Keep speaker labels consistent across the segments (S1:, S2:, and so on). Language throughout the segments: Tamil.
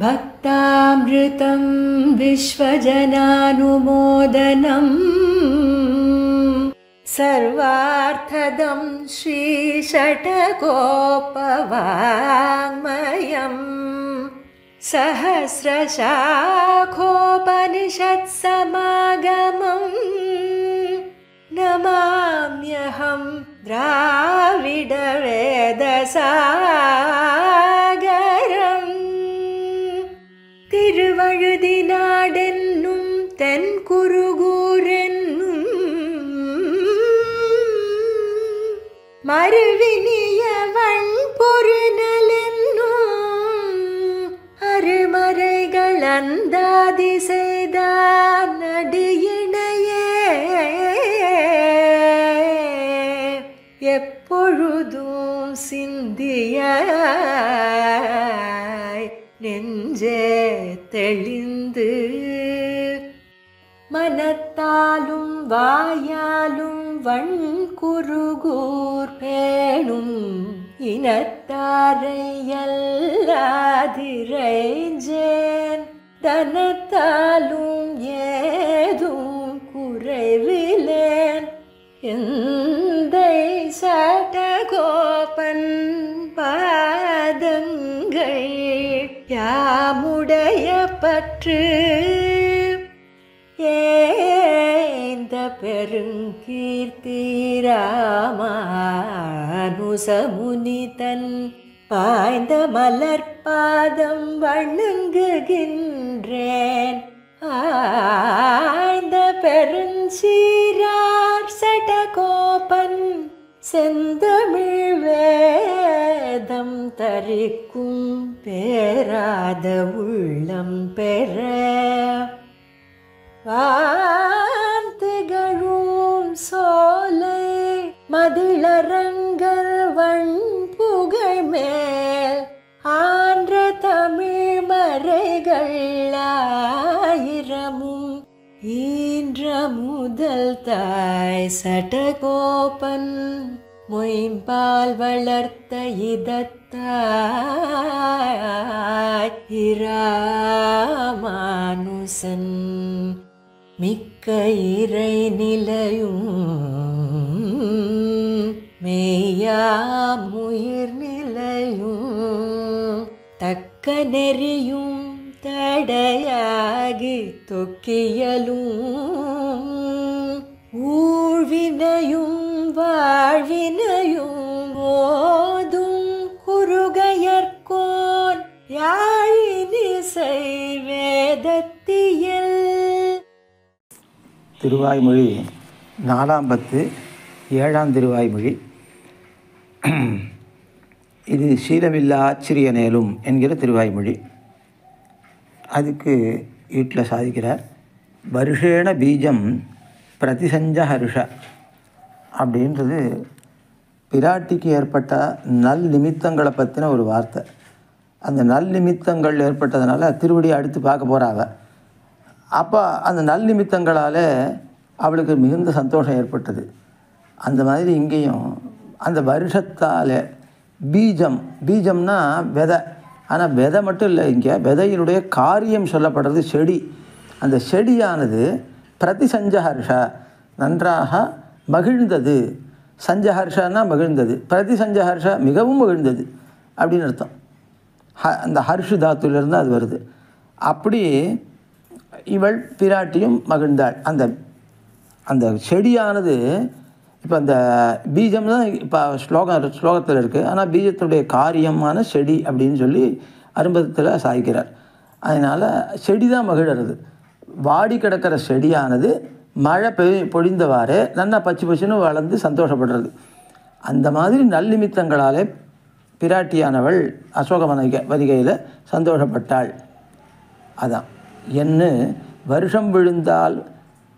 S1: भक्तामृतं विश्वजनानुमोदनम् सर्वार्थदं श्रीषट्कोपवाङ्मयम् सहस्रशाखोपनिषत्समागमम् नमाम्यहं द्राविडवेदसागरम् திருவழுதினாடென்னும் தென்குருகூரென்னும் மறுவினியவன் பொருநலென்னும் அருமறைகள் அந்தாதி செய்தார் நடியினையே எப்பொழுதும் சிந்தியாய் நெஞ்சே தெளிந்து மனத்தாலும் வாயாலும் வண்குருகூர் பேணும் இனத்தாரை அல்லாதிரைஞ்சேன் தனத்தாலும் ஏதும் குறைவிலேன் எந்தை சடகோபன் பாதங்கள் யாமுடைய பற்று ஏந்த பெருங்கீர்த்தி ராமானுசமுனிதன் பாய்ந்த மலர்பாதம் வணங்குகின்றேன் ஆய்ந்த பெருஞ்சீரார் சடகோபன் செந்தமிழ் வேதம் தரிக்கும் பேராத உள்ளம் பெற வார்த்தைகளும் சோலை மதிளரங்கர் வண்புகழ் மேல் ஆன்ற தமிழ் மறைகள் ஆயிரமும் ஈன்ற முதல் தாய் சடகோபன் மொயம்பால் வளர்த்த இதத்தாய் இராமானுசன் மிக்க இறை நிலையும் மெய்யாமுயிர் நிலையும் தக்க நெறியும் தடையாகி தொக்கியலும் ஊழ்வினையும் வாழ்வினையும் ஓதும் குருகையர்கோன் யாழினிசை வேதத்தியல்.
S2: திருவாய்மொழி 4ஆம் பத்து 7ஆம் திருவாய்மொழி. இது சீலமில்லா ஆச்சரியனேலும் என்கிற திருவாய்மொழி. அதுக்கு வீட்டில் சாதிக்கிறார். வருஷேண பீஜம் பிரதிசஞ்ச ஹர்ஷ அப்படின்றது பிராட்டிக்கு ஏற்பட்ட நல் நிமித்தங்களை பற்றின ஒரு வார்த்தை. அந்த நல் நிமித்தங்கள் ஏற்பட்டதுனால திருவடியை அடுத்து பார்க்க போகிறாங்க. அப்போ அந்த நல் நிமித்தங்களால் அவளுக்கு மிகுந்த சந்தோஷம் ஏற்பட்டது. அந்த மாதிரி இங்கேயும் அந்த வருஷத்தால் பீஜம்னா விதை. ஆனால் விதை மட்டும் இல்லை, இங்கே விதையினுடைய காரியம் சொல்லப்படுறது செடி. அந்த செடியானது பிரதிசஞ்சஹர்ஷ நன்றாக மகிழ்ந்தது. சஞ்சஹர்ஷன்னா மகிழ்ந்தது, பிரதிசஞ்சஹர்ஷ மிகவும் மகிழ்ந்தது அப்படின்னு அர்த்தம். அந்த ஹர்ஷு தாத்துலேருந்து அது வருது. அப்படி இவள் பிராட்டியும் மகிழ்ந்தாள். அந்த அந்த செடியானது இப்போ அந்த பீஜம் தான் இப்போ ஸ்லோகத்தில் இருக்குது. ஆனால் பீஜத்துடைய காரியமான செடி அப்படின்னு சொல்லி அரும்பதத்தில் சாய்க்கிறார். அதனால் செடி தான் மகிழறது. வாடி கிடக்கிற செடியானது மழை பொழிந்தவாறே நல்லா பச்சை பச்சுன்னு வளர்ந்து சந்தோஷப்படுறது. அந்த மாதிரி நல்லிமித்தங்களாலே பிராட்டியானவள் அசோக வரிகையில் சந்தோஷப்பட்டாள். அதான் என்ன வருஷம் விழுந்தால்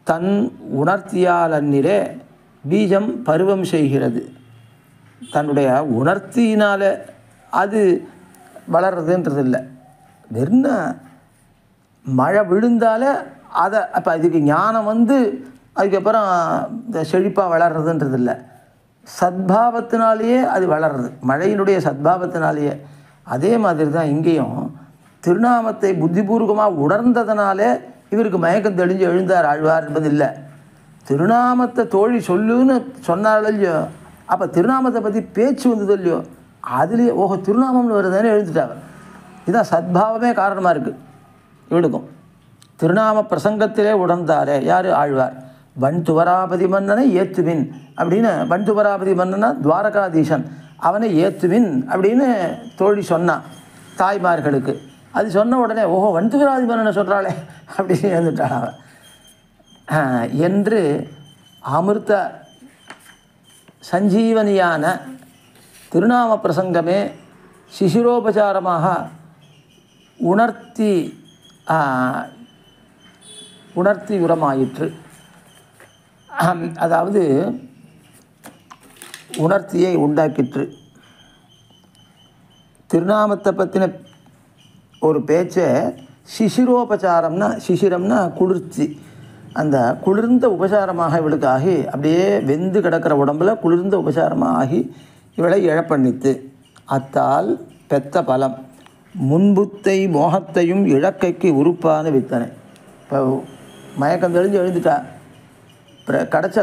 S2: தன் உணர்த்தியால் அந்நிலே பீஜம் பருவம் செய்கிறது. தன்னுடைய உணர்த்தியினால் அது வளர்றதுன்றது இல்லை. வெறும் மழை விழுந்தால் அதை அப்போ அதுக்கு ஞானம் வந்து அதுக்கப்புறம் இந்த செழிப்பாக வளர்றதுன்றது இல்லை. சத்பாவத்தினாலேயே அது வளர்றது, மழையினுடைய சத்பாவத்தினாலேயே. அதே மாதிரி தான் இங்கேயும் திருநாமத்தை புத்திபூர்வமாக உணர்ந்ததனாலே இவருக்கு மயக்கம் தெளிஞ்சு எழுந்தார் ஆழ்வார் என்பது இல்லை. திருநாமத்தை தோழி சொல்லுன்னு சொன்னாலும் இல்லையோ, அப்போ திருநாமத்தை பற்றி பேச்சு வந்தது இல்லையோ, அதுலேயே ஓஹோ திருநாமம்னு வருதுன்னு எழுந்துட்டாங்க. இதுதான் சத்பாவமே காரணமாக இருக்குது இவனுக்கும். திருநாம பிரசங்கத்திலே உணர்ந்தாரே யார்? ஆழ்வார். வன்துவராபதி மன்னனை ஏத்துவின் அப்படின்னு, வன்துவராபதி மன்னனா துவாரகாதீசன், அவனை ஏத்துவின் அப்படின்னு தோழி சொன்னான் தாய்மார்களுக்கு. அது சொன்ன உடனே ஓஹோ வன்துவராபதி மன்னனை சொல்கிறாளே அப்படின்னு எழுந்துட்டாள் அவன் என்று அமிர்த சஞ்சீவனியான திருநாம பிரசங்கமே சிசிரோபசாரமாக உணர்த்தி உரமாயிற்று. அதாவது உணர்த்தியை உண்டாக்கிற்று. திருநாமத்தை பற்றின ஒரு பேச்சை சிசிரோபசாரம்னா, சிசிரம்னா குளிர்ச்சி, அந்த குளிர்ந்த உபசாரமாக இவளுக்கு ஆகி அப்படியே வெந்து கிடக்கிற உடம்பில் குளிர்ந்த உபசாரமாக ஆகி இவளை இழப்பண்ணித்து. அத்தால் பெத்த பலம் முன்புத்தை மோகத்தையும் இழக்கைக்கு உறுப்பான வித்தனை. இப்போ மயக்கம் தெளிஞ்சு எழுந்துட்டா, கிடச்ச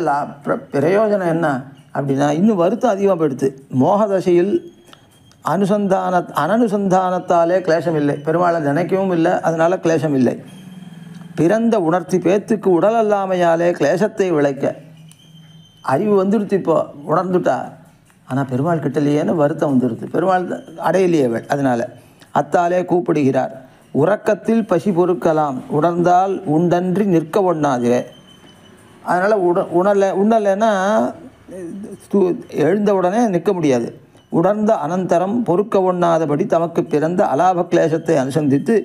S2: பிரயோஜனம் என்ன அப்படின்னா இன்னும் வருத்தம் அதிகமாக போயிடுது. மோகதசையில் அனனுசந்தானத்தாலே கிளேசம் இல்லை, பெருமாளை நினைக்கவும் இல்லை, அதனால் கிளேசம் இல்லை. பிறந்த உணர்த்தி பேத்துக்கு உடல் அல்லாமையாலே கிளேசத்தை விளைக்க அறிவு வந்துடுத்து, இப்போ உணர்ந்துட்டா, ஆனால் பெருமாள் கிட்டலையேன்னு வருத்தம் வந்துடுது, பெருமாள் அடையிலேயே. அதனால் அத்தாலே கூப்பிடுகிறார். உறக்கத்தில் பசி பொறுக்கலாம், உணர்ந்தால் உண்டன்றி நிற்க ஒண்ணாதே. அதனால் உணலைன்னா எழுந்த உடனே நிற்க முடியாது. உணர்ந்த அனந்தரம் பொறுக்க ஒண்ணாதபடி தமக்கு பிறந்த அலாப கிளேசத்தை அனுசந்தித்து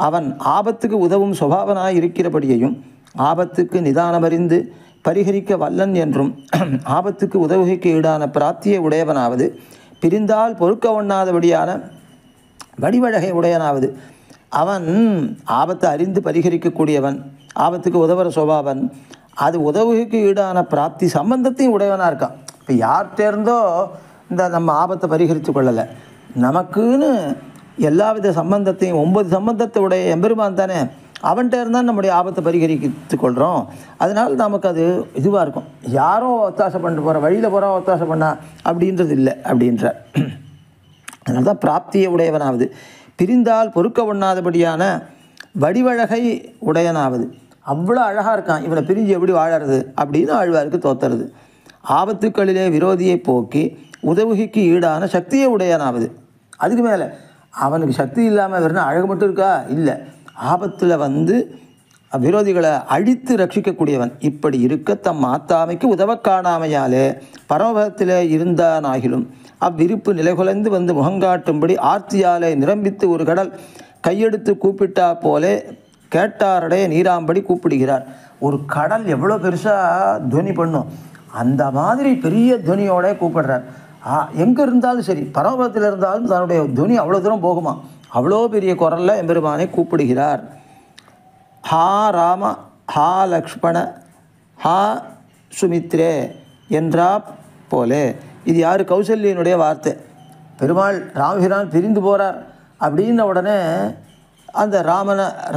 S2: அவன் ஆபத்துக்கு உதவும் சுபாவனாய் இருக்கிறபடியையும் ஆபத்துக்கு நிதானமறிந்து பரிகரிக்க வல்லன் என்றும் ஆபத்துக்கு உதவுகைக்கு ஈடான பிராப்தியை உடையவனாவது பிரிந்தால் பொறுக்க ஒண்ணாதபடியான வடிவழகை உடையனாவது. அவன் ஆபத்தை அறிந்து பரிகரிக்கக்கூடியவன், ஆபத்துக்கு உதவுற சுபாவன், அது உதவுகைக்கு ஈடான பிராப்தி சம்பந்தத்தையும் உடையவனாக இருக்கான். இப்போ யார்கிட்டேருந்தோ இந்த நம்ம ஆபத்தை பரிகரித்து கொள்ளலை, நமக்குன்னு எல்லாவித சம்பந்தத்தையும் 9 சம்பந்தத்தை உடைய எம்பெருமான் தானே, அவன்கிட்ட இருந்தால் நம்முடைய ஆபத்தை பரிகரித்து கொள்கிறோம். அதனால் நமக்கு அது இதுவாக இருக்கும். யாரோ ஒத்தாசை பண்ணிட்டு போகிற வழியில் போகிறோம் ஒத்தாசை பண்ணா அப்படின்றது இல்லை அப்படின்ற. அதனால தான் பிராப்தியை உடையவனாவது பிரிந்தால் பொறுக்க ஒண்ணாதபடியான வடிவழகை உடையனாவது. அவ்வளோ அழகாக இருக்கான், இவனை பிரிஞ்சு எப்படி வாழறது அப்படின்னு ஆழ்வாருக்கு தோத்துறது. ஆபத்துக்களிலே விரோதியை போக்கி உதவுகைக்கு ஈடான சக்தியை உடையனாவது. அதுக்கு மேலே அவனுக்கு சக்தி இல்லாமல் வெறும் அழகு மட்டும் இருக்கா? இல்லை, ஆபத்தில் விரோதிகளை அழித்து ரட்சிக்கக்கூடியவன். இப்படி இருக்க தம் ஆத்தாமைக்கு உதவ காணாமையாலே பரமபதத்திலே இருந்தானாகிலும் அவ்விருப்பு நிலைகுலைந்து முகங்காட்டும்படி ஆர்த்தியாலே நிரம்பித்து ஒரு கடல் கையெடுத்து கூப்பிட்டா போலே கேட்டாரடைய நீராம்படி கூப்பிடுகிறார். ஒரு கடல் எவ்வளோ பெருசாக துவனி பண்ணும், அந்த மாதிரி பெரிய துவனியோட கூப்பிடுறார். எங்கே இருந்தாலும் சரி, பரமபதத்தில் இருந்தாலும் தன்னுடைய துவனி அவ்வளோ தூரம் போகுமா, அவ்வளோ பெரிய குரலில் எம்பெருமானை கூப்பிடுகிறார். ஹா ராம, ஹா லக்ஷ்மண, ஹா சுமித்ரே என்றா போலே. இது யார்? கௌசல்யனுடைய வார்த்தை. பெருமாள் ராமபிரான் பிரிந்து போகிறார் அப்படின்ன உடனே அந்த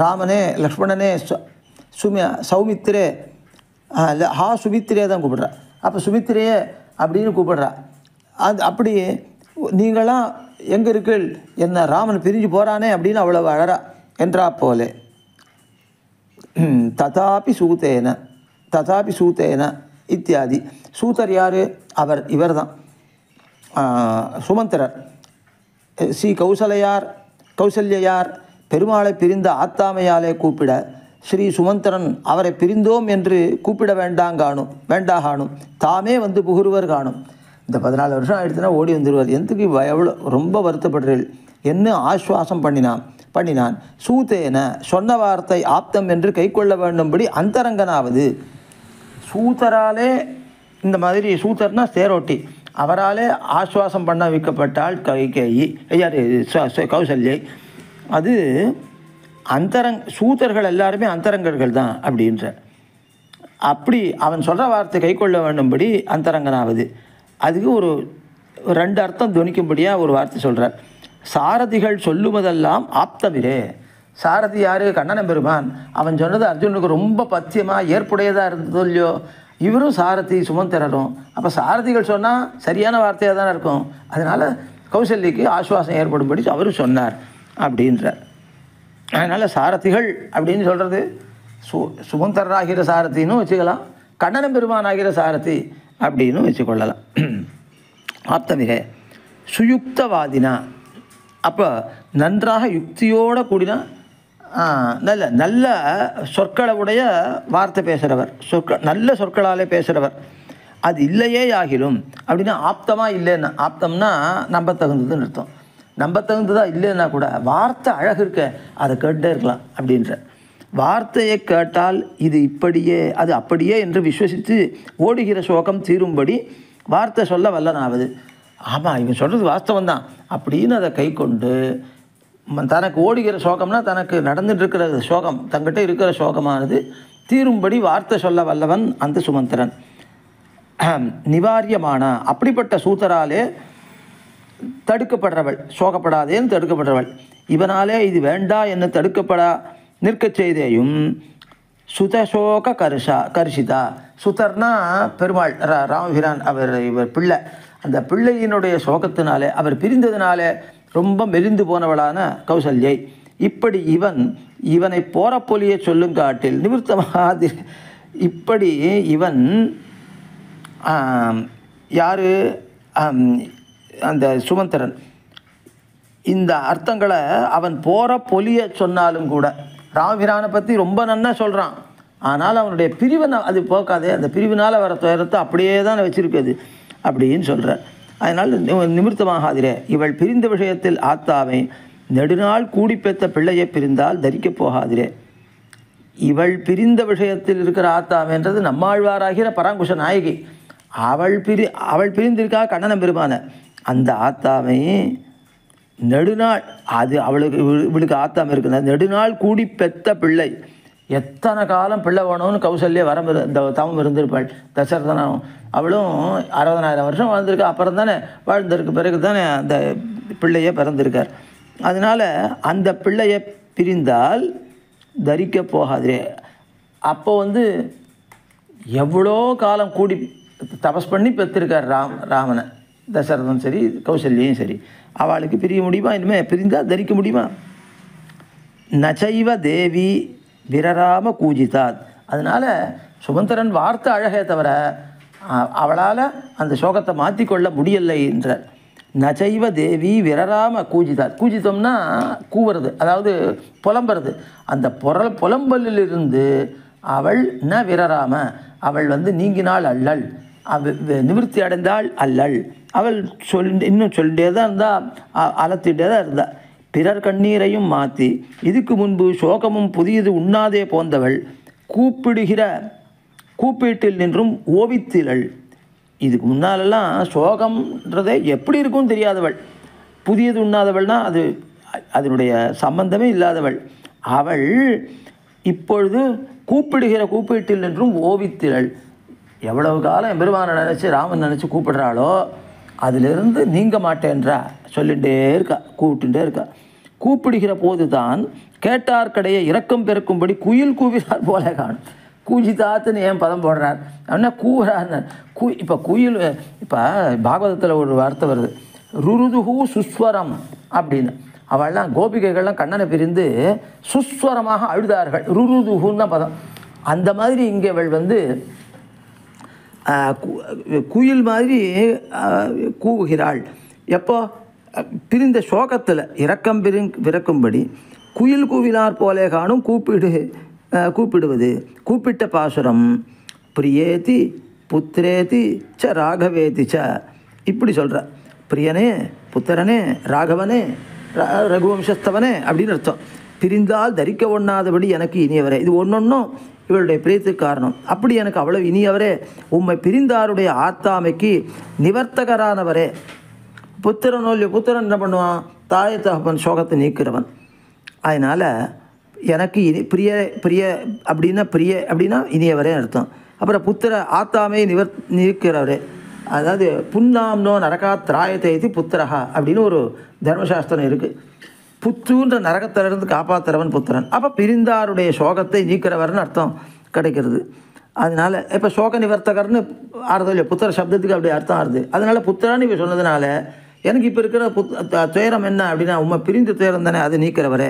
S2: ராமனே லக்ஷ்மணனே சௌமித்திரே, ஹா சுமித்திரே தான் கூப்பிடுறா. அப்போ சுமித்திரையே அப்படின்னு கூப்பிடுறா. அப்படி நீங்களாம் எங்கே இருக்கீள், என்ன ராமன் பிரிஞ்சு போகிறானே அப்படின்னு அவ்வளவு அழறா என்றா போலே. ததாபி சூத்தேன இத்தியாதி. சூத்தர் யார்? இவர் தான் சுமந்திரர். ஸ்ரீ கௌசல்யார் பெருமாளை பிரிந்த ஆத்தாமையாலே கூப்பிட ஸ்ரீ சுமந்திரன் அவரை பிரிந்தோம் என்று கூப்பிட வேண்டாகாணும் தாமே புகுருவர் காணும். இந்த 14 வருஷம் ஆயிடுச்சுன்னா ஓடி வந்துடுவார். எதுக்கு எவ்வளோ ரொம்ப வருத்தப்படுறீர்கள் என்ன ஆஸ்வாசம் பண்ணினான். சூத்தேன சொன்ன வார்த்தை ஆப்தம் என்று கை கொள்ள வேண்டும்படி அந்தரங்கனாவது. சூத்தராலே இந்த மாதிரி, சூத்தர்னா தேரோட்டி, அவராலே ஆஸ்வாசம் பண்ண வைக்கப்பட்டால் கைகேயி கௌசல்யை. அது சூத்தர்கள் எல்லாருமே அந்தரங்கர்கள் தான் அப்படின்ற. அப்படி அவன் சொல்கிற வார்த்தை கை கொள்ள வேண்டும்படி அந்தரங்கனாவது. அதுக்கு ஒரு 2 அர்த்தம் துவனிக்கும்படியாக ஒரு வார்த்தை சொல்கிறார். சாரதிகள் சொல்லுவதெல்லாம் ஆப்தமிரே. சாரதி யார்? கண்ணன பெருமான். அவன் சொன்னது அர்ஜுனுக்கு ரொம்ப பத்தியமாக ஏற்புடையதாக இருந்ததோ இல்லையோ, இவரும் சாரதி சுமந்திரரும். அப்போ சாரதிகள் சொன்னால் சரியான வார்த்தையாக தானே இருக்கும். அதனால் கௌசல்யக்கு ஆசுவாசம் ஏற்படும்படி அவரும் சொன்னார் அப்படின்றார். அதனால் சாரதிகள் அப்படின்னு சொல்கிறது சுமந்தராகிற சாரத்தின்னு வச்சுக்கலாம், கண்ணன பெருமான் ஆகிற சாரதி அப்படின்னு வச்சுக்கொள்ளலாம். ஆப்தமிகை சுயுக்தவாதினா, அப்போ நன்றாக யுக்தியோடு கூடினா நல்ல நல்ல சொற்களை உடைய வார்த்தை பேசுகிறவர், நல்ல சொற்களாலே பேசுகிறவர். அது இல்லையே ஆகிலும் அப்படின்னா ஆப்தமாக இல்லைன்னா, ஆப்தம்னா நம்ப தகுந்ததுன்னு அர்த்தம். நம்ப தகுந்ததாக இல்லைன்னா கூட வார்த்தை அழகு இருக்க, அதை கேட்டே இருக்கலாம் அப்படின்ற. வார்த்தையை கேட்டால் இது இப்படியே அது அப்படியே என்று விஸ்வசித்து ஓடுகிற சோகம் தீரும்படி வார்த்தை சொல்ல வல்லனாவது. ஆமாம், இவன் சொல்கிறது வாஸ்தவம் தான் அப்படின்னு அதை கை கொண்டு தனக்கு ஓடுகிற சோகம்னா தனக்கு நடந்துட்டு இருக்கிற சோகம், தங்கிட்ட இருக்கிற சோகமானது தீரும்படி வார்த்தை சொல்ல வல்லவன் அந்த சுமந்திரன். நிவாரியமான அப்படிப்பட்ட சூத்தராலே தடுக்கப்படுறவள், சோகப்படாதேன்னு தடுக்கப்படுறவள். இவனாலே இது வேண்டா என்று தடுக்கப்படா நிற்கச் செய்தேயும் சுதசோக கரிசிதா. சுதர்னா பெருமாள் ராமபிரான், இவர் பிள்ளை. அந்த பிள்ளையினுடைய சோகத்தினாலே, அவர் பிரிந்ததினாலே ரொம்ப மெலிந்து போனவளான கௌசல்யை. இப்படி இவனை போரப்பொலியை சொல்லும் காட்டில் நிவர்த்தமாக இப்படி இவன் யார்? அந்த சுமந்திரன். இந்த அர்த்தங்களை அவன் போகிற பொலியை சொன்னாலும் கூட ராமபிரானை பற்றி ரொம்ப நன்னா சொல்கிறான். ஆனால் அவனுடைய பிரிவை அது போக்காதே, அந்த பிரிவினால் வர துயரத்தை அப்படியே தான் வச்சுருக்குது அப்படின்னு சொல்கிறார். அதனால் நிமிர்த்தமாகாதிரே. இவள் பிரிந்த விஷயத்தில் ஆத்தாவை நெடுநாள் கூடி பெற்ற பிள்ளையை பிரிந்தால் தரிக்கப் போகாதிரே. இவள் பிரிந்த விஷயத்தில் இருக்கிற ஆத்தாமைன்றது நம்மாழ்வாராகிற பராங்குஷ நாயகி. அவள் பிரிந்திருக்கா கண்ணன பெருமான. அந்த ஆத்தாமை நெடுநாள், அது இவளுக்கு ஆத்தாமை இருக்குன்னா நெடுநாள் கூடி பெற்ற பிள்ளை. எத்தனை காலம் பிள்ளை வேணும்னு கௌசல்யா தவம் இருந்திருப்பாள். தசரதனும் அவளும் 60,000 வருஷம் வாழ்ந்திருக்கா. அப்புறம் தானே வாழ்ந்திருக்கு, பிறகு தானே அந்த பிள்ளையை பிறந்திருக்கார். அதனால் அந்த பிள்ளையை பிரிந்தால் தரிக்க போகாதே. அப்போ எவ்வளோ காலம் கூடி தபஸ் பண்ணி பெற்றிருக்கார் ராமனை. தசரதன் சரி, கௌசல்யும் சரி. அவளுக்கு பிரிய முடியுமா? இனிமேல் பிரிந்தால் தரிக்க முடியுமா? நச்சைவ தேவி விரராம கூஜிதாத். அதனால் சுமந்திரன் வார்த்தை அழகே தவிர அவளால் அந்த சோகத்தை மாற்றிக்கொள்ள முடியலை என்ற. நச்சைவ தேவி விரராம கூஜிதாத். கூஜிதம்னா கூவுறது, அதாவது புலம்புறது. அந்த புலம்பலிலிருந்து அவள் விரராம, அவள் நீங்கினாள் அல்லள், நிவர்த்தி அடைந்தாள் அல்லள். அவள் இன்னும் சொல்லிட்டே தான் இருந்தால், அலத்திட்டே தான் இருந்தாள். பிறர் கண்ணீரையும் மாற்றி இதுக்கு முன்பு சோகமும் புதியது உண்ணாதே போந்தவள் கூப்பீட்டில் நின்றும் ஓவித்திலள். இதுக்கு முன்னாலெல்லாம் சோகம்ன்றதே எப்படி இருக்கும்னு தெரியாதவள், புதியது உண்ணாதவள்னா அதனுடைய சம்பந்தமே இல்லாதவள். அவள் இப்பொழுது கூப்பீட்டில் நின்றும் ஓவித்திலள். எவ்வளவு காலம் பெருமானை நினச்சி ராமன் நினச்சி கூப்பிடுறாளோ அதிலிருந்து நீங்க மாட்டேன்றா, சொல்லிகிட்டே இருக்கா, கூப்பிட்டுட்டே இருக்கா. கூப்பிடுகிற போது தான் கேட்டார்கடையே இரக்கம் பெருக்கும்படி குயில் கூவினார் போல காணும். கூஜிதாத்துன்னு ஏன் பதம் போடுறார் அப்படின்னா கூவுறார். இப்போ குயில், இப்போ பாகவதத்தில் ஒரு வார்த்தை வருது, ருருதுஹூ சுஸ்வரம் அப்படின்னு. அவள்லாம் கோபிகைகள்லாம் கண்ணனை பிரிந்து சுஸ்வரமாக அழுதார்கள். ருருதுஹூன்னு பதம். அந்த மாதிரி இங்கே அவள் குயில் மாதிரி கூவுகிறாள். எப்போ? பிரிந்த சோகத்தில் இரக்கம் பிறக்கும்படி குயில் கூவினார் போலே காணும் கூப்பிடுவது. கூப்பிட்ட பாசுரம் பிரியேதி புத்திரேதி ச ராகவேதி ச. இப்படி சொல்கிற. பிரியனே, புத்திரனே, ராகவனே, ரகுவம்சஸ்தவனே அப்படின்னு அர்த்தம். பிரிந்தால் தரிக்க ஒண்ணாதபடி எனக்கு இனியவரே. இது ஒன்றொன்றும் இவருடைய பிரியத்துக்கு காரணம். அப்படி எனக்கு அவ்வளவு இனியவரே, உம்மை பிரிந்தாருடைய ஆத்தாமைக்கு நிவர்த்தகரானவரே. புத்திரன் என்ன பண்ணுவான்? தாயை தகப்பன் சோகத்தை நீக்கிறவன். அதனால் எனக்கு பிரிய அப்படின்னா இனியவரே அர்த்தம். அப்புறம் புத்திர ஆத்தாமை நீக்கிறவரே. அதாவது புன்னாம்னோ நரகாத் திராயத்தை புத்திரஹா அப்படின்னு ஒரு தர்மசாஸ்திரம் இருக்குது. புத்துன்ற நரகத்திலிருந்து காப்பாற்றுறவன் புத்திரன். அப்போ பிரிந்தாருடைய சோகத்தை நீக்கிறவர்னு அர்த்தம் கிடைக்கிறது. அதனால் இப்போ சோக நிவர்த்தகர்னு ஆறுதல் இல்லையா, புத்திர சப்தத்துக்கு அப்படி அர்த்தம் ஆறுது. அதனால் புத்திரான்னு இப்போ சொன்னதுனால எனக்கு இப்போ இருக்கிற துயரம் என்ன அப்படின்னா உண்மை பிரிந்த துயரம் தானே, அது நீக்கிறவரே.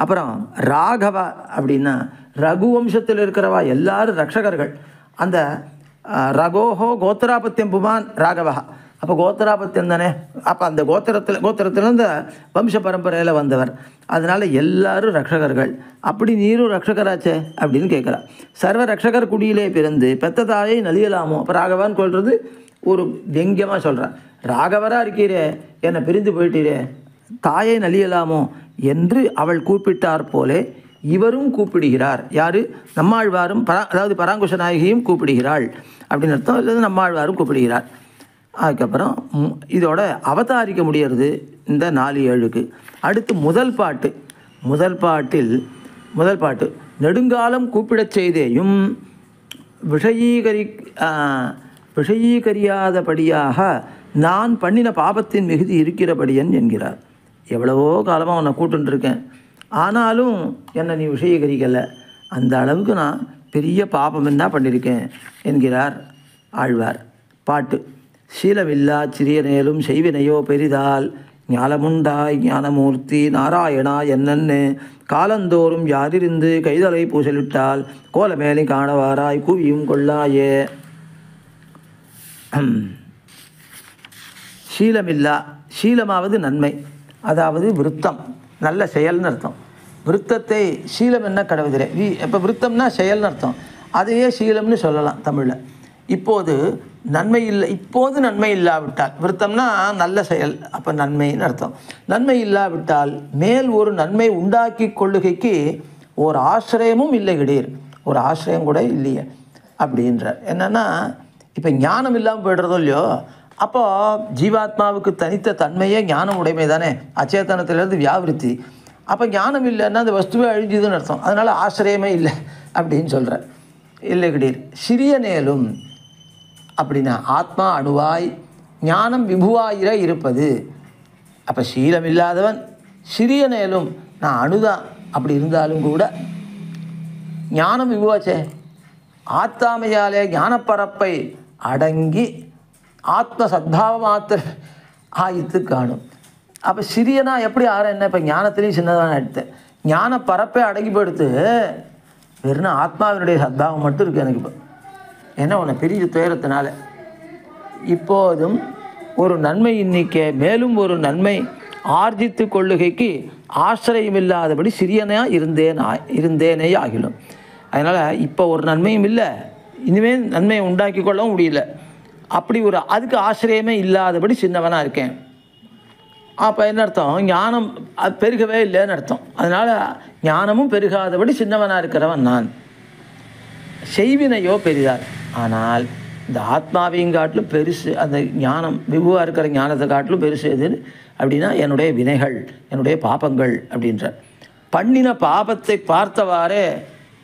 S2: அப்புறம் ராகவா அப்படின்னா ரகுவம்சத்தில் இருக்கிறவா எல்லாரும் ரக்ஷகர்கள். அந்த ரகோஹோ கோத்திராபத்தியம் புமான் ராகவா, அப்போ கோத்திராபத்தியம் தானே, அப்போ அந்த கோத்திரத்திலேருந்து வம்ச பரம்பரையில் வந்தவர். அதனால் எல்லாரும் ரக்ஷகர்கள். அப்படி நீரும் ரக்ஷகராச்சே அப்படின்னு கேட்குறா. சர்வ ரக்ஷகர் குடியிலே பிறந்து பெத்த தாயை நலியலாமோ. அப்போ ராகவான்னு சொல்கிறது ஒரு வெங்கியமாக சொல்கிறான். ராகவராக இருக்கிறே, என்னை பிரிந்து போயிட்டீரே, தாயை நலியலாமோ என்று அவள் கூப்பிட்டார் போலே இவரும் கூப்பிடுகிறார். யார்? நம்மாழ்வாரும் அதாவது பராங்குஷ நாயகியும் கூப்பிடுகிறாள் அப்படின்னு அர்த்தம். இல்லை நம்மாழ்வாரும் கூப்பிடுகிறார். அதுக்கப்புறம் இதோட அவதாரிக்க முடியறது இந்த 4-7க்கு. அடுத்து முதல் பாட்டு நெடுங்காலம் கூப்பிடச் செய்தேயும் விஷயீகரியாதபடியாக நான் பண்ணின பாபத்தின் மிகுதி இருக்கிறபடியன் என்கிறார். எவ்வளவோ காலமாக உன்னை கூட்டுருக்கேன், ஆனாலும் என்னை நீ விஷயீகரிக்கலை, அந்த அளவுக்கு நான் பெரிய பாபம் என்ன பண்ணியிருக்கேன் என்கிறார் ஆழ்வார். பாட்டு சீலமில்லா சிறியனேலும் செய்வினையோ பெரிதால் ஞானமுண்டாய் ஞானமூர்த்தி நாராயணா என்னன்னு காலந்தோறும் யாரிருந்து கைதலை பூசலிட்டால் கோலமேலை காணவாராய் கூவியும் கொள்ளாயே. சீலமில்லா, சீலமாவது நன்மை, அதாவது விருத்தம், நல்ல செயல்னு அர்த்தம். விருத்தத்தை சீலம் என்ன கடவுதிரே, இப்போ விருத்தம்னா செயல்னு அர்த்தம், அதையே சீலம்னு சொல்லலாம் தமிழில். இப்போது நன்மை இல்லாவிட்டால், விருத்தம்னா நல்ல செயல், அப்போ நன்மைன்னு அர்த்தம். நன்மை இல்லாவிட்டால் மேல் ஒரு நன்மை உண்டாக்கி கொள்ளுகைக்கு ஒரு ஆசிரியமும் இல்லை கிடையாது, ஒரு ஆசிரியம் கூட இல்லையே அப்படின்றார். என்னென்னா இப்போ ஞானம் இல்லாமல் போய்டுறதோ இல்லையோ, அப்போ ஜீவாத்மாவுக்கு தனித்த தன்மையே ஞானம் உடைமை தானே, அச்சேதனத்திலேருந்து வியாவிருத்தி. அப்போ ஞானம் இல்லைன்னா அந்த வஸ்துவே அழிஞ்சுதுன்னு அர்த்தம். அதனால் ஆசிரியமே இல்லை அப்படின்னு சொல்கிறார். இல்லை கிடையாது. சிறிய நேலும் அப்படின்னா ஆத்மா அணுவாய் ஞானம் விபுவாயிர இருப்பது. அப்போ சீலம் இல்லாதவன் சிறிய நேலும் நான் அணுதான் அப்படி இருந்தாலும் கூட ஞானம் விபுவாச்சே, ஆத்தாமையாலே ஞானப்பரப்பை அடங்கி ஆத்ம சத்பாவ மாத்திர ஆயித்து காணும். அப்போ சிறியனா எப்படி என்ன, இப்போ ஞானத்திலையும் சின்னதான எடுத்தேன், ஞான பரப்பை அடங்கி போடுத்து வெறும் ஆத்மாவினுடைய சத்பாவம் மட்டும் இருக்குது எனக்கு. இப்போ ஏன்னா உன்னை பெரிய துயரத்தினால இப்போதும் ஒரு நன்மை இன்னிக்கே மேலும் ஒரு நன்மை ஆர்ஜித்து கொள்ளுகைக்கு ஆசிரியமில்லாதபடி சிறியனாக இருந்தேனே ஆகிலும். அதனால் இப்போ ஒரு நன்மையும் இல்லை, இனிமேல் நன்மையை உண்டாக்கி கொள்ளவும் முடியல, அப்படி ஒரு அதுக்கு ஆசிரியமே இல்லாதபடி சின்னவனாக இருக்கேன். அப்போ என்ன அர்த்தம், ஞானம் அது பெருகவே இல்லைன்னு அர்த்தம். அதனால் ஞானமும் பெருகாதபடி சின்னவனாக இருக்கிறவன் நான். செய்வினையோ பெரிதார், ஆனால் இந்த ஆத்மாவையும் காட்டிலும் பெருசு அந்த ஞானம், விபுவாக இருக்கிற ஞானத்தை காட்டிலும் பெருசு எது அப்படின்னா என்னுடைய வினைகள், என்னுடைய பாபங்கள் அப்படின்ற. பண்ணின பாபத்தை பார்த்தவாறே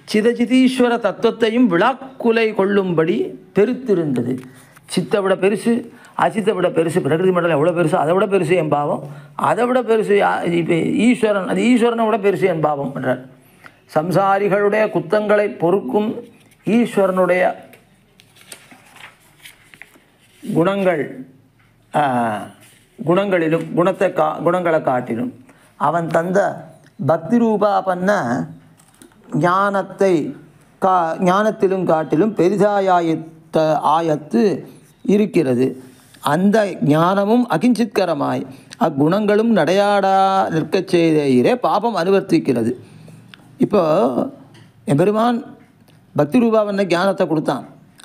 S2: சிதச்சிதீஸ்வர தத்துவத்தையும் விழாக்குலை கொள்ளும்படி பெருத்திருந்தது. சித்தை விட பெருசு, அசித்தை விட பெருசு, பிரகிருதி மண்டலம் எவ்வளோ பெருசு, அதை விட பெருசு என் பாவம், அதை விட பெருசு இப்போ ஈஸ்வரன், அது ஈஸ்வரனை விட பெருசு என் பாவம் என்றார். சம்சாரிகளுடைய குத்தங்களை பொறுக்கும் ஈஸ்வரனுடைய குணங்களிலும் குணங்களை காட்டிலும் அவன் தந்த பக்தி ரூபா பண்ண ஞானத்திலும் காட்டிலும் ஆயத்து இருக்கிறது. அந்த ஞானமும் அகிஞ்சித்கரமாய் அக்குணங்களும் நடையாடா நிற்கச் செய்தே பாபம் அனுவர்த்திக்கிறது. இப்போ எம்பெருமான் பக்தி ரூபாவன்ன ஞானத்தை கொடுத்தான்,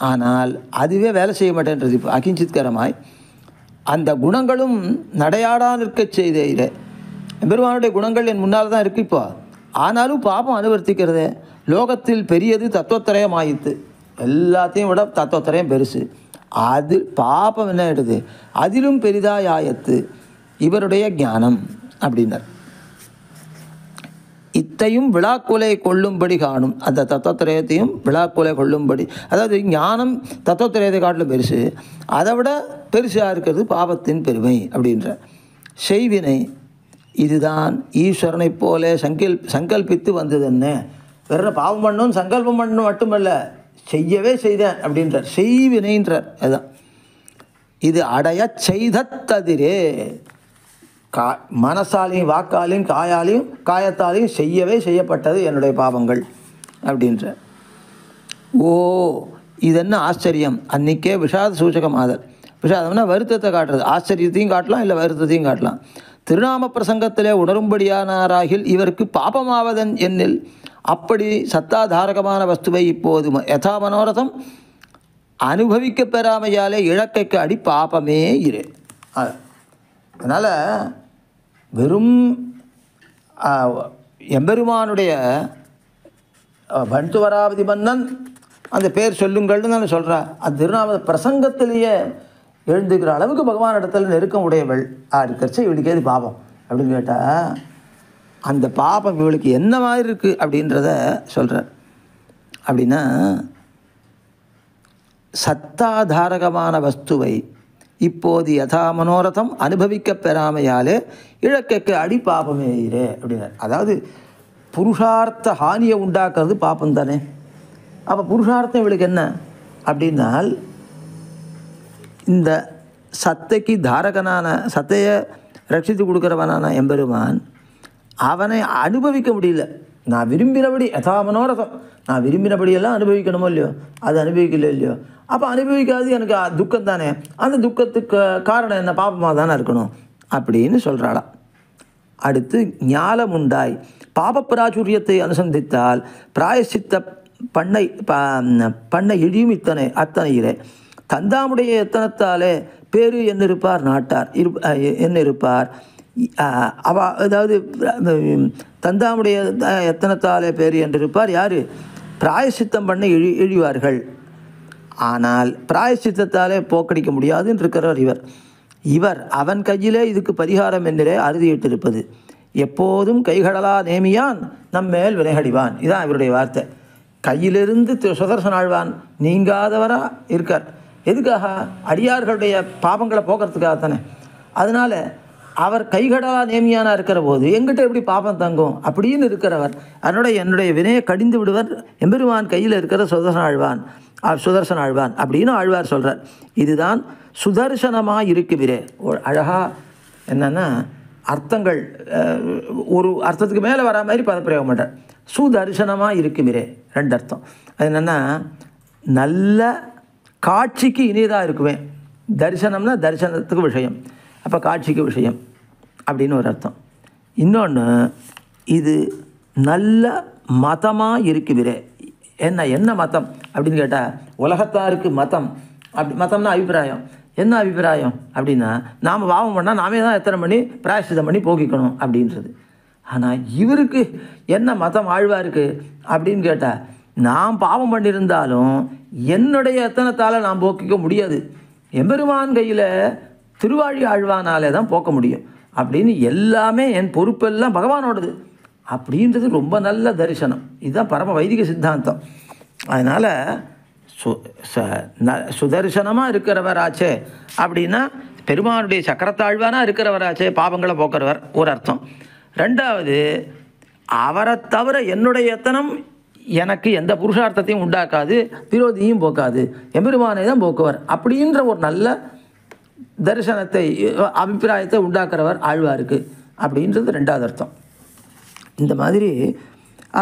S2: ஆனால் அதுவே வேலை செய்ய மாட்டேன்றது. இப்போ அகிஞ்சித்கரமாய் அந்த குணங்களும் நடையாடா நிற்கச் செய்தே. எம்பெருமானுடைய குணங்கள் என் முன்னால் தான் இருக்குது இப்போ, ஆனாலும் பாபம் அனுவர்த்திக்கிறதே. லோகத்தில் பெரியது தத்துவத்திரயம் ஆயிற்று, எல்லாத்தையும் விட தத்துவத்திரயம் பெருசு. அது பாபம் என்ன ஆயிடுது, அதிலும் பெரிதாயாயத்து இவருடைய ஞானம் அப்படின்னார். இத்த அனைத்தையும் விழாக்குலை கொள்ளும்படி காணும். அந்த தத்துவத்திரயத்தையும் விழாக்குலை கொள்ளும்படி, அதாவது ஞானம் தத்துவத்திரயத்தை காட்டிலும் பெருசு, அதை விட பெருசாக இருக்கிறது பாவத்தின் பெருமை அப்படின்ற. செய்வினை இதுதான் ஈஸ்வரனைப் போல சங்கல்பித்து வந்தது. என்ன வேற பாவம் பண்ணணும் சங்கல்பம் பண்ணணும் மட்டுமல்ல, செய்யவே செய்தேன் அப்படின்றார். செய்வினைன்றார். அதுதான் இது அடைய செய்தத்ததிரே, மனசாலையும் வாக்காலையும் காயத்தாலையும் செய்யவே செய்யப்பட்டது என்னுடைய பாவங்கள் அப்படின்ற. ஓ இது என்ன ஆச்சரியம்! அன்றைக்கே விஷாத சூச்சகமாதல். விஷாதம்னா வருத்தத்தை காட்டுறது. ஆச்சரியத்தையும் காட்டலாம், இல்லை வருத்தத்தையும் காட்டலாம். திருநாம பிரசங்கத்திலே உணரும்படியானாராகில் இவருக்கு பாபமாவதன் என்னில், அப்படி சத்தாதாரகமான வஸ்துவை இப்போது யதா மனோரதம் அனுபவிக்க பெறாமையாலே இழக்கைக்கு அடி பாபமே இரு. அதனால் வெறும் எம்பெருமானுடைய பந்துவராவதி மன்னன் அந்த பேர் சொல்லுங்கள்னு நான் சொல்கிறேன். அந்த திருநாம பிரசங்கத்திலேயே எழுந்துக்கிற அளவுக்கு பகவான் இடத்துல நெருக்கம் உடையவள் இருக்கிறச்சு இவளுக்கு ஏது பாபம் அப்படின்னு கேட்டால், அந்த பாபம் இவளுக்கு என்ன மாதிரி இருக்குது அப்படின்றத சொல்கிறார். அப்படின்னா சத்தாதாரகமான வஸ்துவை இப்போது யதா மனோரதம் அனுபவிக்க பெறாமையாலே இழக்கைக்கு அடி பாபமே இரே அப்படின்னார். அதாவது புருஷார்த்த ஹானியை உண்டாக்குறது பாப்பம் தானே. அப்போ புருஷார்த்தம் இவளுக்கு என்ன அப்படின்னால், இந்த சத்தைக்கு தாரகனான சத்தையை ரட்சித்து கொடுக்குறவனான எம்பெருமான் அவனை அனுபவிக்க முடியல. நான் விரும்பினபடி யதா மனோரதம், நான் விரும்பினபடியெல்லாம் அனுபவிக்கணுமோ இல்லையோ, அது அனுபவிக்கல இல்லையோ. அப்போ அனுபவிக்காது எனக்கு துக்கம் தானே, அந்த துக்கத்துக்கு காரணம் என்ன, பாபமாக தானே இருக்கணும் அப்படின்னு சொல்கிறாளாம். அடுத்து ஞாலம் உண்டாய் பாபப்பிராச்சுரியத்தை அனுசந்தித்தால் பிராயசித்த பண்ணை இழியும் அத்தனையிலே தந்தாமுடைய எத்தனத்தாலே பேரு என்னிருப்பார் நாட்டார் என்னிருப்பார். அதாவது தந்தாமுடைய எத்தனத்தாலே பேரு என்றிருப்பார் யார், பிராயசித்தம் பண்ண இழிவார்கள். ஆனால் பிராயசித்தத்தாலே போக்கடிக்க முடியாதுன்னு இருக்கிறவர் இவர் அவன் கையிலே இதுக்கு பரிகாரம் என்றே அறுதியிட்டிருப்பது. எப்போதும் கைகடலா நேமியான் நம்மேல் வினைகடிவான். இதான் இவருடைய வார்த்தை. கையிலிருந்து சுதர்சன ஆழ்வான் நீங்காதவராக இருக்கார். எதுக்காக? அடியார்களுடைய பாபங்களை போக்குறதுக்காகத்தானே. அதனால் அவர் கைகடலா நேமியானா இருக்கிற போது எங்கிட்ட எப்படி பாபம் தங்கும் அப்படின்னு இருக்கிறவர். என்னுடைய வினையை கடிந்து விடுவர் எம்பெருமான் கையில் இருக்கிற சுதர்சன ஆழ்வான் அப்படின்னு ஆழ்வார் சொல்கிறார். இதுதான் சுதர்சனமாக இருக்குவிரே. அழகாக என்னென்னா அர்த்தங்கள் ஒரு அர்த்தத்துக்கு மேலே வரா மாதிரி பதப்பிரயோகம் பண்ணுறார். சுதர்சனமாக இருக்குமிரே ரெண்டு அர்த்தம். அது என்னென்னா நல்ல காட்சிக்கு இனியதாக இருக்குவேன். தரிசனம்னா தரிசனத்துக்கு விஷயம், அப்போ காட்சிக்கு விஷயம் அப்படின்னு ஒரு அர்த்தம். இன்னொன்று இது நல்ல மதமாக இருக்குவிரே. என்ன மதம் அப்படின்னு கேட்டால் உலகத்தாருக்கு மதம் அப்படி மதம்னா அபிப்பிராயம். என்ன அபிப்பிராயம் அப்படின்னா நாம் பாவம் பண்ணால் நாமே தான் எத்தனை பண்ணி பிராயசித்தம் பண்ணி போக்கிக்கணும் அப்படின்றது. ஆனால் இவருக்கு என்ன மதம் ஆழ்வாருக்கு அப்படின்னு கேட்டால், நான் பாவம் பண்ணியிருந்தாலும் என்னுடைய எத்தனத்தால் நான் போக்கிக்க முடியாது, எம்பெருமான் கையில் திருவாழி ஆழ்வானாலே தான் போக்க முடியும் அப்படின்னு சுதர்சனமாக என் பொறுப்பெல்லாம் பகவானோடது அப்படின்றது ரொம்ப நல்ல தரிசனம். இதுதான் பரம வைதிக சித்தாந்தம். அதனால் சுதர்சனமாக இருக்கிறவராச்சே அப்படின்னா பெருமானுடைய சக்கரத்தாழ்வானாக இருக்கிறவராச்சே, பாவங்களை போக்குறவர் ஒரு அர்த்தம். ரெண்டாவது, அவரை தவிர என்னுடைய எத்தனம் எனக்கு எந்த புருஷார்த்தத்தையும் உண்டாக்காது, விரோதியும் போக்காது, எம்பெருமானை தான் போக்குவர் அப்படின்ற ஒரு நல்ல தரிசனத்தை அபிப்பிராயத்தை உண்டாக்குறவர் ஆழ்வாருக்கு அப்படின்றது ரெண்டாவது அர்த்தம். இந்த மாதிரி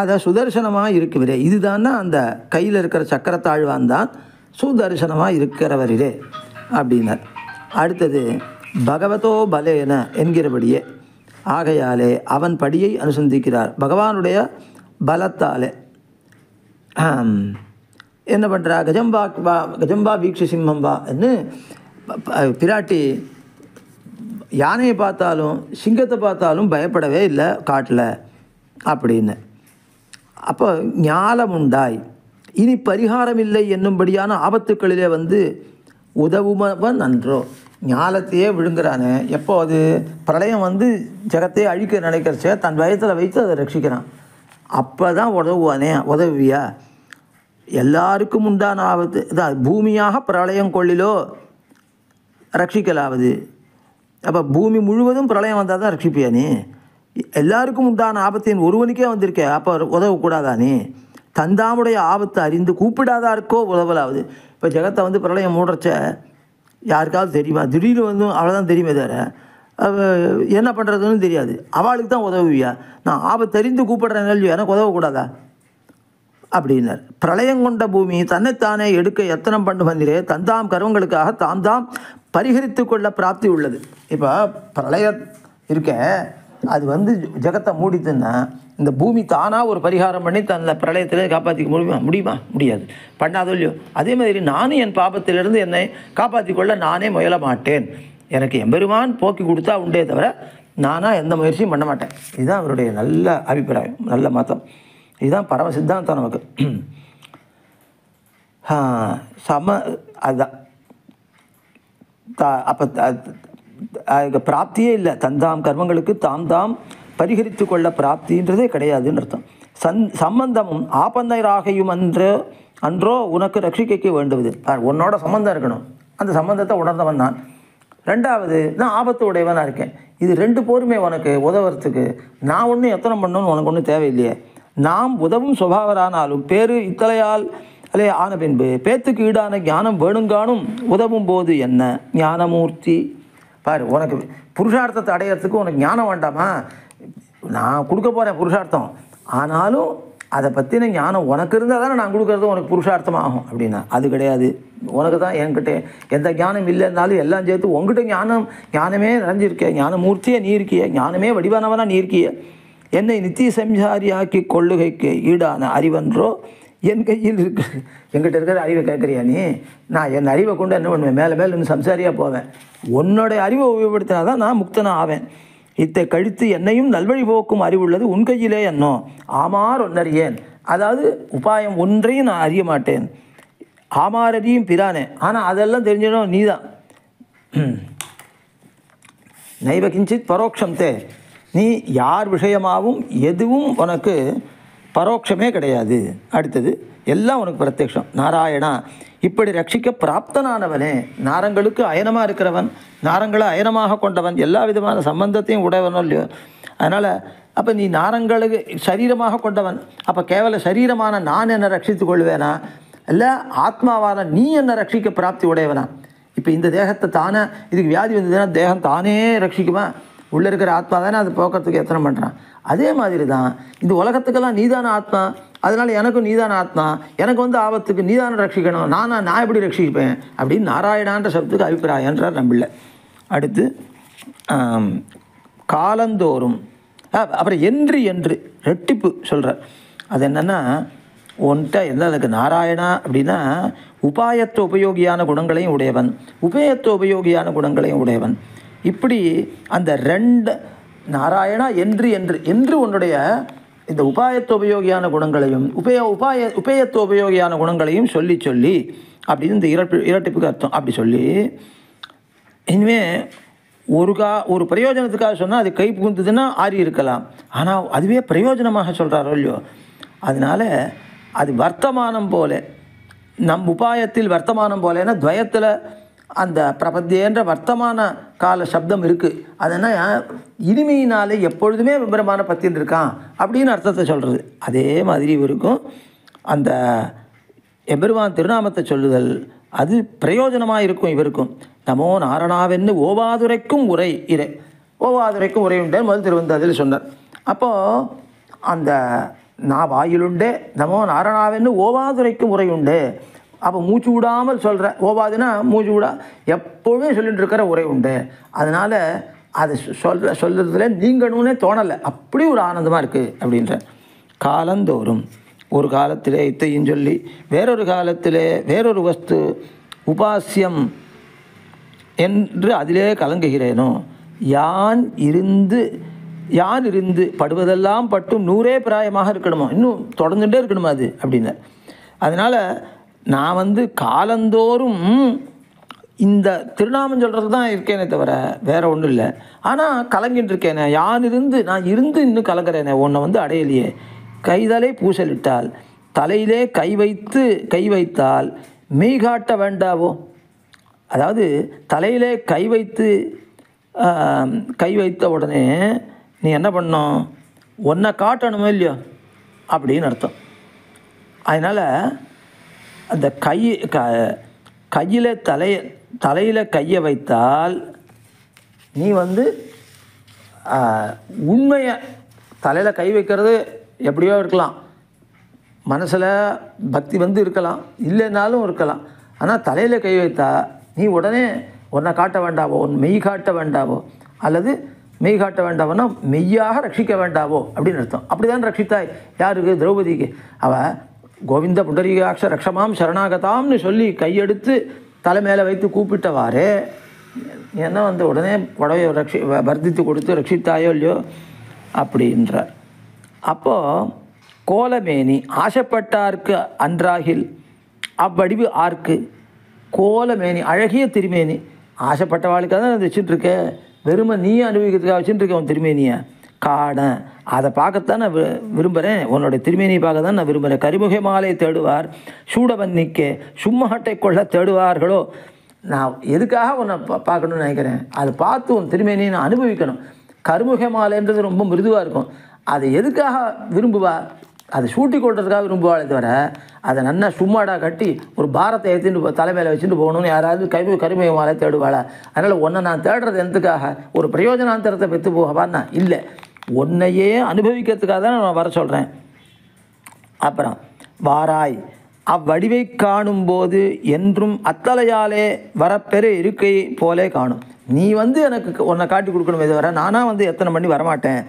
S2: அதை சுதர்சனமாக இருக்குவரே, இதுதான்னா அந்த கையில் இருக்கிற சக்கரத்தாழ்வான் தான் சுதர்சனமாக இருக்கிறவரே அப்படின்னார். அடுத்தது பகவதோ பலேன என்கிறபடியே, ஆகையாலே அவன் படியை அனுசந்திக்கிறார். பகவானுடைய பலத்தாலே என்ன பண்ணுறா, கஜம்பா வீக்ஷ சிம்மம்பா என்று பிராட்டி யானையை பார்த்தாலும் சிங்கத்தை பார்த்தாலும் பயப்படவே இல்லை காட்டில் அப்படின்னு. அப்போ ஞாலம் உண்டாய் இனி பரிகாரம் இல்லை என்னும்படியான ஆபத்துக்களிலே உதவுமவன் நன்றோ. ஞாலத்தையே விழுங்குறானே, எப்போ அது பிரளயம் ஜகத்தையே அழிக்க நினைக்கிறச்சே தன் வயத்தில் வைத்து அதை ரட்சிக்கிறான். அப்போ தான் உதவுவியா? எல்லாருக்கும் உண்டான ஆபத்து இதான். பூமியாக பிரளயம் கொள்ளிலோ ரட்சிக்கலாவது. அப்போ பூமி முழுவதும் பிரளயம் வந்தால் தான் ரட்சிப்பியா நீ? எல்லாருக்கும் உண்டான ஆபத்தின் ஒருவனுக்கே வந்திருக்கே, அப்போ உதவக்கூடாதா நீ? தந்தாமுடைய ஆபத்தை அறிந்து கூப்பிடாதா இருக்கோ உதவலாவது. இப்போ ஜெகத்தை வந்து பிரளயம் மூடுறச்ச யாருக்காவது தெரியுமா? திடீர்னு வந்து அவ்வளோதான் தெரியுமே தவிர என்ன பண்ணுறதுன்னு தெரியாது. அவளுக்கு தான் உதவுவியா? நான் ஆபத்தறிந்து கூப்பிடுறேன் இல்லையோ, எனக்கு உதவக்கூடாதா அப்படின்னார். பிரளயம் கொண்ட பூமி தன்னைத்தானே எடுக்க எத்தனம் பண்ணு வந்திரே தந்தாம் கர்வங்களுக்காக தாம் தாம் பரிகரித்து கொள்ள பிராப்தி உள்ளது. இப்போ பிரளயம் இருக்க அது வந்து ஜெகத்தை மூடித்துன்னா இந்த பூமி தானாக ஒரு பரிகாரம் பண்ணி தன்னை பிரளயத்தில் காப்பாற்றிக்க முடியுமா? முடியாது. பண்ணாதோ இல்லையோ. அதே மாதிரி நானும் என் பாபத்திலிருந்து என்னை காப்பாற்றிக்கொள்ள நானே முயல மாட்டேன். எனக்கு எம்பெருமான் போக்கி கொடுத்தா உண்டே தவிர நானாக எந்த முயற்சியும் பண்ண மாட்டேன். இதுதான் அவருடைய நல்ல அபிப்பிராயம், நல்ல மதம். இதுதான் பரம சித்தாந்தம் நமக்கு. அதுதான் அப்போ பிராப்தியே இல்லை. தந்தாம் கர்மங்களுக்கு தாம் தாம் பரிகரித்து கொள்ள பிராப்தின்றதே கிடையாதுன்னு அர்த்தம். சம்பந்தமும் ஆபந்தராகையும் அன்றோ உனக்கு ரட்சிக்கைக்கு வேண்டுவது. உன்னோட சம்பந்தம் இருக்கணும், அந்த சம்பந்தத்தை உணர்ந்தவன் நான். ரெண்டாவது, நான் ஆபத்து உடையவனாக இருக்கேன். இது ரெண்டு போருமே உனக்கு உதவுறதுக்கு நான் ஒன்றும் எத்தனை பண்ணணும்னு உனக்கு ஒன்றும் தேவையில்லையே. நாம் உதவும் சுபாவரானாலும் பேரு இத்தலையால் அல்லே ஆன பின்பு பேத்துக்கு ஈடான ஞானம் வேணுங்கானும் உதவும் போது என்ன ஞானமூர்த்தி. பாரு, உனக்கு புருஷார்த்தத்தை அடையிறதுக்கு உனக்கு ஞானம் வேண்டாமா? நான் கொடுக்க போகிறேன் புருஷார்த்தம், ஆனாலும் அதை பற்றின ஞானம் உனக்கு இருந்தால் தானே நான் கொடுக்குறது உனக்கு புருஷார்த்தமாகும் அப்படின்னா அது கிடையாது. உனக்கு தான் என்கிட்ட எந்த ஞானம் இல்லைன்னாலும் எல்லாம் சேர்த்து உங்ககிட்ட ஞானமே நிறைஞ்சிருக்கே. ஞானமூர்த்தியே நீ இருக்கிய, ஞானமே வடிவானவனாக நீ இருக்கிய. என்னை நித்திய சம்சாரியாக்கி கொள்ளுகைக்கு ஈடான அறிவன்றோ என் கையில் இருக்கு. என்கிட்ட இருக்கிற அறிவை கேட்குறியா நீ? நான் என் அறிவை கொண்டு என்ன பண்ணுவேன்? மேலே மேலே இன்னும் சம்சாரியாக போவேன். உன்னோடைய அறிவை உபயோகப்படுத்தினா தான் நான் முக்தனாக ஆவேன். இத்தை கழித்து என்னையும் நல்வழி போக்கும் அறிவுள்ளது உன் கையிலே என்னோ ஆமார் ஒன்னறியேன். அதாவது உபாயம் ஒன்றையும் நான் அறிய மாட்டேன், ஆமாரறியும் பிரானே. ஆனால் அதெல்லாம் தெரிஞ்சிடும் நீ தான். நைவ கிஞ்சித் பரோட்சம் தே. நீ யார் விஷயமாகவும் எதுவும் உனக்கு பரோட்சமே கிடையாது. அடுத்தது எல்லாம் உனக்கு பிரத்யக்ஷம். நாராயணா, இப்படி ரட்சிக்க பிராப்தனானவனே, நாரங்களுக்கு அயனமாக இருக்கிறவன், நாரங்களை அயனமாக கொண்டவன், எல்லா விதமான சம்பந்தத்தையும் உடையவனோ இல்லையோ. அதனால் அப்போ நீ நாரங்களுக்கு சரீரமாக கொண்டவன். அப்போ கேவல சரீரமான நான் என்னை ரட்சித்து கொள்வேனா? இல்லை ஆத்மாவான நீ என்னை ரட்சிக்க பிராப்தி உடையவனா? இப்போ இந்த தேகத்தை தானே, இதுக்கு வியாதி வந்ததுன்னா தேகம் தானே ரட்சிக்குமா? உள்ளே இருக்கிற ஆத்மா தானே அது போக்குறதுக்கு எத்தனை பண்ணுறான். அதே மாதிரி தான் இந்த உலகத்துக்கெல்லாம் நீதான ஆத்மா, அதனால் எனக்கும் நீதான ஆத்மா, எனக்கு வந்து ஆபத்துக்கு நீதான ரட்சிக்கணும், நான் எப்படி ரட்சிப்பேன் அப்படின்னு நாராயணான்ற சப்துக்கு அபிப்பிராயன்றார் நம்பில்லை. அடுத்து காலந்தோறும் அப்புறம் என்று ரெட்டிப்பு சொல்கிறார். அது என்னென்னா ஒன்ட்ட என்ன அதுக்கு நாராயணா அப்படின்னா உபாயத்துவ உபயோகியான குணங்களையும் உடையவன், உபயத்துவ உபயோகியான குணங்களையும் உடையவன். இப்படி அந்த ரெண்டு நாராயணா என்று உன்னுடைய இந்த உபாயத்துவ உபயோகியான குணங்களையும் உபயத்துவ உபயோகியான குணங்களையும் சொல்லி அப்படின்னு இந்த இரட்டிப்புக்கு அர்த்தம். அப்படி சொல்லி இனிமேல் ஒரு பிரயோஜனத்துக்காக சொன்னால் அது கை புகுந்ததுன்னா ஆறி இருக்கலாம். ஆனால் அதுவே பிரயோஜனமாக சொல்கிறாரோ இல்லையோ, அதனால் அது வர்த்தமானம் போல, நம் உபாயத்தில் வர்த்தமானம் போலன்னா துவயத்தில் அந்த பிரபத்தியன்ற வர்த்தமான கால சப்தம் இருக்குது. அதனால் இனிமையினாலே எப்பொழுதுமே விபரமான பத்தின்னு இருக்கான் அப்படின்னு அர்த்தத்தை சொல்கிறது. அதே மாதிரி இவருக்கும் அந்த எபெருமான் திருநாமத்தை சொல்லுதல் அது பிரயோஜனமாக இருக்கும். இவருக்கும் நமோ நாரணாவென்னு ஓவாதுரைக்கும் உரை இறை, ஓவாதுரைக்கும் உரை உண்டே முதல் திருவந்தாதில் சொன்னார். அப்போது அந்த நான் வாயிலுண்டே நமோ நாரணாவென்னு ஓவாதுரைக்கும் உரை உண்டு. அப்போ மூச்சு விடாமல் சொல்கிற, ஓவாதுன்னா மூச்சு விடா எப்போவுமே சொல்லிட்டு இருக்கிற உரை உண்டு. அதனால் அது சொல்கிறதுல நீங்கணும்னே தோணலை, அப்படி ஒரு ஆனந்தமாக இருக்குது அப்படின்ற. காலந்தோறும் ஒரு காலத்திலே இத்தையும் சொல்லி வேறொரு காலத்திலே வேறொரு வஸ்து உபாசியம் என்று அதிலே கலங்குகிறேனோ, யான் இருந்து படுவதெல்லாம் பட்டும் நூறே பிராயமாக இருக்கணுமோ, இன்னும் தொடர்ந்துகிட்டே இருக்கணுமா அது அப்படின்னார். அதனால் நான் காலந்தோறும் இந்த திருநாமம் சொல்கிறது தான் இருக்கேனே தவிர வேறு ஒன்றும் இல்லை. ஆனால் கலங்கின்னு இருக்கேனே, நான் இருந்து இன்னும் கலங்குறேனே, உன்னை அடையலையே, கைதலை பூசலிட்டால் தலையிலே கை வைத்தால் மெய் காட்ட வேண்டாவோ? அதாவது தலையிலே கை வைத்த உடனே நீ என்ன பண்ணணும்? ஒன்றை காட்டணுமோ இல்லையோ அப்படின்னு அர்த்தம். அதனால் அந்த கையில் தலையில் கையை வைத்தால் நீ உண்மையை தலையில் கை வைக்கிறது எப்படியோ இருக்கலாம், மனசில் பக்தி இருக்கலாம், இல்லைன்னாலும் இருக்கலாம். ஆனால் தலையில் கை வைத்தா நீ உடனே ஒன்றை காட்ட வேண்டாவோ, மெய் காட்ட வேண்டாவோ, அல்லது மெய் காட்ட வேண்டாவோன்னா மெய்யாக ரட்சிக்க வேண்டாவோ அப்படின்னு அர்த்தம். அப்படி தான் ரட்சித்தாய். யாருக்கு? திரௌபதிக்கு. அவள் கோவிந்த புண்டரீகாட்ச ரக்ஷமாம் சரணாகதாம்னு சொல்லி கையெடுத்து தலை மேலே வைத்து கூப்பிட்டவாறே என்ன உடனே புடவையை வர்த்தித்து கொடுத்து ரட்சித்தாயோ இல்லையோ அப்படின்றார். அப்போது கோலமேனி ஆசைப்பட்டார்க்கு அன்றாகில் அவ்வடிவு ஆர்க்கு. கோலமேனி அழகிய திருமேனி ஆசைப்பட்டவாளுக்காக தான் வச்சுட்டுருக்க, வெறுமை நீயே அனுபவிக்கிறதுக்காக வச்சுட்டுருக்க உன் திருமேனியை காண. அதை பார்க்கத்தான் நான் விரும்புகிறேன், உன்னுடைய திருமேனியை பார்க்க தான் நான் விரும்புகிறேன். கரிமுக மாலை தேடுவார் சூடவன்னிக்கே சும்மஹட்டை கொள்ள தேடுவார்களோ. நான் எதுக்காக உன்னை பார்க்கணுன்னு நினைக்கிறேன், அதை பார்த்து உன் திருமேனியை நான் அனுபவிக்கணும். கருமுக மாலைன்றது ரொம்ப மிருதுவாக இருக்கும், அதை எதுக்காக விரும்புவா? அதை சூட்டி கொள்றதுக்காக விரும்புவாளே தவிர அதை நல்லா சும்மாடா கட்டி ஒரு பாரத்தை ஏற்றிட்டு தலைமையில் வச்சுட்டு போகணும்னு யாராவது கருமுக மாலை தேடுவாளா? அதனால் உன்னை நான் தேடுறது எதுக்காக? ஒரு பிரயோஜனாந்தரத்தை பெற்று போகவான்னா இல்லை, உன்னையே அனுபவிக்கிறதுக்காக தான் நான் வர சொல்கிறேன். அப்புறம் வாராய் அவ்வடிவை காணும்போது என்றும் அத்தலையாலே வரப்பெரு இருக்கை போலே காணும். நீ எனக்கு உன்னை காட்டி கொடுக்கணுமே தவிர நானாக எத்தனை மணி வரமாட்டேன்.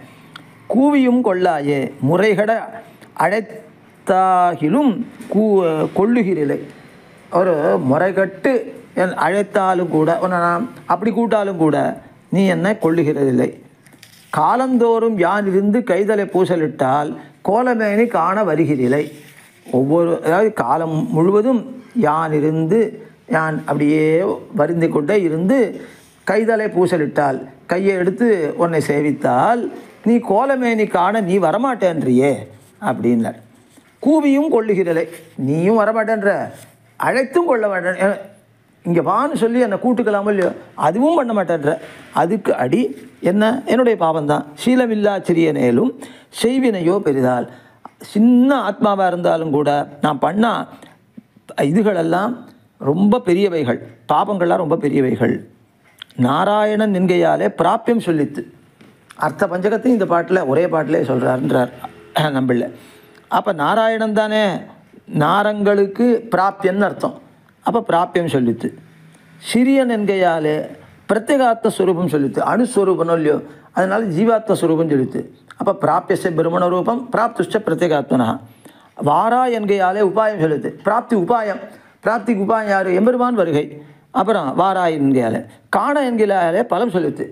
S2: கூவியும் கொள்ளாயே முறைகட அழைத்தாகிலும் கொள்ளுகிறீலை. ஒரு முறைகட்டு அழைத்தாலும் கூட உன்னை நான் அப்படி கூட்டாலும் கூட நீ என்னை கொள்ளுகிறதில்லை. காலந்தோறும் யான் இருந்து கைதலை பூசலிட்டால் கோலமேனி காண வருகிறீலை. அதாவது காலம் முழுவதும் யான் இருந்து யான் அப்படியே வருந்தி கொண்டே இருந்து கைதலை பூசலிட்டால் கையை எடுத்து உன்னை சேவித்தால் நீ கோலமேனி காண நீ வரமாட்டேன்றியே அப்படின்னார். கூவியும் கொள்ளுகிறலை, நீயும் வரமாட்டேன்ற, அழைத்தும் கொள்ள மாட்டேன், இங்கே வான்னு சொல்லி என்னை கூட்டுக்கலாமோ இல்லையோ அதுவும் பண்ண மாட்டேன்ற. அதுக்கு அடி என்ன? என்னுடைய பாவம்தான். சீலமில்லா சிறியனேலும் செய்வினையோ பெரிதால். சின்ன ஆத்மாவாக இருந்தாலும் கூட நான் பண்ண இதுகளெல்லாம் ரொம்ப பெரியவைகள், பாபங்கள்லாம் ரொம்ப பெரியவைகள். நாராயணன் என்கையாலே பிராப்பியம் சொல்லித்து. அர்த்த பஞ்சகத்தையும் இந்த பாட்டில் ஒரே பாட்டிலே சொல்கிறாருன்றார் நம்மள. அப்போ நாராயணன் தானே நாரங்களுக்கு பிராப்பியன்னு அர்த்தம். அப்போ பிராப்பியம் சொல்லித்து. சிறியன் என்கையாலே பிரத்யேகாத்மஸ்வரூபம் சொல்லித்து. அணுஸ்வரூபனோ இல்லையோ அதனால ஜீவாத்மஸ்வரூபம் சொல்லித்து. அப்போ பிராப்பியச பிரம்மண ரூபம் பிராப்துஷ்ட பிரத்யேகாத்மனா. வாரா என்கையாலே உபாயம் சொல்லித்து. பிராப்தி உபாயம், பிராப்திக்கு உபாயம் யார்? எம்பெருமான் வருகை. அப்புறம் வாரா என்கையாலே. காண என்கையாலே பலம் சொல்லித்து.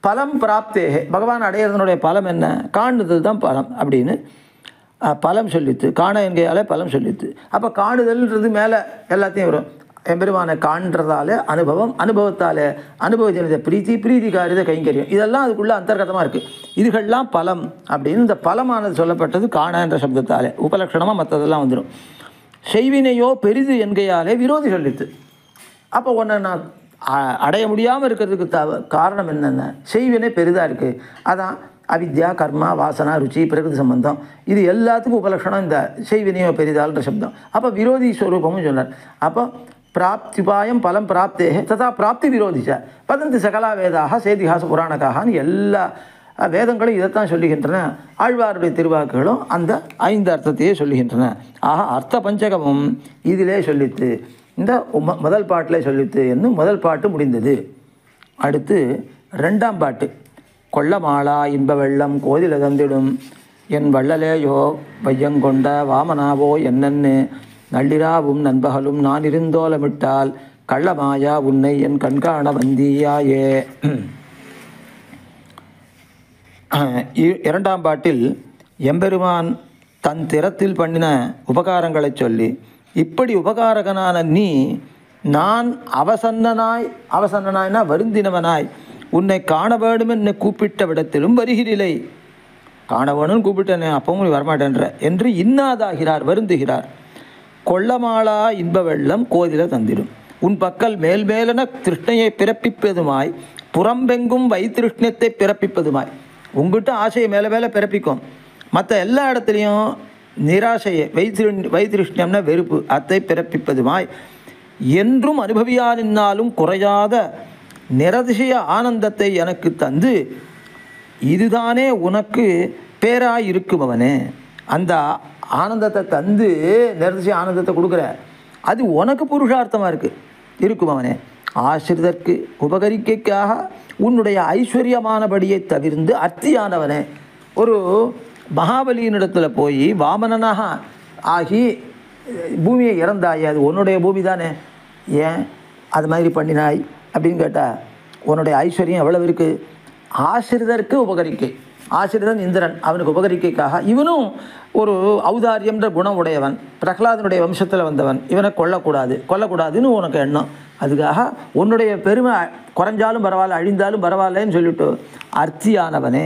S2: பலம் பிராப்தேகே, பகவான் அடையிறதனுடைய பலம் என்ன? காணுதல் தான் பலம் அப்படின்னு பலம் சொல்லித்து. காண என்கையாலே பலம் சொல்லித்து. அப்போ காணுதல்ன்றது மேலே எல்லாத்தையும் வரும். எம்பெருமானை காண்றதாலே அனுபவம், அனுபவத்தாலே அனுபவஜனித பிரீத்தி, பிரீதிகாரித கைங்கரியம், இதெல்லாம் அதுக்குள்ளே அந்தர்கதமாக இருக்குது. இதுகள்லாம் பலம் அப்படின்னு இந்த பலமானது சொல்லப்பட்டது காண என்ற சப்தத்தாலே. உபலட்சணமாக மற்றதெல்லாம் வந்துடும். செய்வினையோ பெரிது என்கையாலே விரோதி சொல்லித்து. அப்போ ஒன்று நான் அடைய முடியாமல் இருக்கிறதுக்கு காரணம் என்னென்ன? செய்வினை பெரிதாக இருக்குது. அதான் அவித்யா, கர்மா, வாசனா, ருச்சி, பிரகிருதி சம்பந்தம், இது எல்லாத்துக்கும் உபலட்சணம் இந்த செய்வினையோ பெரிதால்ன்ற சப்தம். அப்போ விரோதி ஸ்வரூபமும் சொன்னார். அப்போ பிராப்திபாயம் பலம் பிராப்தேகே ததா பிராப்தி விரோதிச்ச பதந்தி சகலா வேதாக சேதிஹாச புராணக்காகனு எல்லா வேதங்களும் இதைத்தான் சொல்லுகின்றன. ஆழ்வாருடைய திருவாக்குகளும் அந்த 5 அர்த்தத்தையே சொல்லுகின்றன. ஆக அர்த்த பஞ்சகமும் இதிலே சொல்லித்து, இந்த முதல் பாட்டிலே சொல்லித்து என்னும் முதல் பாட்டு முடிந்தது. அடுத்து 2ஆம் பாட்டு. கொள்ளமாளா இன்ப வெள்ளம் கோதில தந்திடும் என் வள்ளலேயோ வையங்கொண்ட வாமனாவோ என்னன்னு நள்ளிராவும் நண்பகலும் நான் இருந்தோலமிட்டால் கள்ளமாயா உன்னை என் கண்காண வந்தியாயே. 2ஆம் பாட்டில் எம்பெருமான் தன் திறத்தில் பண்ணின உபகாரங்களை சொல்லி, இப்படி உபகாரகனான நீ நான் அவசன்னனாய்னா வருந்தினவனாய் உன்னை காண வேண்டும் என்னை கூப்பிட்ட விடத்திலும் வருகிறீலை. காண வேணும்னு கூப்பிட்டேனே, அப்பவும் நீ வரமாட்டேன்ற என்று இன்னாதாகிறார், வருந்துகிறார். கொள்ளமாளா இன்ப வெள்ளம் கோதில தந்திடும். உன் பக்கல் மேல் மேலென திருஷ்ணையை பிறப்பிப்பதுமாய், புறம்பெங்கும் வைத்திருஷ்ணத்தை பிறப்பிப்பதுமாய். உங்ககிட்ட ஆசையை மேலே மேலே பிறப்பிக்கும், மற்ற எல்லா இடத்துலையும் நிராசையை, வைத்திருஷ்ணம்னா வெறுப்பு, அதை பிறப்பிப்பதுமாய், என்றும் அனுபவியானின்னாலும் குறையாத நிரதிசய ஆனந்தத்தை எனக்கு தந்து, இதுதானே உனக்கு பேராய் இருக்குமவனே. அந்த ஆனந்தத்தை தந்து நிரதிசய ஆனந்தத்தை கொடுக்குற, அது உனக்கு புருஷார்த்தமாக இருக்குமவனே. ஆசிரிதற்கு உபகரிக்கைக்காக உன்னுடைய ஐஸ்வர்யமானபடியை தவிர்ந்து அர்த்தியானவனே. ஒரு மகாபலியினிடத்தில் போய் வாமனனாக ஆகி பூமியை இறந்தாய், அது உன்னுடைய பூமி தானே, ஏன் அது மாதிரி பண்ணினாய் அப்படின்னு கேட்டால், உன்னுடைய ஐஸ்வர்யம் எவ்வளவு இருக்குது. ஆசிரிதருக்கு உபகரிக்கை, ஆசிரிதன் இந்திரன், அவனுக்கு உபகரிக்கைக்காக இவனும் ஒரு ஔதாரியம்ன்ற குணம் உடையவன், பிரகலாதனுடைய வம்சத்தில் வந்தவன், இவனை கொல்லக்கூடாதுன்னு உனக்கு எண்ணம். அதுக்காக உன்னுடைய பெருமை குறைஞ்சாலும் பரவாயில்ல, அழிந்தாலும் பரவாயில்லன்னு சொல்லிட்டு அர்த்தியானவனே,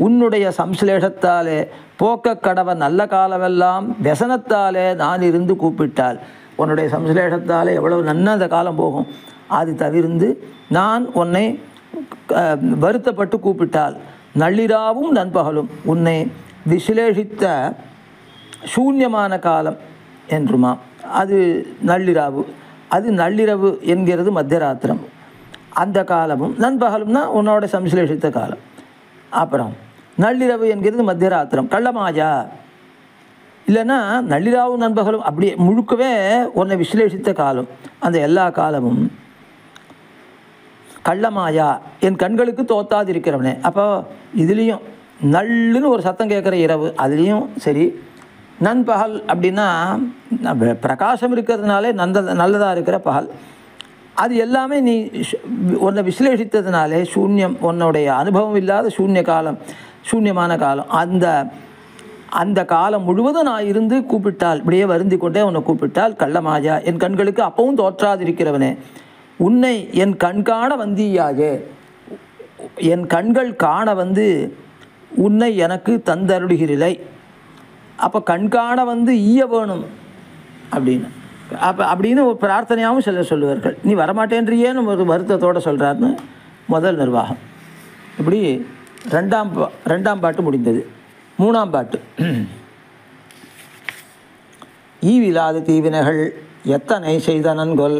S2: உன்னுடைய சம்ஸ்லேஷத்தாலே போக்க கடவன் நல்ல காலமெல்லாம் व्यसனத்தாலே நான் இருந்து கூப்பிட்டால், உன்னுடைய சம்ஸ்லேஷத்தாலே எவ்வளவு நன்னா அந்த காலம் போகும், அது தவிர்ந்து நான் உன்னை வருத்தப்பட்டு கூப்பிட்டால், நள்ளிராவும் நண்பகலும் உன்னை விசிலேஷித்த சூன்யமான காலம் என்றுமா. அது நள்ளிராவு, அது நள்ளிரவு என்கிறது மத்தியராத்திரம், அந்த காலமும் நண்பகலும்னா உன்னோட சம்ஸ்லேஷித்த காலம். அப்புறம் நள்ளிரவு என்கிறது மத்தியராத்திரம், கள்ளமாயா. இல்லைன்னா நள்ளிராவும் நண்பகலும் அப்படியே முழுக்கவே உன்னை விசிலேஷித்த காலம், அந்த எல்லா காலமும் கள்ளமாயா, என் கண்களுக்கு தோத்தாதிருக்கிறவனே. அப்போ இதுலேயும் நள்ளுன்னு ஒரு சத்தம் கேட்குற இரவு, அதுலேயும் சரி. நண்பகல் அப்படின்னா பிரகாசம் இருக்கிறதுனாலே நல்லதாக இருக்கிற பகல், அது எல்லாமே நீ உன்னை விசிலேஷித்ததுனாலே சூன்யம், உன்னுடைய அனுபவம் இல்லாத சூன்ய காலம், சூன்யமான காலம், அந்த காலம் முழுவதும் நான் இருந்து கூப்பிட்டால், இப்படியே வருந்தி கொண்டே உன்னை கூப்பிட்டால், கள்ளமாயா என் கண்களுக்கு அப்பவும் தோற்றாதிருக்கிறவனே. உன்னை என் கண் காண வந்தியாகே, என் கண்கள் காண வந்து உன்னை எனக்கு தந்தருளுகிறீலை. அப்போ கண்காண வந்து ஈய வேணும் அப்படின்னு ஒரு பிரார்த்தனையாகவும் சிலர் சொல்லுவார்கள். நீ வரமாட்டேன்றியேன்னு ஒரு வருத்தத்தோடு சொல்கிறாருன்னு முதல் நிர்வாகம். இப்படி ரெண்டாம் பாட்டு முடிந்தது. மூணாம் பாட்டு, ஈவிலாத தீவினைகள் எத்தனை செய்தனன்கொல்,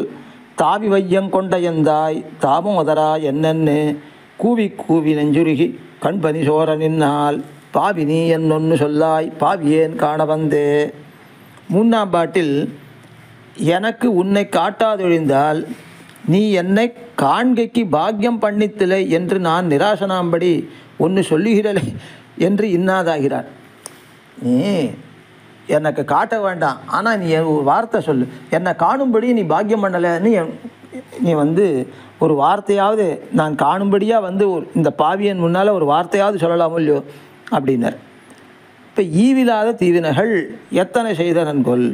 S2: தாவி வையங்கொண்ட எந்தாய் தாமோதரா என்னென்னு, கூவி கூவி நெஞ்சுருகி கண்பனி சோர நின்னால், பாவி நீ என்னொன்று சொல்லாய் பாவியேன் காண வந்தே. மூணாம் பாட்டில், எனக்கு உன்னை காட்டாதொழிந்தால் நீ என்னை காண்கைக்கு பாக்கியம் பண்ணித்திலை என்று நான் நிராசனாம்படி ஒன்று சொல்லுகிறலை என்று இன்னாதாகிறார். நீ எனக்கு காட்ட வேண்டாம், ஆனால் நீ ஒரு வார்த்தை சொல்லு, என்னை காணும்படி நீ பாக்கியம் பண்ணலைன்னு நீ வந்து ஒரு வார்த்தையாவது நான் காணும்படியாக வந்து இந்த பாவியன் முன்னால் ஒரு வார்த்தையாவது சொல்லலாமோ இல்லையோ அப்படின்னார். இப்போ ஈவிலாத தீவினைகள் எத்தனை செய்தனன்கொல்,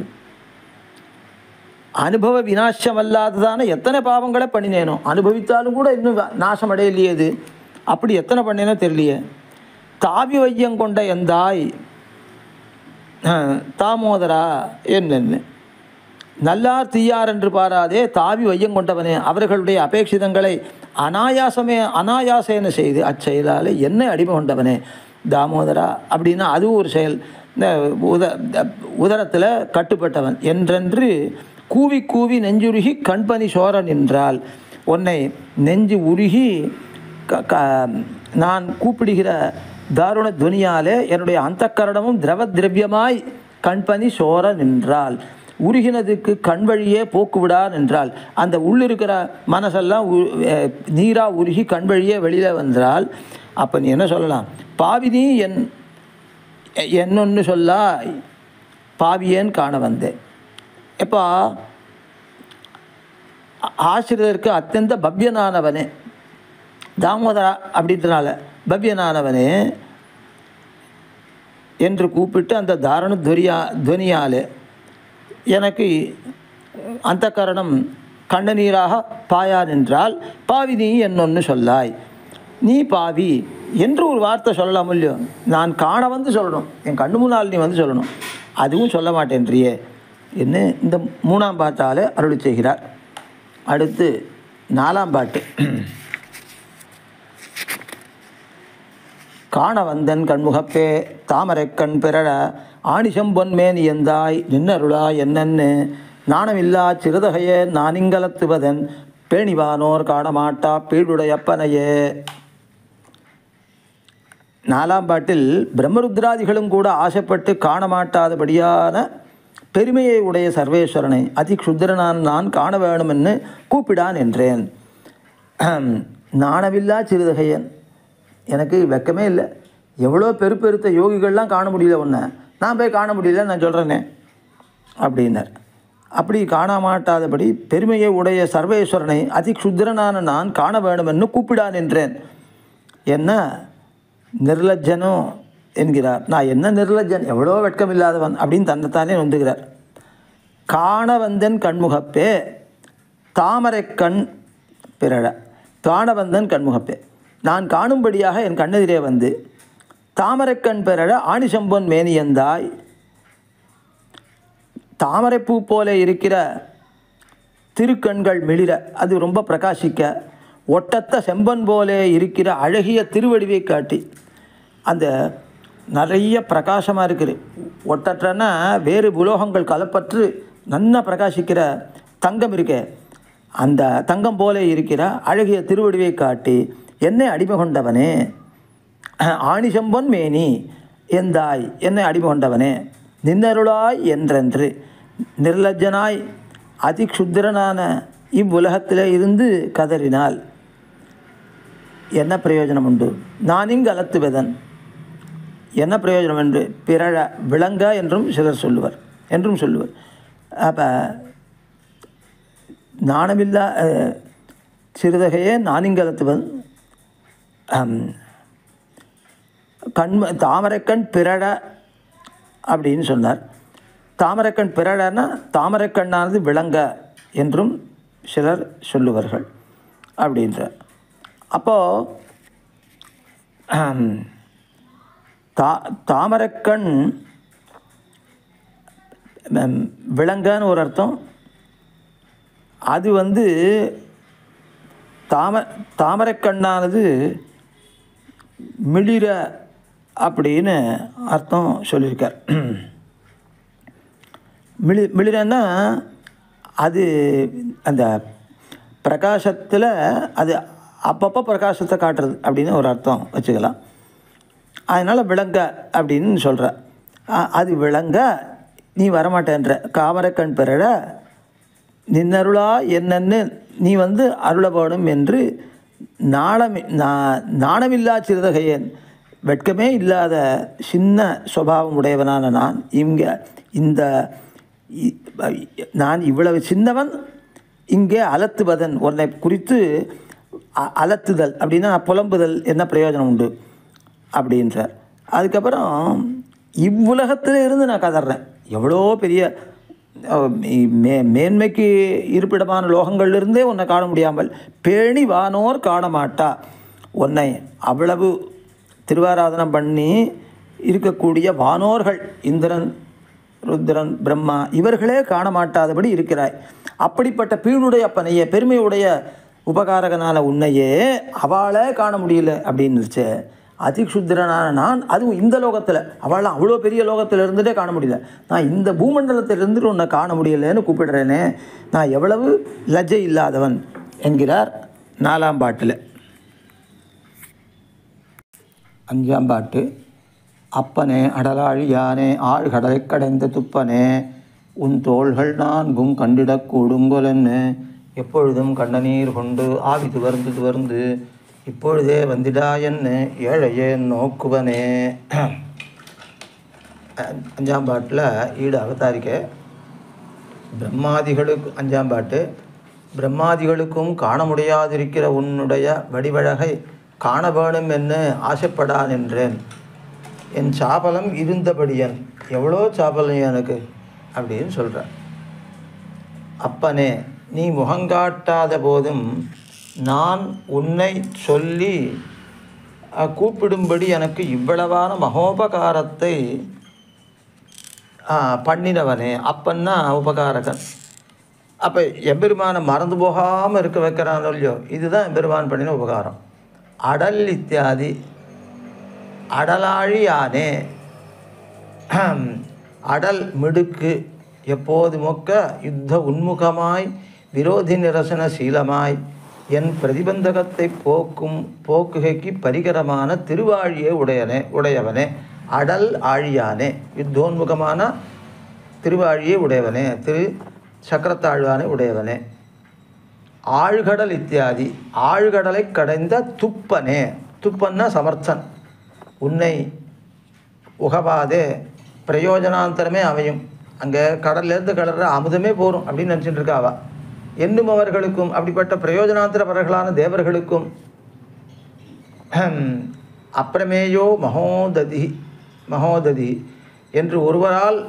S2: அனுபவ விநாசமல்லாததான எத்தனை பாவங்களை பண்ணினேனோ, அனுபவித்தாலும் கூட இன்னும் நாசம் அடையலையது, அப்படி எத்தனை பண்ணினோ தெரியலையே. தாவி வையங்கொண்ட எந்தாய் தாமோதரா என்னென்னு, நல்லார் தீயார் என்று பாராதே தாவி வையங்கொண்டவனே, அவர்களுடைய அபேட்சிதங்களை அனாயாசேன செய்து அச்செயலால் என்ன அடிமை கொண்டவனே தாமோதரா அப்படின்னா அதுவும் ஒரு செயல். இந்த உதரத்தில் கட்டுப்பட்டவன் என்றென்று கூவி கூவி நெஞ்சுருகி கண்பனி சோர நின்றால், உன்னை நெஞ்சு உருகி நான் கூப்பிடுகிற தாருண துவனியாலே என்னுடைய அந்த கரணமும் திரவியமாய் கண்பனி சோர நின்றால், உருகினதுக்கு கண் வழியே போக்குவிடான் என்றால், அந்த உள்ளிருக்கிற மனசெல்லாம் நீராக உருகி கண் வழியே வெளியில் வந்தால், அப்போ நீ என்ன சொல்லலாம், பாவினி என்னொன்று சொல்லாய் பாவியேன் காண வந்தேன். எப்போ ஆசிரியருக்கு அத்தியந்த பவ்யனானவனே தாமோதரா அப்படின்றனால பவ்யனானவனே என்று கூப்பிட்டு அந்த தாரண துவனியாலே எனக்கு அந்த கரணம் கண்ணநீராக பாயான் என்றால், பாவி நீ என்னொன்று சொல்லாய், நீ பாவி என்று ஒரு வார்த்தை சொல்லலாம் இல்லையோ? நான் காண வந்து சொல்லணும், என் கண்ணு முன்னால் நீ வந்து சொல்லணும், அதுவும் சொல்ல மாட்டேன்றியே என்ன இந்த 3ஆம் பாட்டால் அருளி செய்கிறார். அடுத்து 4ஆம் பாட்டு. காண வந்தன் கண்முகப்பே தாமரைக்கண் பிறழ ஆணிசம்பொன்மேனி எந்தாய் நின்னருளா என்னன்னு நாணமில்லா சிறுதகையே நானிங்கலத்துவதன் பேணிவானோர் காணமாட்டா பீடுடையப்பனையே. 4ஆம் பாட்டில் பிரம்மருத்ராதிகளும் கூட ஆசைப்பட்டு காணமாட்டாதபடியான பெருமையை உடைய சர்வேஸ்வரனை அதிக்ஷுத்திரனான் நான் காண வேணுமென்னு கூப்பிடான் என்றேன். நாணமில்லா சிறுதகையன், எனக்கு வெக்கமே இல்லை, எவ்வளோ பெருத்த யோகிகள்லாம் காண முடியல, ஒன்று நான் போய் காண முடியல நான் சொல்கிறேனே அப்படின்னார். அப்படி காணமாட்டாதபடி பெருமையை உடைய சர்வேஸ்வரனை அதிக்ஷுத்திரனான நான் காண வேணுமென்னு கூப்பிடான் என்றேன். என்ன நிர்லஜனும் என்கிறார். நான் என்ன நிர்லஜன், எவ்வளோ வெட்கம் இல்லாதவன் அப்படின்னு தன்னைத்தானே நொந்துகிறார். காண வந்தன் கண்முகப்பே தாமரை கண் பிறழ. காண வந்தன் கண்முகப்பே, நான் காணும்படியாக என் கண்ணெதிரே வந்து தாமரைக்கண் பிறழ ஆணிசம்பொன் மேனியந்தாய். தாமரைப்பூ போல இருக்கிற திருக்கண்கள் மிளிர, அது ரொம்ப பிரகாசிக்க, ஒட்டத்த செம்பன் போலே இருக்கிற அழகிய திருவடிவை காட்டி, அந்த நிறைய பிரகாசமாக இருக்குது. ஒட்டற்றன்னா வேறு உலோகங்கள் கலப்பற்று நன்னா பிரகாசிக்கிற தங்கம் இருக்கே, அந்த தங்கம் போல இருக்கிற அழகிய திருவடிவை காட்டி என்னை அடிமை கொண்டவனே, ஆணிசம்பொன் மேனி எந்தாய் என்னை அடிமை கொண்டவனே, நின்னருளாய் என்றென்று நிர்லஜனாய் அதிக்ஷுத்திரனான இவ்வுலகத்தில் இருந்து கதறினால் என்ன பிரயோஜனம் உண்டு? நான் இங்கு அலத்துவதன் என்ன பிரயோஜனம் என்று பிறழ விளங்க என்றும் சிலர் சொல்லுவர் என்றும் சொல்லுவர். அப்போ நாணமில்லா சிறுதகையே நானிங்கலத்துவன் தாமரைக்கண் பிறழ அப்படின்னு சொன்னார். தாமரைக்கண் பிறழன்னா தாமரைக்கண்ணானது விளங்க என்றும் சிலர் சொல்லுவார்கள் அப்படின்ற. அப்போது தாமரைக்கண் விளங்கன்னு ஒரு அர்த்தம். அது தாமரைக்கண்ணானது மிளிர அப்படின்னு அர்த்தம் சொல்லியிருக்கார். மிளிரன்னா அது அந்த பிரகாசத்தில் அது அப்பப்போ பிரகாசத்தை காட்டுறது அப்படின்னு ஒரு அர்த்தம் வச்சுக்கலாம். அதனால் விளங்க அப்படின்னு சொல்கிற, அது விளங்க நீ வரமாட்டேன்ற. காமரைக்கண் பிறழ நின்னருளா என்னன்னு நீ அருள வேணும் என்று நாணமில்லா சிறுதகையன், வெட்கமே இல்லாத சின்ன சுபாவம் உடையவனான நான் நான் இவ்வளவு சின்னவன் இங்கே அலத்துவதன், உன்னை குறித்து அலத்துதல் அப்படின்னா புலம்புதல் என்ன பிரயோஜனம் உண்டு அப்படின்றார். அதுக்கப்புறம் இவ்வுலகத்தில் இருந்து நான் கதறேன், எவ்வளோ பெரிய மேன்மைக்கு இருப்பிடமான லோகங்கள்லேருந்தே உன்னை காண முடியாமல் பேணி வானோர் காணமாட்டா, உன்னை அவ்வளவு திருவாராதனம் பண்ணி இருக்கக்கூடிய வானோர்கள் இந்திரன் ருத்ரன் பிரம்மா இவர்களே காண மாட்டாதபடி இருக்கிறாய். அப்படிப்பட்ட பீடுடைய அப்பனையே பெருமையுடைய உபகாரகனான உன்னையே அவளே காண முடியல அப்படின்னுச்சு. அதிக்ஷுத்திரனான நான், அதுவும் இந்த லோகத்தில், அவளாம் அவ்வளோ பெரிய லோகத்தில் இருந்துகிட்டே காண முடியல, நான் இந்த பூமண்டலத்தில் இருந்துட்டு உன்னை காண முடியலன்னு கூப்பிடுறேனே, நான் எவ்வளவு லஜ்ஜை இல்லாதவன் என்கிறார் 4ஆம் பாட்டில். 5ஆம் பாட்டு. அப்பனே அடலாழி யானே ஆழ்கடலை கடைந்த துப்பனே உன் தோள்கள் நான்கும் கண்டிடக்கூடுங்கொலன்னு எப்பொழுதும் கண்ணநீர் கொண்டு ஆவி துவர்ந்து இப்பொழுதே வந்திடாயன்னு ஏழையே நோக்குவனே. 5ஆம் பாட்டில் ஈடு அவதாரிக்க பிரம்மாதிகளுக்கு 5ஆம் பாட்டு. பிரம்மாதிகளுக்கும் காண முடியாதிருக்கிற உன்னுடைய வடிவழகை காண வேணும் என்று ஆசைப்படான் என்றேன். என் சாபலம் இருந்தபடியன், எவ்வளோ சாபலம் எனக்கு அப்படின்னு சொல்கிறார். அப்பனே நீ முகங்காட்டாத போதும் நான் உன்னை சொல்லி கூப்பிடும்படி எனக்கு இவ்வளவான மகோபகாரத்தை பண்ணினவனே. அப்பன்னா உபகாரகன். அப்போ எம்பெருமானை மறந்து போகாமல் இருக்க வைக்கிறானோ இல்லையோ, இதுதான் எம்பெருமான் பண்ணின உபகாரம். அடல் இத்தியாதி அடலாழியானே. அடல் மிடுக்கு எப்போது மொக்க யுத்த உன்முகமாய் விரோதி நிரசன சீலமாய் என் பிரதிபந்தகத்தை போக்குகைக்கு பரிகரமான திருவாழியே உடையவனே. அடல் ஆழியானே, யுத்தோன்முகமான திருவாழியே உடையவனே, திரு சக்கரத்தாழ்வானே உடையவனே. ஆழ்கடல் இத்தியாதி ஆழ்கடலை கடைந்த துப்பனே. துப்பன்னா சமர்த்தன். உன்னை உகவாதே பிரயோஜனாந்தரமே அமையும். அங்கே கடல்லேருந்து கடல்ற அமுதமே போகும் அப்படின்னு நினச்சிட்டு இருக்காவா. என்னும் அவர்களுக்கும் அப்படிப்பட்ட பிரயோஜனாந்தரவர்களான தேவர்களுக்கும் அப்பிரமேயோ மகோததி என்று ஒருவரால்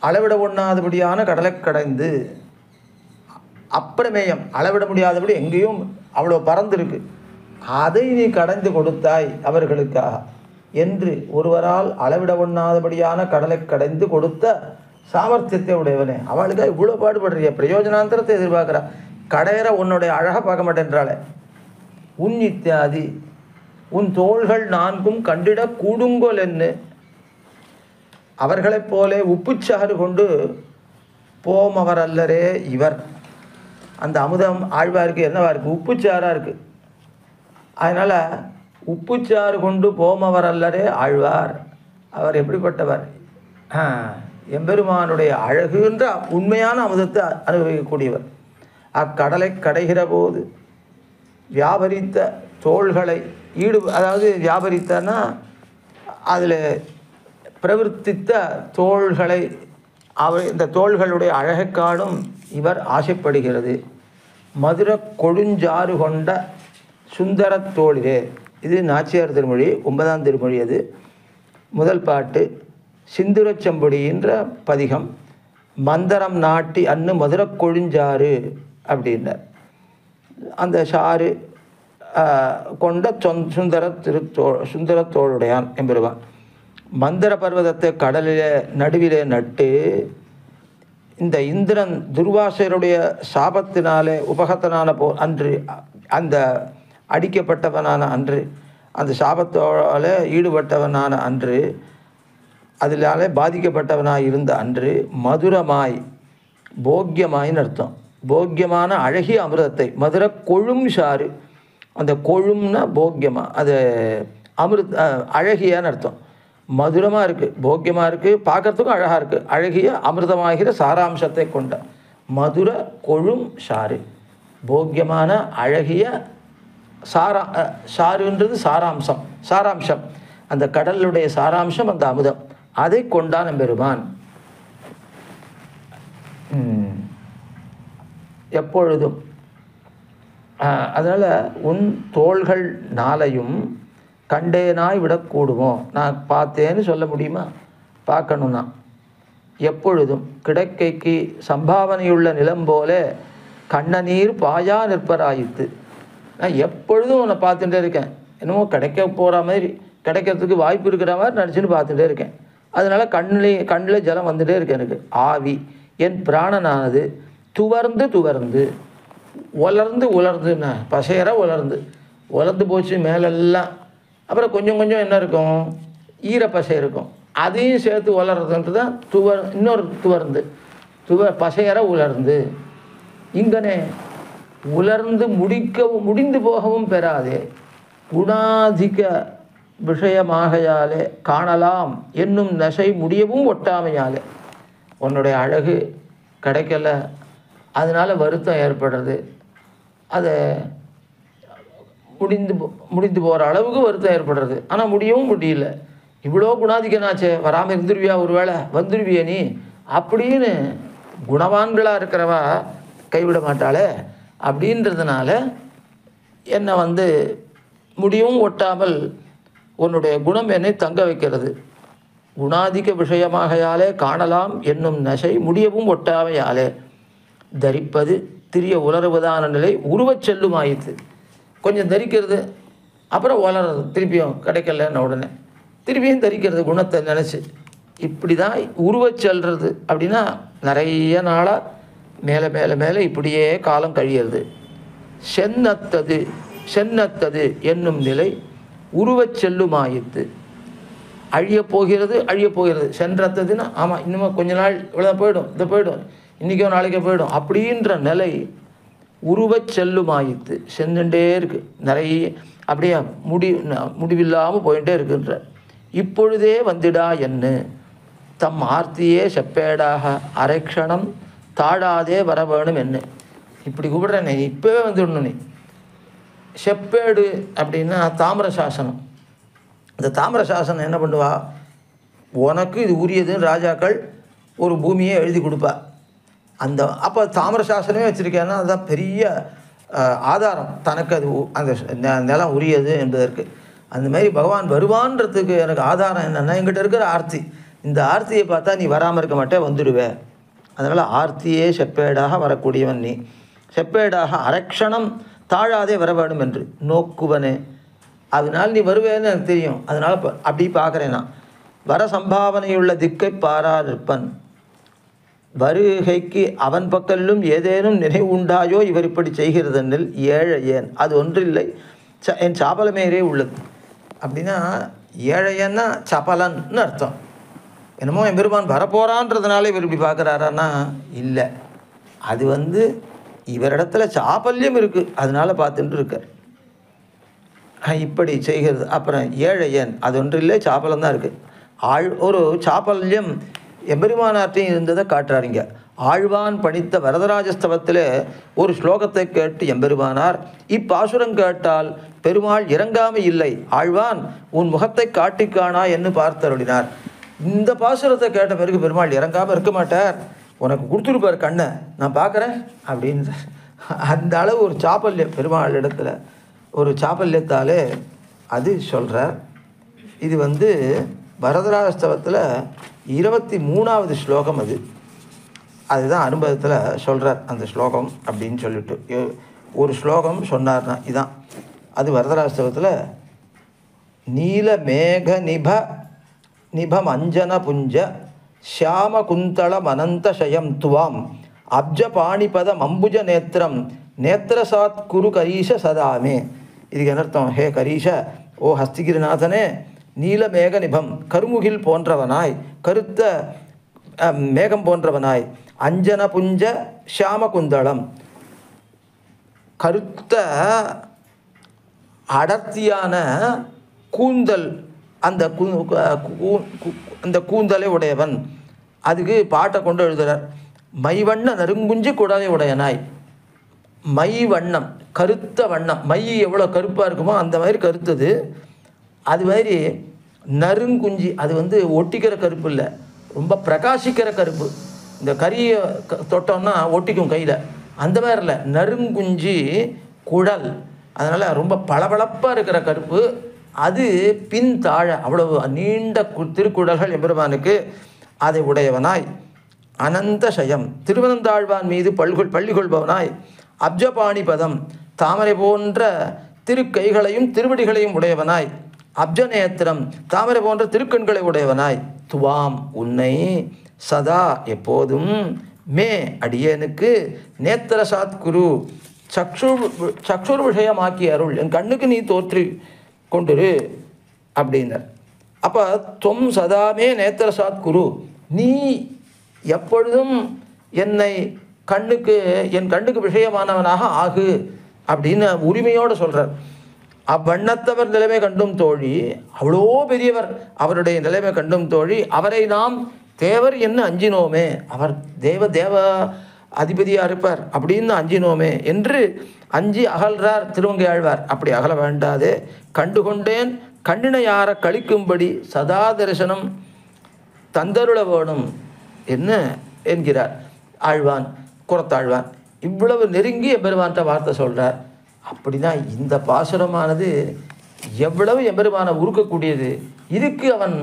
S2: அளவிட ஒண்ணாதபடியான கடலை கடைந்து, அப்பிரமேயம் அளவிட முடியாதபடி எங்கேயும் அவ்வளோ பறந்துருக்கு, அதை நீ கடைந்து கொடுத்தாய் அவர்களுக்காக என்று ஒருவரால் அளவிட ஒண்ணாதபடியான கடலை கடைந்து கொடுத்த சாமர்த்தியத்தை உடையவனே. அவளுக்காக இவ்வளோ பாடுபடுறிய, பிரயோஜனாந்தரத்தை எதிர்பார்க்குறா, கடையிற உன்னுடைய அழகை பார்க்க மாட்டேன்றாளே. உன் இத்தியாதி உன் தோள்கள் நான்கும் கண்டிட கூடுங்கோல் என்று அவர்களைப் போலே உப்புச்சாறு கொண்டு போமவர் அல்லரே இவர். அந்த அமுதம் ஆழ்வாருக்கு என்னவா இருக்குது? உப்புச்சாராக இருக்குது. அதனால் உப்புச்சாறு கொண்டு போமவர் அல்லரே ஆழ்வார். அவர் எப்படிப்பட்டவர்? எம்பெருமானுடைய அழகுன்ற உண்மையான அமுதத்தை அனுபவிக்கக்கூடியவர். அக்கடலை கடைகிற போது வியாபரித்த தோள்களை அதாவது வியாபரித்தனா அதில் பிரவர்த்தித்த தோள்களை இந்த தோள்களுடைய அழகை காணும் இவர் ஆசைப்படுகிறது. மதுர கொழுஞ்சாறு கொண்ட சுந்தர தோழிலே. இது நாச்சியார் திருமொழி, 9ஆம் திருமொழி. அது முதல் பாட்டு. சிந்துரச்சம்பொடின்ற பதிகம். மந்தரம் நாட்டி அன்னு மதுர கொழுஞ்சாறு அப்படின்னார். அந்த சாறு கொண்ட சுந்தரத்தோளுடையான் எம்பெருவான். மந்திர பர்வதத்தை கடலிலே நடுவிலே நட்டு இந்த இந்திரன் துர்வாசருடைய சாபத்தினாலே உபகத்தனான அன்று அந்த அடிக்கப்பட்டவனான அன்று அந்த சாபத்தோட ஈடுபட்டவனான அன்று அதிலாலே பாதிக்கப்பட்டவனாக இருந்த அன்று மதுரமாய் போக்கியமாயின்னு அர்த்தம். போக்கியமான அழகிய அமிர்தத்தை மதுர கொழும் சாறு. அந்த கொழும்னா போக்கியமாக, அது அழகியான்னு அர்த்தம். மதுரமாக இருக்குது, போக்கியமாக இருக்குது, பார்க்குறதுக்கும் அழகாக இருக்குது. அழகிய அமிர்தமாகிற சாராம்சத்தை கொண்ட மதுர கொழும் சாறு. போக்கியமான அழகிய சாறுன்றது சாராம்சம். அந்த கடலுடைய சாராம்சம் அந்த அமுதம். அதை கொண்டான் பெருமான். எப்பொழுதும் அதனால் உன் தோள்கள் நாளையும் கண்டேனாய் விடக்கூடுமோ? நான் பார்த்தேன்னு சொல்ல முடியுமா? பார்க்கணுன்னா எப்பொழுதும் கிடைக்கைக்கு சம்பாவனையுள்ள நிலம் போல கண்ணநீர் பாயா நிற்பராயித்து. நான் எப்பொழுதும் உன்னை பார்த்துட்டே இருக்கேன். என்னமோ கிடைக்க போகிற மாதிரி, கிடைக்கிறதுக்கு வாய்ப்பு இருக்கிற மாதிரி நினச்சின்னு பார்த்துட்டே இருக்கேன். அதனால் கண்ணில் ஜலம் வந்துகிட்டே இருக்கு எனக்கு. ஆவி என் பிராணனானது துவர்ந்து உலர்ந்துன்னா பசையற உலர்ந்து போச்சு மேலெல்லாம். அப்புறம் கொஞ்சம் என்ன இருக்கும்? ஈரப்பசை இருக்கும். அதையும் சேர்த்து உலர்றதுன்ட்டு தான் இன்னொரு பசையற உலர்ந்து. இங்கனே உலர்ந்து முடிந்து போகவும் பெறாதே. குணாதிக விஷயமாகையாலே காணலாம் என்னும் நசை முடியவும் ஒட்டாமையாலே. உன்னுடைய அழகு கிடைக்கல, அதனால் வருத்தம் ஏற்படுறது. அதை முடிந்து போகிற அளவுக்கு வருத்தம் ஏற்படுறது. ஆனால் முடியவும் முடியல. இவ்வளோ குணாதிக்கனாச்சே, வராமல் இருந்துருவியா? ஒரு வேளை வந்துருவியா நீ அப்படின்னு குணவான்களாக இருக்கிறவா கைவிட மாட்டாளே. அப்படின்றதுனால என்னை முடியவும் ஒட்டாமல் உன்னுடைய குணம் என்னை தங்க வைக்கிறது. குணாதிக விஷயமாகையாலே காணலாம் என்னும் நசை முடியவும் ஒட்டாமையாலே தரிப்பது திரிய உலர்வதான நிலை உருவச் செல்லும் ஆயிற்று. கொஞ்சம் தரிக்கிறது, அப்புறம் வளர்றது திருப்பியும் கிடைக்கலன்னு உடனே திருப்பியும் தரிக்கிறது குணத்தை நினச்சி இப்படி தான் உருவச் செல்றது. அப்படின்னா நிறைய நாளாக மேலே மேலே மேலே இப்படியே காலம் கழியிறது. சென்னத்தது சென்னத்தது என்னும் நிலை உருவச் செல்லுமாயிற்று. அழியப் போகிறது அழியப் போகிறது. சென்றத்ததுன்னா ஆமாம் இன்னும் கொஞ்ச நாள் இவ்வளோ போயிடும், இதை போயிடும், இன்றைக்கோ நாளைக்கோ போயிடும் அப்படின்ற நிலை உருவச் செல்லுமாயிற்று. சென்றுட்டே இருக்குது, நிறைய அப்படியே முடிவில்லாமல் போயிட்டே இருக்குன்ற. இப்பொழுதே வந்திடா என்ன தம் ஆர்த்தியே செப்பேடாக அரைக்ஷணம் தாழாதே வர வேணும் என்ன. இப்படி கூப்பிடுறேன் நீ இப்போவே வந்துடணும். நீ செப்பேடு அப்படின்னா தாமிர சாசனம். இந்த தாமிர சாசனம் என்ன பண்ணுவா, உனக்கு இது உரியதுன்னு ராஜாக்கள் ஒரு பூமியை எழுதி கொடுப்பா. அந்த அப்போ தாமிர சாசனமே வச்சுருக்கேன்னா அதுதான் பெரிய ஆதாரம், தனக்கு அது அந்த நிலம் உரியது என்பதற்கு. அந்த மாதிரி பகவான் வருவான்றதுக்கு எனக்கு ஆதாரம் என்னென்னா எங்கிட்ட இருக்கிற ஆர்த்தி. இந்த ஆர்த்தியை பார்த்தா நீ வராமல் இருக்க மாட்டே, வந்துடுவே. அதனால் ஆர்த்தியே செப்பேடாக வரக்கூடியவன் நீ. செப்பேடாக அரக்ஷணம் தாழாதே வர வேண்டும் என்று நோக்குவனே. அதனால் நீ வருவேன்னு எனக்கு தெரியும். அதனால் அப்படி பார்க்குறேன் நான். வர சம்பாவனையுள்ள திக்கை பாரா நிற்பன். வருகைக்கு அவன் பக்கலிலும் ஏதேனும் நினைவு உண்டாயோ இவர் இப்படி செய்கிறதென்னில் ஏழை ஏன் அது ஒன்றில்லை என் சாபலமேரே உள்ளது. அப்படின்னா ஏழையன்னா சபலன்னு அர்த்தம். என்னமோ என் பெருமான் வரப்போகிறான்றதுனால இவர் இப்படி பார்க்குறாரான்னா இல்லை, அது இவரிடத்துல சாபல்யம் இருக்குது, அதனால் பார்த்துட்டு இருக்கார். இப்படி செய்கிறது. அப்புறம் ஏழையன் அது ஒன்றில்லை சாபலம் தான் இருக்குது. ஒரு சாபல்யம் எம்பெருமானார்ட்டையும் இருந்ததை காட்டுறாருங்க. ஆழ்வான் படித்த வரதராஜஸ்தவத்தில் ஒரு ஸ்லோகத்தை கேட்டு எம்பெருமானார் இப்பாசுரம் கேட்டால் பெருமாள் இறங்காமல் இல்லை, ஆழ்வான் உன் முகத்தை காட்டி காணா என்று பார்த்தருளினார். இந்த பாசுரத்தை கேட்ட பிறகு பெருமாள் இறங்காமல் இருக்க மாட்டார், உனக்கு கொடுத்துருப்பார் கண்ணை, நான் பார்க்குறேன் அப்படின்னு. அந்த அளவு ஒரு சாப்பல்யம் பெருமாள் இடத்துல, ஒரு சாப்பல்யத்தாலே அது சொல்கிறார். இது வரதராஜஸ்தவத்தில் 23வது ஸ்லோகம். அதுதான் அனுபவத்தில் சொல்கிறார் அந்த ஸ்லோகம் அப்படின்னு சொல்லிட்டு ஒரு ஸ்லோகம் சொன்னார்னா இதுதான். அது வரதராஜஸ்தவத்தில் நீல மேக நிபம் அஞ்சன புஞ்ச ஷியாம குந்தளம் அனந்தசயம் துவாம் அப்ஜ பாணிபதம் அம்புஜ நேத்திரம் நேத்திரசாத் குரு கரீஷ சதாமே. இதுக்கு என்ன அர்த்தம்? ஹே கரீஷ, ஓ ஹஸ்திகிரிநாதனே, நீல மேக நிபம் கருமுகில் போன்றவனாய், கருத்த மேகம் போன்றவனாய், அஞ்சன புஞ்ச ஷியாம குந்தளம் கருத்த அடர்த்தியான கூந்தல், அந்த அந்த கூந்தலை உடையவன். அதுக்கு பாட்டை கொண்டு எழுதுகிறார். மைவண்ண நறுங்குஞ்சி குடலை உடையனாய். மை வண்ணம் கருத்த வண்ணம், மை எவ்வளோ கருப்பாக இருக்குமோ அந்த மாதிரி கருத்தது. அது மாதிரி நறுங்குஞ்சி, அது ஒட்டிக்கிற கருப்பு இல்லை, ரொம்ப பிரகாசிக்கிற கருப்பு. இந்த கரியை தொட்டோம்னா ஒட்டிக்கும் கையில், அந்த மாதிரி இல்லை, நறுங்குஞ்சி குழல். அதனால் ரொம்ப பளபளப்பாக இருக்கிற கருப்பு. அது பின் தாழ அவ்வளவு நீண்ட திருக்குடல்கள் எம்பெருமானுக்கு. அதை உடையவனாய் அனந்த சயம் திருவனந்தாழ்வான் மீது பள்ளி கொள்பவனாய், அப்ஜபாணி பதம் தாமரை போன்ற திருக்கைகளையும் திருவடிகளையும் உடையவனாய், அப்ஜநேத்திரம் தாமரை போன்ற திருக்கண்களை உடையவனாய், துவாம் உன்னை சதா எப்போதும் மே அடியனுக்கு நேத்திரசாத் குரு சக்ஷுர் விஷயமாக்கி அருள், என் கண்ணுக்கு நீ தோற்றி கொண்டுரு அப்படின்னார். அப்போ தொம் சதாமே நேத்திரசாத் குரு, நீ எப்பொழுதும் என் கண்ணுக்கு விஷயமானவனாக ஆகு அப்படின்னு உரிமையோடு சொல்கிறார். அவ்வண்ணத்தவர் நிலைமை கண்டும் தோழி, அவ்வளோ பெரியவர், அவருடைய நிலைமை கண்டும் தோழி, அவரை நாம் தேவர் என்ன அஞ்சினோமே, அவர் தேவ அதிபதியாக இருப்பார் அப்படின்னு அஞ்சினோமே என்று அஞ்சி அகல்றார் திருவங்கை ஆழ்வார். அப்படி அகல வேண்டாதே, கண்டுகொண்டேன் கண்ணினை யார கழிக்கும்படி சதா தரிசனம் தந்தருள வேணும் என்ன என்கிறார் ஆழ்வான், குரத்தாழ்வான். இவ்வளவு நெருங்கி எம்பெருமான்ட்ட வார்த்தை சொல்கிறார். அப்படின்னா இந்த பாசுரமானது எவ்வளவு எம்பெருமானை உருக்கக்கூடியது. இதுக்கு அவன்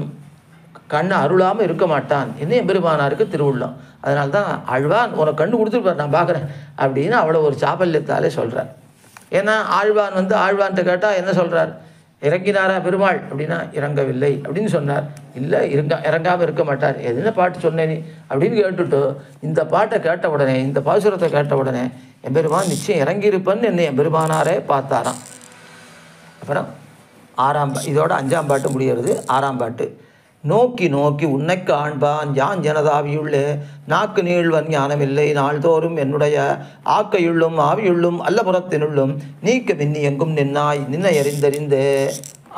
S2: கண்ணை அருளாமல் இருக்க மாட்டான் என்ன எம்பெருமானாருக்கு திருவுள்ளம். அதனால தான் ஆழ்வான் உனக்கு கண்ணு கொடுத்துருப்பார், நான் பார்க்குறேன் அப்படின்னு அவ்வளோ ஒரு சாபல்யத்தாலே சொல்கிறார். ஏன்னா ஆழ்வான்ட்ட கேட்டால் என்ன சொல்கிறார்? இறங்கினாரா பெருமாள் அப்படின்னா இறங்கவில்லை அப்படின்னு சொன்னார். இல்லை இறங்காமல் இருக்க மாட்டார். என்ன பாட்டு சொன்னேன் நீ அப்படின்னு கேட்டுட்டு இந்த பாட்டை கேட்ட உடனே, இந்த பாசுரத்தை கேட்ட உடனே எம்பெருமான் நிச்சயம் இறங்கியிருப்பன்னு என்னை எம்பெருமானாரே பார்த்தாராம். அப்புறம் இதோட 5ஆம் பாட்டு முடிகிறது. 6ஆம் பாட்டு. நோக்கி நோக்கி உன்னை காண்பான் யான் ஜனதாவியுள்ளே நாக்கு நீழ்வன் ஞானமில்லை நாள்தோறும் என்னுடைய ஆக்கையுள்ளும் ஆவியுள்ளும் அல்லபுறத்தினுள்ளும் நீக்க மின்னி எங்கும் நின்னாய் நின்னை அறிந்தறிந்தே.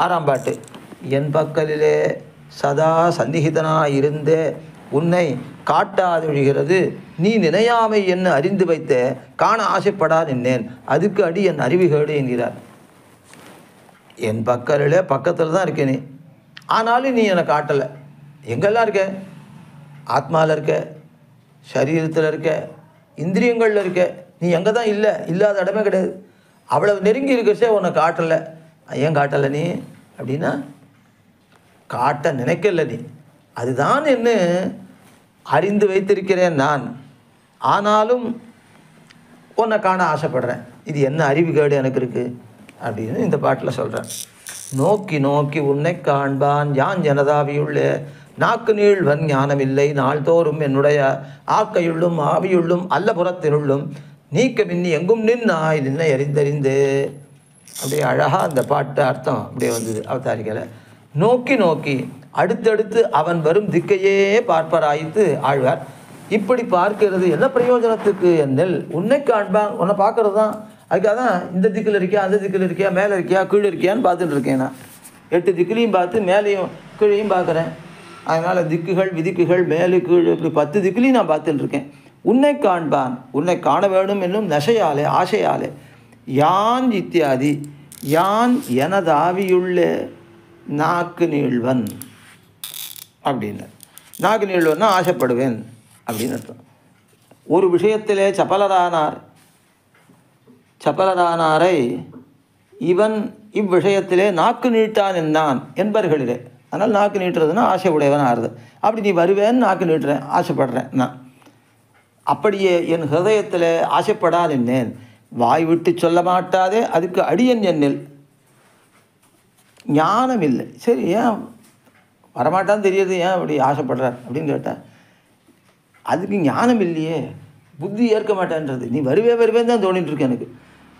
S2: 6ஆம் பாட்டு. என் பக்கலிலே சதா சந்நிகிதனாயிருந்தே உன்னை காட்டாதொழிகிறது நீ நினையாமை என்ன அறிந்து வைத்தே காண ஆசைப்படா நின்னேன் அதுக்கு அடி என் அறிவுகேடு என்கிறார். என் பக்கத்தில் தான் இருக்கே நீ, ஆனாலும் நீ என்னை காட்டலை. எங்கெல்லாம் இருக்க? ஆத்மாவில் இருக்க, சரீரத்தில் இருக்க, இந்திரியங்களில் இருக்க. நீ எங்கே தான் இல்லை, இல்லாத இடமே கிடையாது. அவ்வளவு நெருங்கி இருக்கச்சே உன்னை காட்டலை. ஏன் காட்டலை நீ அப்படின்னா காட்ட நினைக்கல நீ. அதுதான் என்ன அறிந்து வைத்திருக்கிறேன் நான், ஆனாலும் உன்னை காண ஆசைப்படுறேன். இது என்ன அறிவுகேடு எனக்கு இருக்குது அப்படின்னு இந்த பாட்டில் சொல்கிறேன். நோக்கி நோக்கி உன்னை காண்பான் யான் ஜனதாவியுள்ளே நாக்கு நீழ்வன் ஞானமில்லை நாள்தோறும் என்னுடைய ஆக்கையுள்ளும் ஆவியுள்ளும் அல்லபுறத்தினுள்ளும் நீக்க மின்னி எங்கும் நின்னாய் நின்னை அறிந்தறிந்து. அப்படியே அழகாக அந்த பாட்டு அர்த்தம் அப்படியே வந்தது அவதாரிக்கலை. நோக்கி நோக்கி அடுத்தடுத்து அவன் வரும் திக்கையே பார்ப்பராய்த்து ஆழ்வார். இப்படி பார்க்கிறது என்ன பிரயோஜனத்துக்கு என்னில்? உன்னை காண்பான், உன்னை பார்க்கறது தான். அதுக்காக தான் இந்த திக்கில் இருக்கியா அந்த திக்கில் இருக்கியா மேலே இருக்கியா கீழே இருக்கியான்னு பார்த்துட்டு இருக்கேன். நான் 8 திக்கிலையும் பார்த்து மேலேயும் கீழையும் பார்க்குறேன். அதனால் திக்குகள் விதிக்குகள் மேலே கீழே இப்படி 10 திக்கிலையும் நான் பார்த்துட்டு இருக்கேன். உன்னை காண்பான், உன்னை காண வேணும் என்னும் நசையாலே ஆசையாலே யான் இத்தியாதி யான் எனதாவியுள்ளே நாக்கு நீழ்வன் அப்படின்னு. நாக்கு நீழ்வன்னா ஆசைப்படுவேன் அப்படின்னு அர்த்தம். ஒரு விஷயத்திலே சப்பலரானாரை இவன் இவ்விஷயத்திலே நாக்கு நீட்டான் என்னான் என்பர்களிலே. அதனால் நாக்கு நீட்டுறதுன்னா ஆசை உடையவன் ஆறுது. அப்படி நீ வருவேன்னு நாக்கு நீட்டுறேன், ஆசைப்படுறேன் நான். அப்படியே என் ஹிருதயத்தில் ஆசைப்படா நின்னேன். வாய் விட்டு சொல்ல மாட்டாதே அதுக்கு அடியன் என்னில் ஞானம் இல்லை. சரி, ஏன் வரமாட்டான்னு தெரியுது, ஏன் அப்படி ஆசைப்படுறார் அப்படின்னு கேட்டேன். அதுக்கு ஞானம் இல்லையே, புத்தி ஏற்க மாட்டேன்றது. நீ வருவேன்னு தான் தோணிட்டு இருக்கு, எனக்கு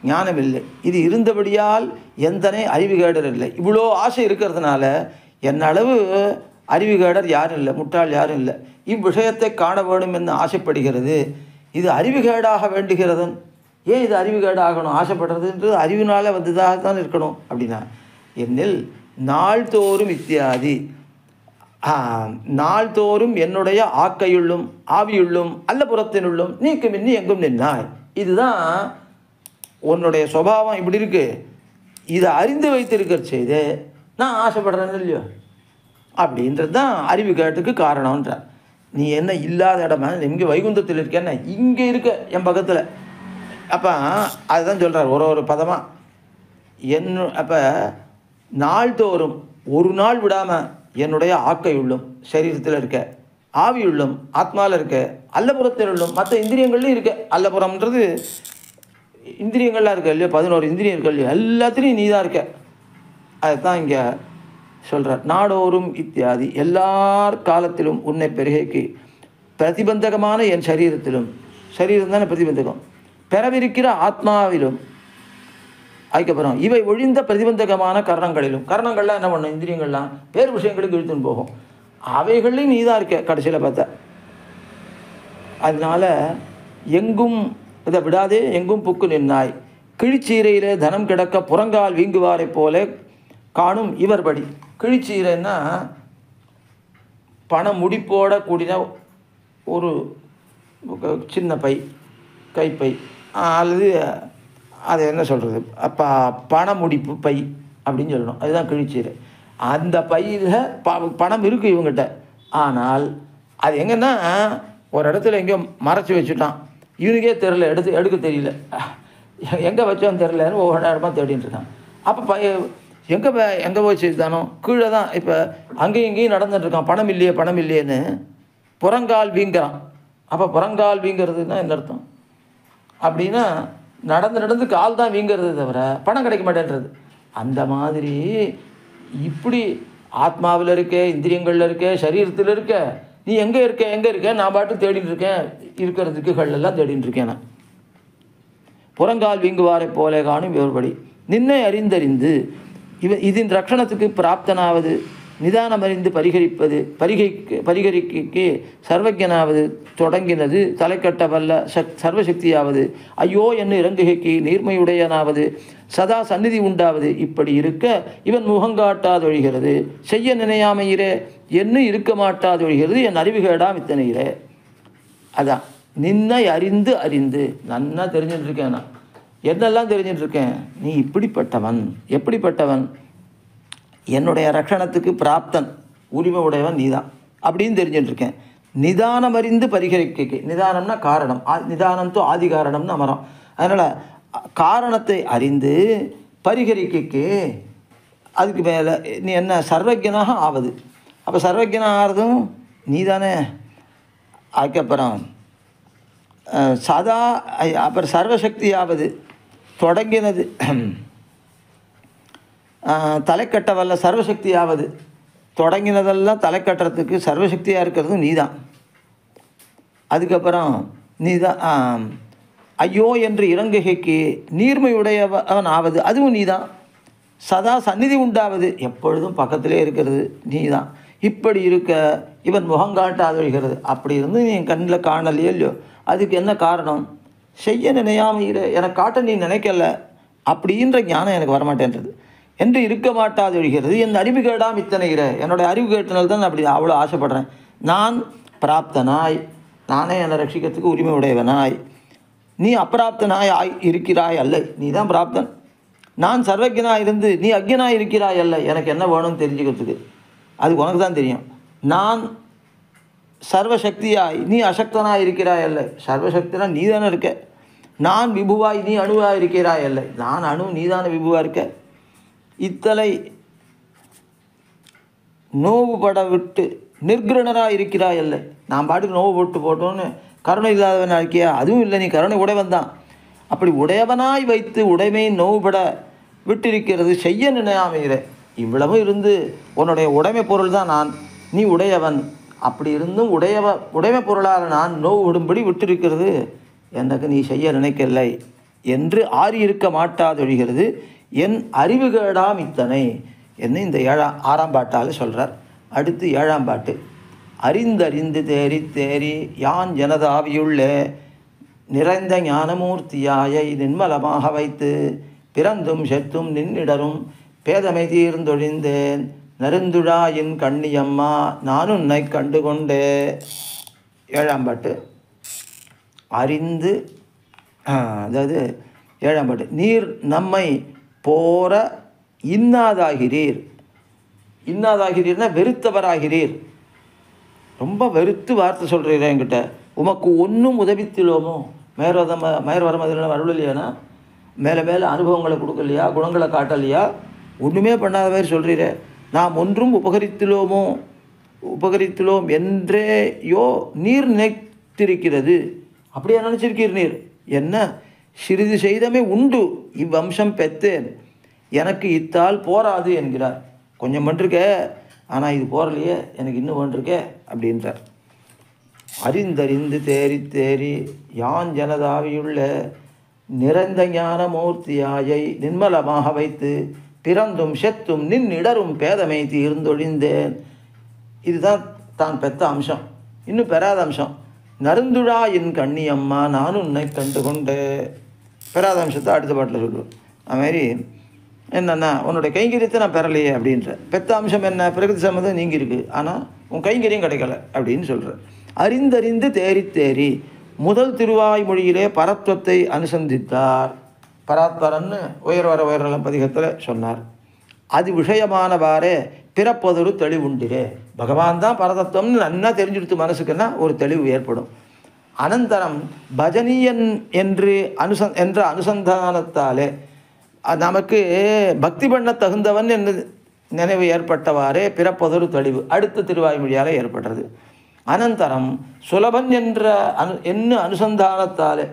S2: ஞானம் இல்லை. இது இருந்தபடியால் எந்தனை அறிவுகேடர் இல்லை. இவ்வளோ ஆசை இருக்கிறதுனால என் அளவு அறிவுகேடர் யாரும் இல்லை, முட்டாள் யாரும் இல்லை. இவ்விஷயத்தை காண வேணும் என்று ஆசைப்படுகிறது. இது அறிவுகேடாக வேண்டுகிறதன். ஏன் இது அறிவுகேடாகணும்? ஆசைப்படுறதுன்றது அறிவினால் வந்ததாக இருக்கணும் அப்படின்னா என்னில் நாள்தோறும் இத்தியாதி நாள்தோறும் என்னுடைய ஆக்கையுள்ளும் ஆவியுள்ளும் அல்லபுறத்தினுள்ளும் நீக்கு மின்னி எங்கும் நின்னாய். இதுதான் உன்னுடைய சுபாவம் இப்படி இருக்கு. இதை அறிந்து வைத்திருக்கிற செய்து நான் ஆசைப்படுறேன்னு இல்லையோ அப்படின்றது தான் அறிவுகேட்டுக்கு காரணம்ன்றார். நீ என்ன இல்லாத இடமா இங்கே வைகுந்தத்தில் இருக்கேன்னா இங்கே இருக்க என் பக்கத்தில். அப்போ அதுதான் சொல்கிறார் ஒரு பதமாக அப்போ நாள்தோறும் ஒரு நாள் விடாமல் என்னுடைய ஆக்கையுள்ளும் சரீரத்தில் இருக்க, ஆவியுள்ளும் ஆத்மாவில் இருக்க, அல்லபுறத்தில் உள்ளும் மற்ற இந்திரியங்கள்லையும் இருக்க. அல்லபுறம்ன்றது இந்திரியங்கள்லாம் இருக்க இல்லையோ, 11 இந்திரியம் இருக்க இல்லையோ, எல்லாத்துலேயும் நீ தான் இருக்க. அதுதான் இங்கே சொல்கிறார். நாடோறும் இத்தியாதி எல்லார் காலத்திலும் உன்னை பெருகைக்கு பிரதிபந்தகமான என் சரீரத்திலும், சரீரம் தானே பிரதிபந்தகம், பெறவிருக்கிற ஆத்மாவிலும், அதுக்கப்புறம் இவை ஒழிந்த பிரதிபந்தகமான கரணங்களிலும். கரணங்கள்லாம் என்ன பண்ணும்? இந்திரியங்கள்லாம் வேறு விஷயங்களுக்கு இழுத்துன்னு போகும். அவைகளையும் நீ தான் இருக்க கடைசியில் பார்த்தா. அதனால் எங்கும் இதை விடாதே எங்கும் புக்கு நின்னாய். கிழிச்சீரையிலே தனம் கிடக்க புறங்கால் வீங்குவாரை போல காணும் இவர்படி. கிழிச்சீரைன்னா பண முடிப்போட கூடின ஒரு சின்ன பை, கைப்பை, அல்லது அது என்ன சொல்கிறது, பண முடிப்பு பை அப்படின்னு சொல்லணும். அதுதான் கிழிச்சீரை. அந்த பையில் பணம் இருக்குது இவங்ககிட்ட. ஆனால் அது எங்கன்னா ஒரு இடத்துல எங்கேயோ மறைச்சி வச்சுட்டான், இவனுக்கே தெரில, எடுக்க தெரியல, எங்கே வச்சோன்னு தெரிலன்னு ஒவ்வொரு இடமா தேடின்னு இருக்கான். அப்போ எங்கே போய் செய்தானோ கீழே தான். இப்போ அங்கேயும் இங்கேயும் நடந்துட்டுருக்கான், பணம் இல்லையேன்னு புறங்கால் வீங்கிறான். அப்போ புறங்கால் வீங்கிறதுனா என்ன அர்த்தம் அப்படின்னா நடந்து கால் தான் வீங்கிறது தவிர பணம் கிடைக்க மாட்டேன்றது. அந்த மாதிரி இப்படி ஆத்மாவில் இருக்க, இந்திரியங்களில் இருக்க, சரீரத்தில் இருக்க, நீ எங்கே இருக்க நான் பாட்டு தேடிட்டு இருக்கேன், இருக்கிறதுக்கு எல்லாம் தேடிட்டு இருக்கேன். நான் புறங்கால் வீங்குவாரை போல காணும் வேறுபடி நின்னை அறிந்தறிந்து இதன் ரக்ஷணத்துக்கு பிராப்தனாவது, நிதானமறிந்து பரிகரிக்கு சர்வஜனாவது, தொடங்கினது தலைக்கட்ட வல்ல சர்வசக்தியாவது, ஐயோ என்று இறங்குகைக்கு நீர்மையுடையனாவது, சதா சந்நிதி உண்டாவது, இப்படி இருக்க இவன் முகங்காட்டாதொழிகிறது, செய்ய நினையாமையிறே என்ன இருக்க மாட்டாதொழிகிறது, என் அறிவுகேடாம் இத்தனையிறே. அதான் நின்னை அறிந்து நன்னா தெரிஞ்சுட்டு இருக்கேன். நான் என்னெல்லாம் தெரிஞ்சுட்டு இருக்கேன், நீ இப்படிப்பட்டவன், எப்படிப்பட்டவன், என்னுடைய ரக்ஷணத்துக்கு பிராப்தன், உரிமை உடையவன் நீதான் அப்படின்னு தெரிஞ்சுட்டு இருக்கேன். நிதானம் அறிந்து பரிகரிக்க, நிதானம்னா காரணம், நிதானம் தோ ஆதி காரணம்னு அமரம். அதனால் காரணத்தை அறிந்து பரிகரிக்க, அதுக்கு மேலே நீ என்ன சர்வஜனாக ஆவது. அப்போ சர்வஜனாக ஆகிறதும் நீ தானே. அதுக்கப்புறம் சதா, அப்புறம் சர்வசக்தியாவது, தொடங்கினது தலைக்கட்ட வல்ல சர்வசக்தியாவது, தொடங்கினதெல்லாம் தலைக்கட்டுறதுக்கு சர்வசக்தியாக இருக்கிறதும் நீ தான். அதுக்கப்புறம் நீ தான் ஐயோ என்று இறங்குகைக்கு நீர்மையுடையவன் ஆவது, அதுவும் நீ தான். சதா சந்நிதி உண்டாவது, எப்பொழுதும் பக்கத்திலே இருக்கிறது நீ தான். இப்படி இருக்க இவன் முகங்காட்டாதொழிகிறது, அப்படி இருந்து நீ என் கண்ணில் காணலையோ இல்லையோ, அதுக்கு என்ன காரணம், செய்ய நினையாமையிற, எனக்கு காட்ட நீ நினைக்கல அப்படின்ற ஞானம் எனக்கு வரமாட்டேன்றது என்று இருக்க மாட்டாதொழிகிறது, என் அறிவு கேடாம் இத்தனைகிற, என்னோடய அறிவு கேட்டனால்தான் அப்படி அவ்வளோ ஆசைப்படுறேன். நான் பிராப்தனாய், நானே என்னை ரட்சிக்கிறதுக்கு உரிமை உடையவனாய், நீ அப்பிராப்தனாய் இருக்கிறாய் அல்ல, நீ தான் பிராப்தன். நான் சர்வஜனாக இருந்து நீ அக்ஞனாக இருக்கிறாய் அல்ல, எனக்கு என்ன வேணும்னு தெரிஞ்சுக்கிறதுக்கு அது உனக்கு தான் தெரியும். நான் சர்வசக்தியாய் நீ அசக்தனாக இருக்கிறாய் அல்ல, சர்வசக்தினா நீ தானே இருக்க. நான் விபுவாய் நீ அணுவாக இருக்கிறாய் அல்ல, நான் அணு நீ தானே விபுவாக இருக்க. இத்தலை நோவுபட விட்டு நிர்கிரணராக இருக்கிறாய் அல்ல, நான் பாட்டுக்கு நோவு போட்டோன்னு கருணை இல்லாதவன் இருக்கியா, அதுவும் இல்லை, நீ கருணை உடையவன் தான். அப்படி உடையவனாய் வைத்து உடைமை நோவுபட விட்டிருக்கிறது, செய்ய நினையாமைகிற, இவ்வளவும் இருந்து உன்னுடைய உடைமை பொருள் தான் நான், நீ உடையவன், அப்படி இருந்தும் உடைமை பொருளால் நான் நோவு விடும்படி விட்டிருக்கிறது, எனக்கு நீ செய்ய நினைக்கலை என்று ஆறியிருக்க மாட்டாதொழிகிறது, என் அறிவுகேடாம் இத்தனை என்ன இந்த 6ஆம் பாட்டால் சொல்கிறார். அடுத்து 7ஆம் பாட்டு. அறிந்தறிந்து தேரி யான் ஜனதாவியுள்ள நிறைந்த ஞானமூர்த்தியாயை நின்மலமாக வைத்து பிறந்தும் செத்தும் நின்னிடரும் பேதமை தீர்ந்தொழிந்தேன் நருந்துழாயின் கண்ணியம்மா நான் உன்னை கண்டுகொண்டே. 7ஆம் பாட்டு. அறிந்து, அதாவது 7ஆம் பாட்டு. நீர் நம்மை போற இன்னாதாகிறீர். இன்னாதாகிறீர்னா வெறுத்தவராகிறீர், ரொம்ப வெறுத்து வார்த்தை சொல்கிறீரா என்கிட்ட. உமக்கு ஒன்றும் உதவித்திலோமோ, மேற்வரமதில் அருளலையானா, மேலே மேலே அனுபவங்களை கொடுக்கலையா, குணங்களை காட்டலையா, ஒன்றுமே பண்ணாத மாதிரி சொல்கிறீரே. நாம் ஒன்றும் உபகரித்திலோம் என்றேயோ நீர் நினைத்திருக்கிறது. அப்படியே நினச்சிருக்கீர் நீர். என்ன சிறிது செய்தமே உண்டு இவ்வம்சம் பெற்றேன், எனக்கு இத்தால் போராது என்கிறார். கொஞ்சம் பண்ணிருக்க, ஆனால் இது போரலையே, எனக்கு இன்னும் வேண்டிருக்கே அப்படின்றார். அறிந்தறிந்து தேரி யான் ஜனதாவியுள்ள நிறைந்த ஞான மூர்த்தியாயை நின்மலமாக வைத்து பிறந்தும் செத்தும் நின்னிடரும் பேதமை தீர்ந்தொழிந்தேன். இதுதான் தான் பெற்ற அம்சம். இன்னும் பெறாத அம்சம். நருந்துழா என் கண்ணியம்மா நான் உன்னை கண்டுகொண்டு. பெறாத அம்சத்தை அடுத்த பாட்டில் சொல்லுவோம். அதுமாரி என்னென்னா, உன்னுடைய கைங்கரியத்தை நான் பெறலையே அப்படின்ற. பெற்ற அம்சம் என்ன, பிரகிருதி சம்மதம் நீங்கி இருக்குது, ஆனால் உன் கைங்கரியம் கிடைக்கல அப்படின்னு சொல்கிற. அறிந்தறிந்து தேரி முதல் திருவாய்மொழியிலே பரத்வத்தை அனுசந்தித்தார். பராத்பரன்னு உயர்வர பதிகத்தில் சொன்னார். அது விஷயமானவாறே பிறப்பதொரு தெளிவுண்டிரே. பகவான் தான் பரதத்துவம்னு நன்னா தெரிஞ்சுடுத்து மனசுக்குன்னா ஒரு தெளிவு ஏற்படும். அனந்தரம் பஜனீயன் என்ற அனுசந்தானத்தாலே நமக்கு பக்தி பண்ண தகுந்தவன் என்று நினைவு ஏற்பட்டவாறே பிறப்பதொரு தெளிவு அடுத்த திருவாய்மொழியால் ஏற்படுறது. அனந்தரம் சுலபன் என்ற அனுசந்தானத்தாலே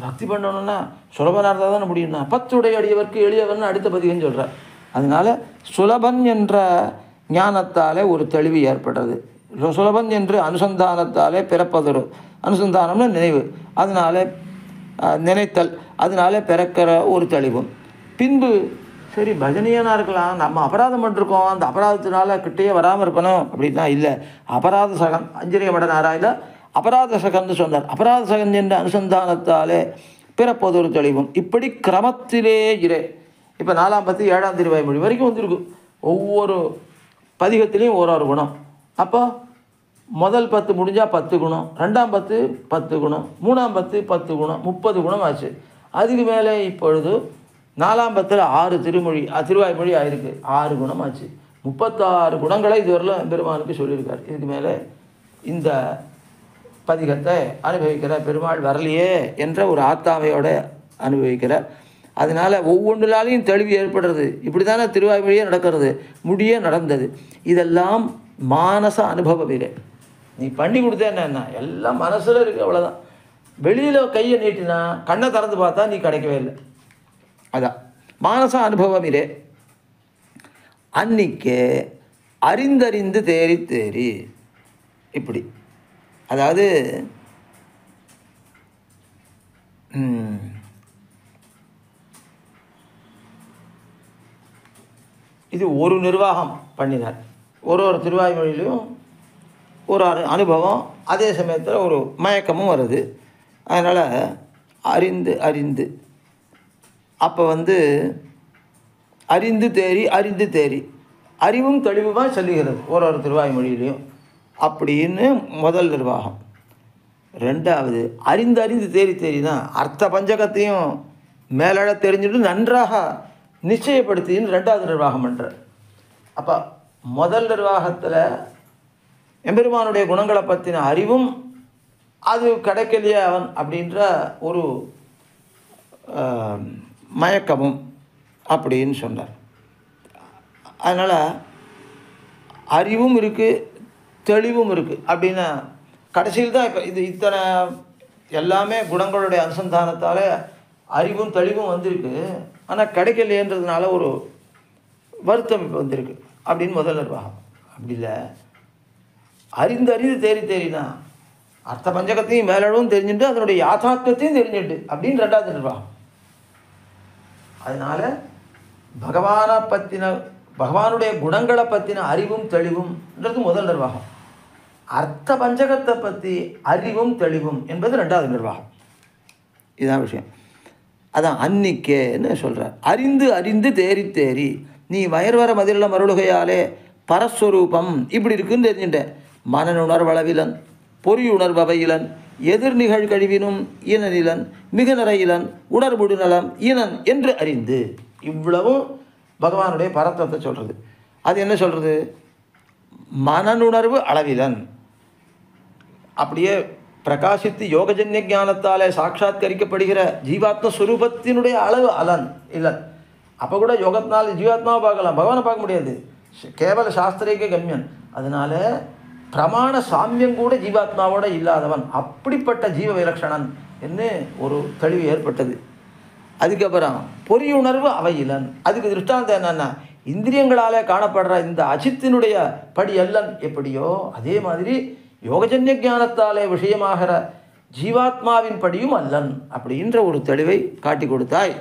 S2: பக்தி பண்ணணும்னா சுலபனாக இருந்தால் தானே முடியும்னா 10 அடியவர்க்கு எளியவன் அடுத்த பதிகன்னு சொல்கிறார். அதனால் சுலபன் என்ற ஞானத்தாலே ஒரு தெளிவு ஏற்படுறது. சுலபன் என்று அனுசந்தானத்தாலே பிறப்பதொரு அனுசந்தானம்னு நினைவு, அதனால நினைத்தல், அதனால பிறக்கிற ஒரு தெளிவும். பின்பு சரி பஜனையனாக இருக்கலாம், நம்ம அபராதம் பண்ணிருக்கோம், அந்த அபராதத்தினால கிட்டேயே வராமல் இருக்கணும் அப்படின்னா இல்லை. அபராத சகன் அஞ்சரிய மட நாராயண அபராத சகன்னு சொன்னார். அபராத சகன் என்ற அனுசந்தானத்தாலே பிறப்பதொரு தெளிவும். இப்படி கிரமத்திலே இரு. இப்போ 4ஆம் பத்து 7ஆம் திருவாய்மொழி வரைக்கும் வந்திருக்கு. ஒவ்வொரு பதிகத்திலையும் ஒரு குணம். அப்போ முதல் 10 முடிஞ்சால் 10 குணம், 2ஆம் 10 10 குணம், 3ஆம் 10 10 குணம், 30 குணம் ஆச்சு. அதுக்கு மேலே இப்பொழுது 4ஆம் 10ல் 6 திருவாய்மொழி ஆயிருக்கு, 6 குணம் ஆச்சு. 36 குணங்களை இதுவரையிலும் பெருமானுக்கு சொல்லியிருக்கார். இதுக்கு மேலே இந்த பதிகத்தை அனுபவிக்கிற பெருமாள் வரலையே என்ற ஒரு ஆத்தாமையோட அனுபவிக்கிறார். அதனால் ஒவ்வொன்றிலாலையும் தெளிவு ஏற்படுறது. இப்படி தானே திருவாய்மொழியே நடக்கிறது, முடியே நடந்தது. இதெல்லாம் மானச அனுபவம். இல்லை நீ பண்ணி கொடுத்தேன்னா என்ன, எல்லாம் மனசில் இருக்குது, அவ்வளோதான். வெளியில் கையை நீட்டினா கண்ணை திறந்து பார்த்தா நீ கிடைக்கவே இல்லை. அதான் மானச அனுபவம். இதே அன்னிக்கே அறிந்தறிந்து தேறி தேறி இப்படி, அதாவது இது ஒரு நிர்வாகம் பண்ணினார். ஒரு திருவாய்மொழியிலையும் ஒரு அனுபவம், அதே சமயத்தில் ஒரு மயக்கமும் வருது. அதனால் அறிந்து அப்போ அறிந்து தேறி அறிவும் தெளிவுமாக சொல்லுகிறது ஒரு திருவாய்மொழியிலையும் அப்படின்னு முதல் நிர்வாகம். 2வது அறிந்து தேறினா அர்த்த பஞ்சகத்தையும் மேலழ தெரிஞ்சுட்டு நன்றாக நிச்சயப்படுத்தின்னு 2வது நிர்வாகம் பண்ணுறார். அப்போ முதல் நிர்வாகத்தில் எம்பெருமானுடைய குணங்களை பற்றின அறிவும் அது கிடைக்கலையே அவன் அப்படின்ற ஒரு மயக்கமும் அப்படின்னு சொன்னார். அதனால் அறிவும் இருக்குது, தெளிவும் இருக்குது அப்படின்னா கடைசியில் தான் இப்போ இது இத்தனை எல்லாமே குணங்களுடைய அனுசந்தானத்தால் அறிவும் தெளிவும் வந்திருக்கு. ஆனால் கிடைக்கலையன்றதுனால ஒரு வருத்தம் இப்போ வந்திருக்கு அப்படின்னு முதல் நிர்வாகம். அப்படி இல்லை, அறிந்து தேறினா அர்த்த பஞ்சகத்தையும் மேலளவும் தெரிஞ்சுட்டு அதனுடைய யாதார்த்தத்தையும் தெரிஞ்சுட்டு அப்படின்னு 2வது நிர்வாகம். அதனால் பகவானுடைய குணங்களை பற்றின அறிவும் தெளிவும்ன்றது முதல் நிர்வாகம். அர்த்த பஞ்சகத்தை பற்றி அறிவும் தெளிவும் என்பது 2வது நிர்வாகம். இதுதான் விஷயம். அதான் அன்னிக்கேன்னு சொல்கிறார். அறிந்து தேறி நீ வயர்வர மதில மருளுகையாலே பரஸ்வரூபம் இப்படி இருக்குன்னு தெரிஞ்சுட்டேன். மனனுணர்வளவிலன் பொறியுணர்வவையிலன் எதிர் நிகழ் கழிவினும் ஈனநிலன் மிக நிறையிலன் உணர்வுடு நலம் ஈனன் என்று அறிந்து, இவ்வளவும் பகவானுடைய பரத்தத்தை சொல்கிறது. அது என்ன சொல்கிறது? மனனுணர்வு அளவிலன், அப்படியே பிரகாசித்து யோகஜன்ய ஞானத்தாலே சாட்சாத்கரிக்கப்படுகிற ஜீவாத்ம ஸ்வரூபத்தினுடைய அளவு அலன் இல்லன். அப்போ கூட யோகத்தினால் ஜீவாத்மாவை பார்க்கலாம், பகவானை பார்க்க முடியாது, கேவல சாஸ்திரிக கம்யன். அதனால் பிரமாண சாமியம் கூட ஜீவாத்மாவோட இல்லாதவன், அப்படிப்பட்ட ஜீவ விலக்ஷணன் என்று ஒரு தெளிவு ஏற்பட்டது. அதுக்கப்புறம் பொறியுணர்வு அவையிலன், அதுக்கு திருஷ்டாந்தம் என்னென்னா இந்திரியங்களால் காணப்படுற இந்த அஜித்தினுடைய படி அல்லன் எப்படியோ அதே மாதிரி யோகஜன்ய ஞானத்தாலே விஷயமாகிற ஜீவாத்மாவின் படியும் அல்லன் அப்படின்ற ஒரு தெளிவை காட்டி கொடுத்தாய்.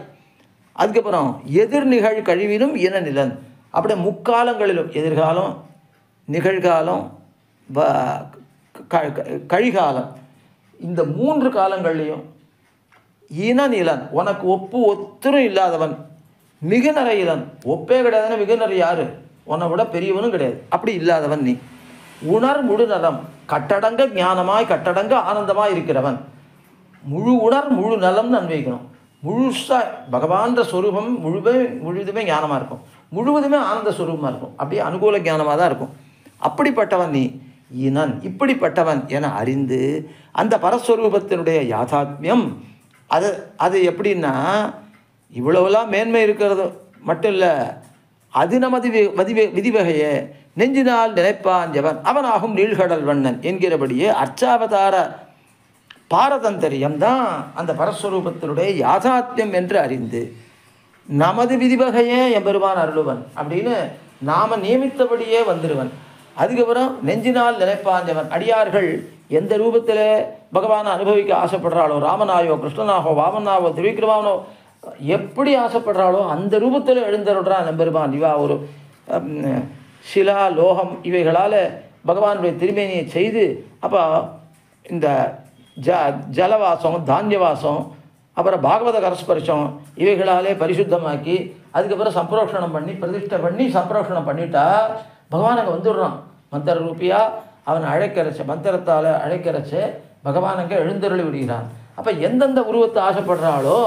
S2: அதுக்கப்புறம் எதிர் நிகழ் கழிவிலும் இனநிலன், அப்படியே முக்காலங்களிலும் எதிர்காலம் நிகழ்காலம் கழிகாலம் இந்த 3 காலங்கள்லையும் இனநிலன், உனக்கு ஒத்தரும் இல்லாதவன், மிக நிறையிலன், ஒப்பே கிடையாதுன்னா மிக நிறைய யாரு, உன்னை விட பெரியவனும் கிடையாது, அப்படி இல்லாதவன் நீ. உணர் முழு நலம், கட்டடங்க ஞானமாய் கட்டடங்க ஆனந்தமாய் இருக்கிறவன். முழு உணர் முழு நலம்னு அன்வைக்கணும். முழுசாக பகவான்ற ஸ்வரூபம் முழுதுமே ஞானமாக இருக்கும், முழுவதுமே ஆனந்த ஸ்வரூபமாக இருக்கும், அப்படியே அனுகூல ஞானமாக தான் இருக்கும். அப்படிப்பட்டவன் நீ இனன், இப்படிப்பட்டவன் என அறிந்து அந்த பரஸ்வரூபத்தினுடைய யாதாத்மியம் அது எப்படின்னா இவ்வளவுலாம் மேன்மை இருக்கிறது மட்டும் இல்லை, அது நமது விதிவகையே நெஞ்சினால் நினைப்பான் எவன் அவனாகும் நீழ்கடல் வண்ணன் என்கிறபடியே அர்ச்சாவதார பாரதந்தரியம் தான் அந்த பரஸ்வரூபத்தினுடைய யாதாத்மியம் என்று அறிந்து நமது விதிவகையே எம்பெருமான் அருளுவன் அப்படின்னு நாம நியமித்தபடியே வந்துடுவன். அதுக்கப்புறம் நெஞ்சினால் நினைப்பாஞ்சவன். அடியார்கள் எந்த ரூபத்தில் பகவானை அனுபவிக்க ஆசைப்படுறாளோ, ராமனாயோ கிருஷ்ணனாகோ வாமனாவோ திரிவிக்ரமாவனோ எப்படி ஆசைப்படுறாளோ அந்த ரூபத்தில் எழுந்தருள்றான் எம்பெருமான். இவா ஒரு சிலா லோகம் இவைகளால் பகவானுடைய திருமேனியை செய்து அப்போ இந்த ஜலவாசம் தானியவாசம் அப்புறம் பாகவத கரஸ்பரிசம் இவைகளாலே பரிசுத்தமாக்கி அதுக்கப்புறம் சம்பரோஷணம் பண்ணி பிரதிஷ்டை பண்ணி சம்பரோஷணம் பண்ணிட்டா பகவான் அங்கே வந்துடுறான். மந்திர ரூபியாக அவன் அழைக்கிறச்ச மந்திரத்தால் அழைக்கிறச்ச பகவான் அங்கே எழுந்தருளி விடுகிறான். அப்போ எந்தெந்த உருவத்தை ஆசைப்படுறாளோ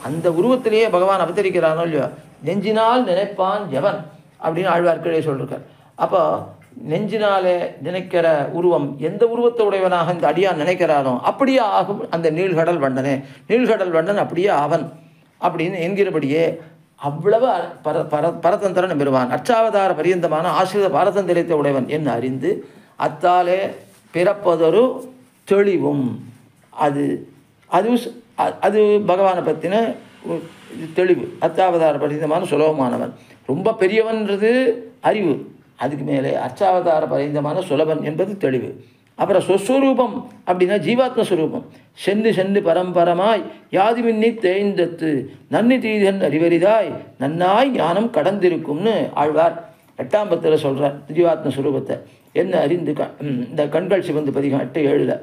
S2: அந்த உருவத்திலேயே பகவான் அவதரிக்கிறானோ இல்லையோ. நெஞ்சினால் நினைப்பான் எவன் அப்படின்னு ஆழ்வார்க்கடியே சொல்லியிருக்கார். அப்போ நெஞ்சினாலே நினைக்கிற உருவம் எந்த உருவத்தை உடையவனாக இந்த அடியான் நினைக்கிறானோ அப்படியே ஆகும் அந்த நீள்கடல் வண்ணனே. நீள்கடல் வண்ணன் அப்படியே அவன் அப்படின்னு என்கிறபடியே அவ்வளவு பரதந்திரன் பெறுவான். அச்சாவதார பரியந்தமான ஆசிரித பாரதந்திரத்தை உடையவன் என்று அறிந்து அத்தாலே பிறப்பதொரு தெளிவும். அது அது அது பகவானை பற்றின தெளிவு. அச்சாவதார பரியந்தமான சுலபமானவன். ரொம்ப பெரியவன்றது அறிவு. அதுக்கு மேலே அச்சாவதார பரிந்தமான சுலபன் என்பது தெளிவு. அப்புறம் சொஸ்வரூபம் அப்படின்னா ஜீவாத்ம ஸ்வரூபம். சென்று சென்று பரம்பரமாய் யாதுமின்னி தேய்ந்தத்து நன்னி தீதன் அறிவரிதாய் நன்னாய் ஞானம் கடந்திருக்கும்னு ஆழ்வார் 8ஆம் பத்தில் சொல்கிறார். ஜீவாத்ம ஸ்வரூபத்தை என்ன அறிந்து இந்த கண்கள் சிவந்து பதிகம் 8-7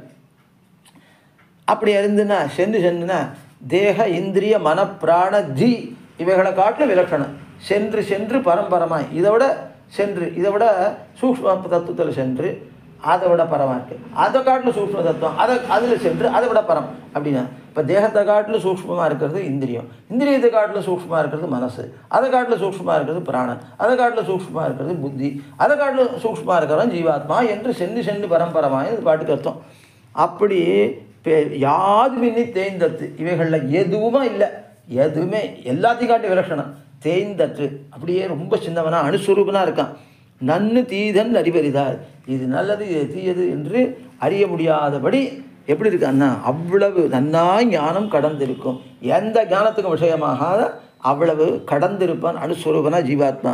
S2: அப்படி அறிந்துன்னா சென்று சென்றுனா தேக இந்திரிய மன பிராண ஜி இவைகளை காட்டில் விலட்சணம். சென்று சென்று பரம்பரமாய் இதை விட சென்று இதை விட சூக்ஷ்ம தத்துவத்தில் சென்று அதை விட பரமாக இருக்குது. அதை காட்டில் சூக்ஷ்ம தத்துவம் அதில் சென்று அதை விட பரம் அப்படின்னா இப்போ தேகத்தை காட்டில் சூக்ஷ்மமாக இருக்கிறது இந்திரியம், இந்திரியத்தை காட்டில் சூக்ஷ்மமாக இருக்கிறது மனசு, அதை காட்டில் சூக்ஷ்மமாக இருக்கிறது பிராணன், அதை காட்டில் சூக்ஷ்மமாக இருக்கிறது புத்தி, அதை காட்டில் சூக்ஷ்மமாக இருக்கிறவன் ஜீவாத்மா என்று சென்று சென்று பரம்பரமாக இது பாட்டுக்கு அர்த்தம். அப்படி யாது மின்னி தேய்ந்தத்து இவைகளில் எதுவுமே இல்லை. எதுவுமே எல்லாத்தையும் காட்டி விலட்சணம். தேய்ந்தற்று அப்படியே ரொம்ப சின்னவனாக அணுஸ்வரூபனாக இருக்கான். நன்னு தீதன் அறிவறிதார். இது நல்லது இது தீயது என்று அறிய முடியாதபடி எப்படி இருக்கான்னா அவ்வளவு நன்னாய் ஞானம் கடந்திருக்கும். எந்த ஞானத்துக்கும் விஷயமாகாத அவ்வளவு கடந்திருப்பான் அணுஸ்வரூபனா ஜீவாத்மா.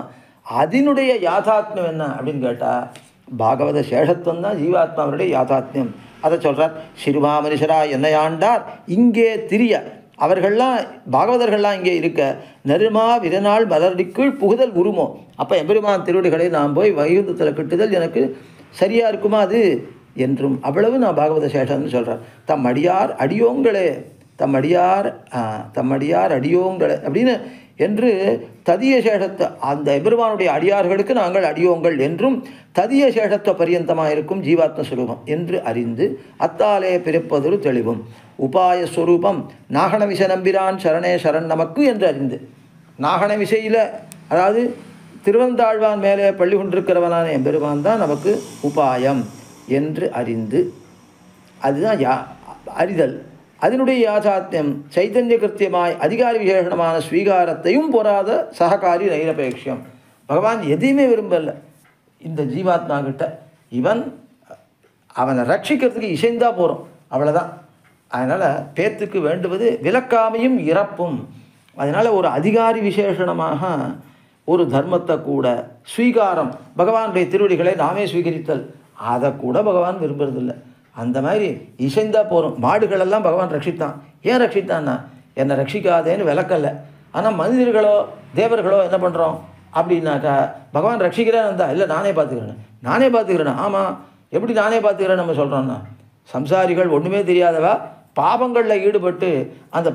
S2: அதனுடைய யாதாத்மியம் என்ன அப்படின்னு கேட்டால் பாகவத சேஷத்துவம் தான் ஜீவாத்மாவுடைய யாதாத்மியம். அதை சொல்கிறார். சிறுமா மனுஷரா என்னை ஆண்டார் இங்கே திரிய. அவர்கள்லாம் பாகவதர்கள்லாம் இங்கே இருக்க நெருமா விரநாள் மலர்டிக்குள் புகுதல் உருமோ. அப்போ எம்பெருமான் திருவடிகளை நான் போய் வைகுந்தத்தில் கிட்டுதல் எனக்கு சரியாக இருக்குமா அது என்றும் அவ்வளவு நான் பாகவத சேஷன்னு சொல்கிறேன். தம் அடியார் அடியோங்களே தம்மடியார் அடியோங்களே அப்படின்னு என்று ததிய சேஷத்தை அந்த எம்பெருமானுடைய அடியார்களுக்கு நாங்கள் அடியோங்கள் என்றும் ததிய சேஷத்துவ பரியந்தமாக இருக்கும் ஜீவாத்ம சுரூபம் என்று அறிந்து அத்தாலே பிறப்பதொரு தெளிவும் உபாய ஸ்வரூபம் நாகன விஷ நம்பிரான் சரணே சரண் நமக்கு என்று அறிந்து நாகன விசையில் அதாவது திருவந்தாழ்வான் மேலே பள்ளி கொண்டிருக்கிறவனான எம்பெருமான் தான் நமக்கு உபாயம் என்று அறிந்து அதுதான் அறிதல். அதனுடைய யாதாத்மியம் சைத்தன்ய கிருத்தியமாய் அதிகாரி விசேஷமான ஸ்வீகாரத்தையும் பொறாத சககாரி நைரபேட்சியம். பகவான் எதையுமே விரும்பலை இந்த ஜீவாத்மா கிட்ட. அவனை ரட்சிக்கிறதுக்கு இசைந்தா போகிறோம் அவ்வளோதான். அதனால் பேத்துக்கு வேண்டுவது விலக்காமையும் இறப்பும். அதனால் ஒரு அதிகாரி விசேஷணமாக ஒரு தர்மத்தை கூட ஸ்வீகாரம் பகவானுடைய திருவடிகளை நாமே ஸ்வீகரித்தல் அதை கூட பகவான் விரும்புறதில்லை. அந்த மாதிரி இசைந்தா போகிறோம். மாடுகளெல்லாம் பகவான் ரட்சித்தான். ஏன் ரட்சித்தான்னா என்னை ரட்சிக்காதேன்னு விளக்கலை. ஆனால் மனிதர்களோ தேவர்களோ என்ன பண்ணுறோம் அப்படின்னாக்கா பகவான் ரட்சிக்கிறேன்னு இருந்தால் இல்லை நானே பார்த்துக்கிறேன். ஆமாம் எப்படி நானே பார்த்துக்கிறேன்னு நம்ம சொல்கிறோன்னா சம்சாரிகள் ஒன்றுமே தெரியாதவா பாவங்களில் ஈடுபட்டு அந்த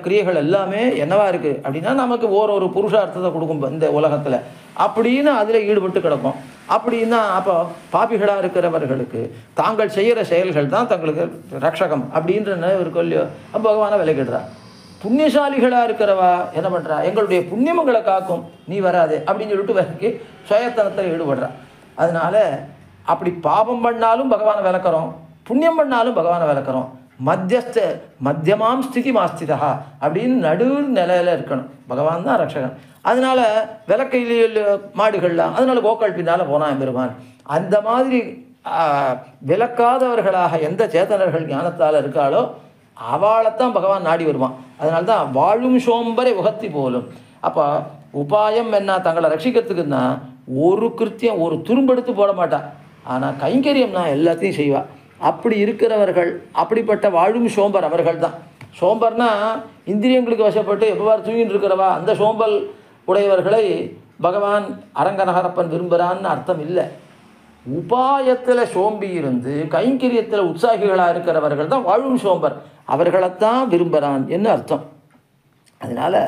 S2: கிரியைகள் எல்லாமே என்னவா இருக்குது அப்படின்னா நமக்கு ஒரு புருஷார்த்தத்தை கொடுக்கும் இந்த உலகத்தில் அப்படின்னு அதில் ஈடுபட்டு கிடக்கும். அப்படின்னா அப்போ பாபிகளாக இருக்கிறவர்களுக்கு தாங்கள் செய்கிற செயல்கள் தான் தங்களுக்கு ரட்சகம் அப்படின்ற நினைவு இருக்கும் இல்லையோ. அப்போ பகவானை விலகிடுறா. புண்ணியசாலிகளாக இருக்கிறவா என்ன பண்ணுறா எங்களுடைய புண்ணியமங்களை காக்கும் நீ வராது அப்படின்னு சொல்லிட்டு விலக்கி சுயத்தனத்தில் ஈடுபடுறா. அதனால் அப்படி பாபம் பண்ணாலும் பகவானை விளக்குறோம், புண்ணியம் பண்ணாலும் பகவானை விளக்குறோம். மத்தியமாம் ஸ்திதி மாஸ்திதா அப்படின்னு நடு நிலையில் இருக்கணும். பகவான் தான் ரட்சகன். அதனால் விளக்கையில் மாடுகள்லாம் அதனால் கோக்கள் பின்னால் போனான் பெருமான். அந்த மாதிரி விளக்காதவர்களாக எந்த சேத்தனர்கள் ஞானத்தால் இருக்காளோ அவளைத்தான் பகவான் நாடி வருவான். அதனால தான் வாழும் சோம்பரை உகத்தி போலும். அப்போ உபாயம் என்ன, தங்களை ரட்சிக்கிறதுக்குன்னா ஒரு கிருத்தியம் ஒரு துரும்பெடுத்து போட மாட்டான். ஆனால் கைங்கரியம்னா எல்லாத்தையும் செய்வாள். அப்படி இருக்கிறவர்கள், அப்படிப்பட்ட வாழும் சோம்பர் அவர்கள் தான். சோம்பர்னா இந்திரியங்களுக்கு வசப்பட்டு எப்போவாறு தூங்கிட்டு இருக்கிறவா, அந்த சோம்பல் உடையவர்களை பகவான் அரங்கநகரப்பன் விரும்புகிறான்னு அர்த்தம் இல்லை. உபாயத்தில் சோம்பி இருந்து கைங்கரியத்தில் உற்சாகிகளாக இருக்கிறவர்கள் தான் வாழும் சோம்பர், அவர்களைத்தான் விரும்புகிறான் என்று அர்த்தம். அதனால்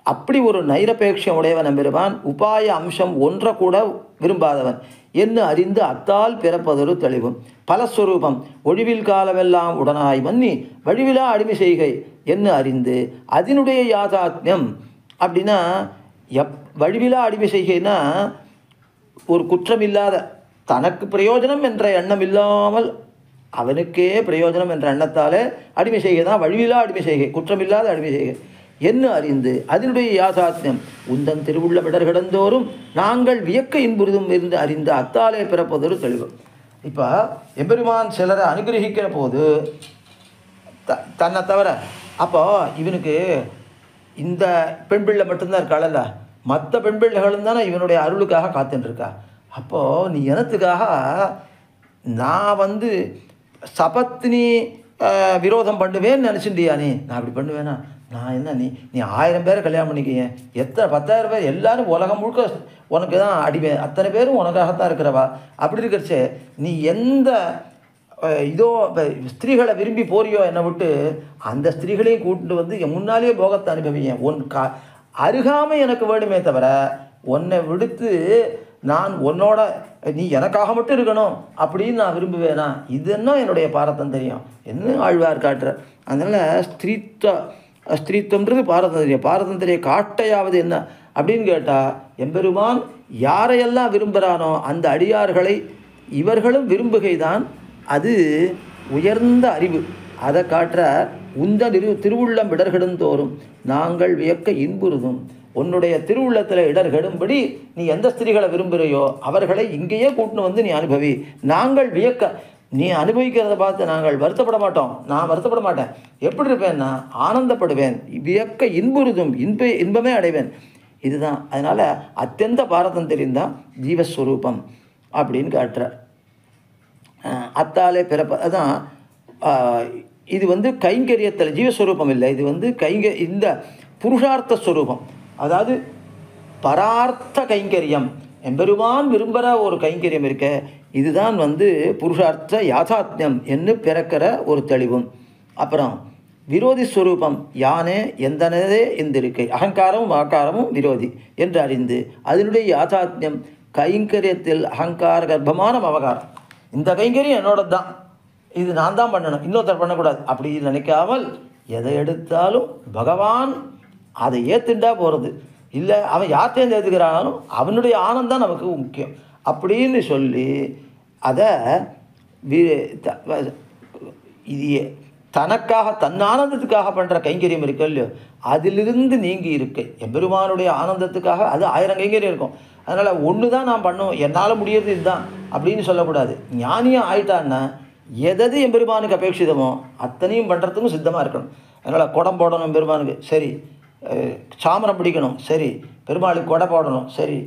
S2: அப்படி ஒரு நைரபேட்சம் உடையவன் பெறுவான். உபாய அம்சம் ஒன்றை கூட விரும்பாதவன் என்று அறிந்து அத்தால் பிறப்பதொரு தெளிவும். பலஸ்வரூபம் ஒழிவில் காலமெல்லாம் உடனாய் மன்னி வழிவிலா அடிமை செய்கை என்று அறிந்து அதனுடைய யாதாத்மியம். அப்படின்னா வழிவிலா அடிமை செய்கைன்னா ஒரு குற்றமில்லாத, தனக்கு பிரயோஜனம் என்ற எண்ணம் இல்லாமல் அவனுக்கே பிரயோஜனம் என்ற எண்ணத்தாலே அடிமை செய்கை தான் வழிவிலா அடிமை செய்கை, குற்றமில்லாத அடிமை செய்கை என்று அறிந்து அதனுடைய யாதாத்மியம். உந்தன் திருவுள்ள விடர் கிடந்தோறும் நாங்கள் வியக்க இன்புறுதும் இருந்து அறிந்து அத்தாலே பிறப்பதொரு தெளிவு. இப்போ எம்பெருமான் சிலரை அனுகிரகிக்கிற போது தன்னை தவிர, அப்போ இவனுக்கு இந்த பெண் பிள்ளை மட்டும்தான் இருக்காளல்ல, மற்ற பெண் பிள்ளைகளும் தானே இவனுடைய அருளுக்காக காத்துட்டுருக்கா. அப்போது நீ எனத்துக்காக நான் சபத்தினி விரோதம் பண்ணுவேன்னு நினச்சிட்டியா நீ? நான் அப்படி பண்ணுவேனா? நான் என்ன, நீ 1000 பேரை கல்யாணம் பண்ணிக்கிங்க, எத்தனை 10,000 பேர் எல்லாரும் உலகம் முழுக்க உனக்கு தான் அடிமை, அத்தனை பேரும் உனக்காகத்தான் இருக்கிறவா. அப்படி இருக்கிறச்சே நீ எந்த இதோ ஸ்திரீகளை விரும்பி போறியோ என்னை விட்டு, அந்த ஸ்திரீகளையும் கூப்பிட்டு என் முன்னாலேயே போகத்தை அனுபவிங்க. அருகாமை எனக்கு வேணுமே தவிர உன்னை விடுத்து நான் உன்னோட நீ எனக்காக மட்டும் இருக்கணும் அப்படின்னு நான் விரும்புவேனா? இது என்ன என்னுடைய பாரதந்திரியம் என்ன ஆழ்வார் காட்டுற. அதனால் ஸ்திரீத்துவம்ன்றது பாரதந்திரியம். பாரதந்திரிய காட்டையாவது என்ன அப்படின்னு கேட்டால், எம்பெருமான் யாரையெல்லாம் விரும்புகிறானோ அந்த அடியார்களை இவர்களும் விரும்புகைதான். அது உயர்ந்த அறிவு. அதை காட்டுற உந்த திருவுள்ளம் இடர்கெடுந்தோறும் நாங்கள் வியக்க இன்புறுதும். உன்னுடைய திருவுள்ளத்தில் இடர்கெடும்படி நீ எந்த ஸ்திரீகளை விரும்புகிறையோ அவர்களை இங்கேயே கூட்டின்னு நீ அனுபவி. நாங்கள் வியக்க, நீ அனுபவிக்கிறத பார்த்து நாங்கள் வருத்தப்பட மாட்டோம். நான் வருத்தப்பட மாட்டேன். எப்படி இருப்பேன்னா ஆனந்தப்படுவேன். வியக்க இன்புறுதும், இன்பமே அடைவேன். இதுதான். அதனால் அத்தியந்த பாரதந்திரியம் தான் ஜீவஸ்வரூபம் அப்படின்னு காட்டுறார். அத்தாலே பிறப்ப அதான் இது கைங்கரியத்தில் ஜீவஸ்வரூபம் இல்லை. இது இந்த புருஷார்த்த ஸ்வரூபம். அதாவது பரார்த்த கைங்கரியம், எம்பெருமான் விரும்புகிற ஒரு கைங்கரியம் இருக்க, இதுதான் புருஷார்த்த யாதாத்மியம் என்று பிறக்கிற ஒரு தெளிவும். அப்புறம் விரோதி ஸ்வரூபம் யானே எந்தனதே இருக்கை, அகங்காரமும் ஆக்காரமும் விரோதி என்று அறிந்து அதனுடைய யாதாத்மியம் கைங்கரியத்தில் அகங்கார கர்ப்பமான அவகாரம். இந்த கைங்கரியம் என்னோட தான், இது நான் தான் பண்ணணும், இன்னொருத்தர் பண்ணக்கூடாது அப்படி நினைக்காமல் எதை எடுத்தாலும் பகவான் அதை ஏற்றுண்டா போகிறது. இல்லை அவன் யார்த்தேர்ந்து ஏற்றுக்கிறானோ அவனுடைய ஆனந்தம் நமக்கு முக்கியம் அப்படின்னு சொல்லி அதை இது தனக்காக தன் ஆனந்தத்துக்காக பண்ணுற கைங்கரியம் இருக்கு இல்லையோ, அதிலிருந்து நீங்கி இருக்கு. எம்பெருமானுடைய ஆனந்தத்துக்காக அது 1000 கைங்கரியம் இருக்கும். அதனால் ஒன்று தான் நான் பண்ணும், என்னால் முடியறது இதுதான் அப்படின்னு சொல்லக்கூடாது. ஞானியாக ஆயிட்டான்னா எதது எம்பெருமானுக்கு அபேட்சிதமோ அத்தனையும் பண்ணுறதுக்கும் சித்தமாக இருக்கணும். அதனால் குடம் போடணும் எம்பெருமானுக்கு, சரி. சாமரம் பிடிக்கணும், சரி. பெருமாளுக்கு கொடை போடணும், சரி.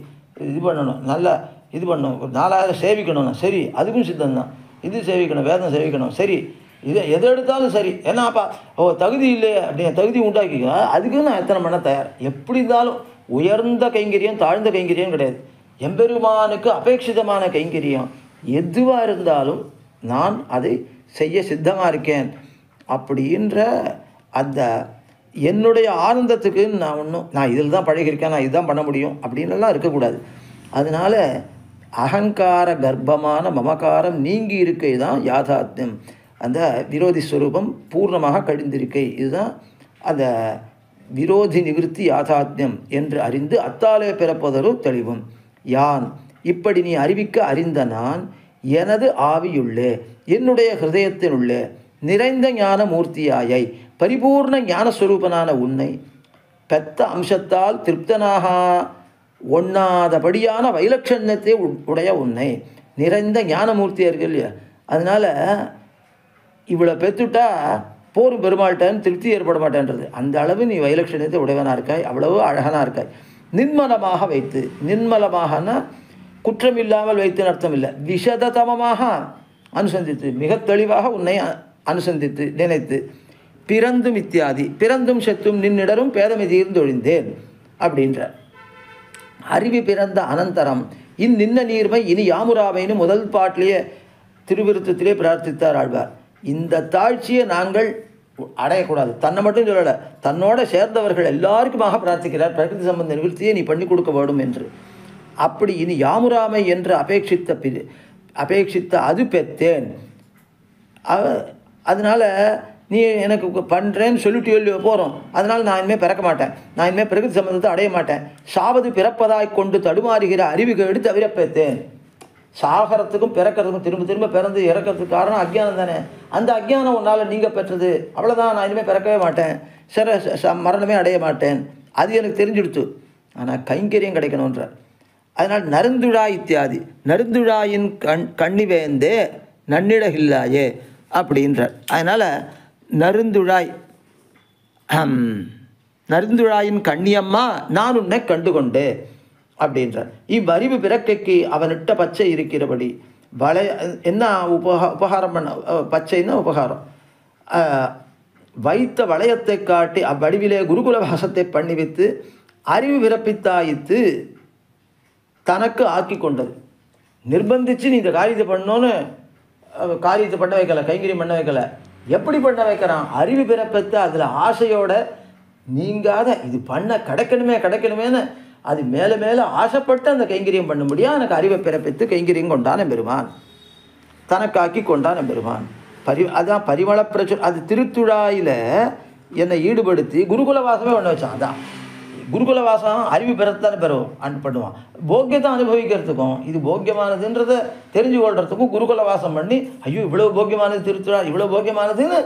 S2: இது பண்ணணும், நல்லா இது பண்ணணும். 4000 சேவிக்கணும், சரி. அதுக்கும் சித்தம்தான். இது சேவிக்கணும், வேதம் சேவிக்கணும், சரி. எது எடுத்தாலும் சரி. ஏன்னாப்பா தகுதி இல்லையே அப்படின்னு தகுதி உண்டாக்கிக்க, அதுக்கு நான் எத்தனை பண்ண தயார். எப்படி இருந்தாலும் உயர்ந்த கைங்கரியம் தாழ்ந்த கைங்கரியம் கிடையாது. எம்பெருமானுக்கு அபேட்சிதமான கைங்கரியம் எதுவாக இருந்தாலும் நான் அதை செய்ய சித்தமாக இருக்கேன் அப்படின்ற அந்த என்னுடைய ஆனந்தத்துக்கு நான் இதில் தான் பழகியிருக்கேன், நான் இதுதான் பண்ண முடியும் அப்படின்லாம் இருக்கக்கூடாது. அதனால் அகங்கார கர்ப்பமான மமகாரம் நீங்கி இருக்கை தான் யாதாத்மியம். அந்த விரோதி ஸ்வரூபம் பூர்ணமாக கழிந்திருக்கை, இதுதான் அந்த விரோதி நிவிருத்தி யாதாத்மியம் என்று அறிந்து அத்தாலே பிறப்பதொரு தெளிவும். யான் இப்படி நீ அறிவிக்க அறிந்த நான் எனது ஆவியுள்ளே என்னுடைய ஹிருதயத்தினுள்ளே நிறைந்த ஞான மூர்த்தியாயை பரிபூர்ண ஞானஸ்வரூபனான உன்னை பெத்த அம்சத்தால் திருப்தனாக ஒண்ணாதபடியான வைலட்சண்யத்தை உடைய உன்னை நிறைந்த ஞானமூர்த்தியாக இருக்கு இல்லையா. அதனால் இவ்வளோ பெற்றுட்டா போரும் பெருமாள்கிட்டன்னு திருப்தி ஏற்பட மாட்டேன்றது. அந்த அளவு நீ வைலட்சணியத்தை உடையவனாக இருக்காய், அவ்வளவு அழகனாக இருக்காய். நிர்மலமாக வைத்து, நிர்மலமாகனா குற்றமில்லாமல் வைத்துன்னு அர்த்தம் இல்லை, விஷததமமாக அனுசந்தித்து, மிக தெளிவாக உன்னை அனுசந்தித்து நினைத்து, பிறந்தும் இத்தியாதி, பிறந்தும் செத்தும் நின்னிடரும் பேதமை தீர்ந்தொழிந்தேன் அப்படின்ற அறிவி பிறந்த அனந்தரம் நின்ன நீர்மை இனி யாமுராமைன்னு முதல் பாட்டிலேயே திருவிருத்தத்திலே பிரார்த்தித்தார் ஆழ்வார். இந்த தாழ்ச்சியை நாங்கள் அடையக்கூடாது. தன்னை மட்டும் சொல்லலை, தன்னோட சேர்ந்தவர்கள் எல்லாருக்குமாக பிரார்த்திக்கிறார், பிரகிருதி சம்பந்த நிவர்த்தியை நீ பண்ணி கொடுக்க வேண்டும் என்று. அப்படி இனி யாமுராமை என்று அபேட்சித்த அது பெற்றேன். அதனால் நீ எனக்கு பண்ணுறேன்னு சொல்லிட்டு எழுதி போகிறோம், அதனால் நான் இனிமேல் பிறக்க மாட்டேன், நான் இனிமேல் பிரகிருதி சம்பந்தத்தை அடைய மாட்டேன். சாவது பிறப்பதாய் கொண்டு தடுமாறுகிற அறிவுக்கு எடுத்து தவிரப்பேத்தேன். சாகரத்துக்கும் பிறக்கிறதுக்கும் திரும்ப திரும்ப பிறந்து இறக்கிறதுக்கு காரணம் அக்ஞானம் தானே. அந்த அக்ஞானம் உன்னால் நீங்கள் பெற்றது, அவ்வளோதான். நான் இனிமேல் பிறக்கவே மாட்டேன், மரணமே அடைய மாட்டேன், அது எனக்கு தெரிஞ்சுடுத்து. ஆனால் கைங்கரியம் கிடைக்கணுன்ற. அதனால் நருந்துழா இத்தியாதி, நருந்துழாயின் கண்ணிவேந்தே நன்னிடகில்லாயே அப்படின்றார். அதனால் நருந்துழாயின் கண்ணியம்மா நான் உன்னை கண்டுகொண்டே அப்படின்றார். இவ்வறிவு பிறக்கைக்கு அவனிட்ட பச்சை இருக்கிறபடி என்ன உபகாரம் பண்ண, பச்சைன்னா உபகாரம், வைத்த வளையத்தை காட்டி அவ்வடிவிலே குருகுல வாசத்தை பண்ணி வைத்து அறிவு பிறப்பித்தாயித்து தனக்கு ஆக்கி கொண்டது. நிர்பந்தித்து நீ இந்த காரியத்தை பண்ணோன்னு காரியத்தை பண்ண வைக்கலை, கைங்கரியம் பண்ண வைக்கலை. எப்படி பண்ண வைக்கிறான்? அறிவு பிறப்பித்து அதில் ஆசையோட நீங்காத இது பண்ண கிடைக்கணுமேன்னு அது மேலே மேலே ஆசைப்பட்டு அந்த கைங்கரியம் பண்ண முடியாது. எனக்கு அறிவை பிறப்பித்து கைங்கரியம் கொண்டான பெருமான், தனக்காக்கி கொண்டான பெருமான். அதான் பரிமள பிரச்சுரம். அது திருத்துழாயில் என்னை ஈடுபடுத்தி குருகுல வாசமே பண்ண வச்சான். அதான் குருகுல வாசம் அறிவு பெறத்தானே பண்ணுவான். போக்கியத்தை அனுபவிக்கிறதுக்கும் இது போக்கியமானதுன்றதை தெரிஞ்சு கொள்றதுக்கும் குருகுல வாசம் பண்ணி, ஐயோ இவ்வளோ போக்கியமானது திருத்துழா, இவ்வளோ போக்கியமானதுன்னு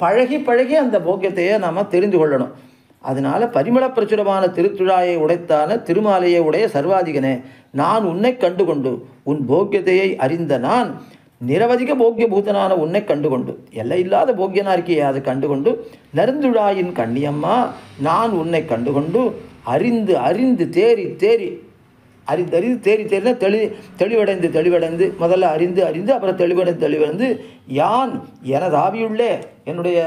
S2: பழகி அந்த போக்கியத்தையே நாம் தெரிந்து கொள்ளணும். அதனால் பரிமள பிரச்சுரமான திருத்துழாயை உடைத்தான திருமாலையை உடைய சர்வாதிகனே, நான் உன்னை கண்டுகொண்டு உன் போக்கியத்தையை அறிந்த நான் நிரவதிக போக்கிய பூதனான உன்னை கண்டுகொண்டு, எல்லை இல்லாத போக்கியனா இருக்கியே அதை கண்டுகொண்டு, நருந்துழாயின் கண்ணியம்மா நான் உன்னை கண்டுகொண்டு அறிந்து தேறினா தெளிவடைந்து முதல்ல அறிந்து அப்புறம் தெளிவடைந்து யான் எனது ஆவியுள்ளே என்னுடைய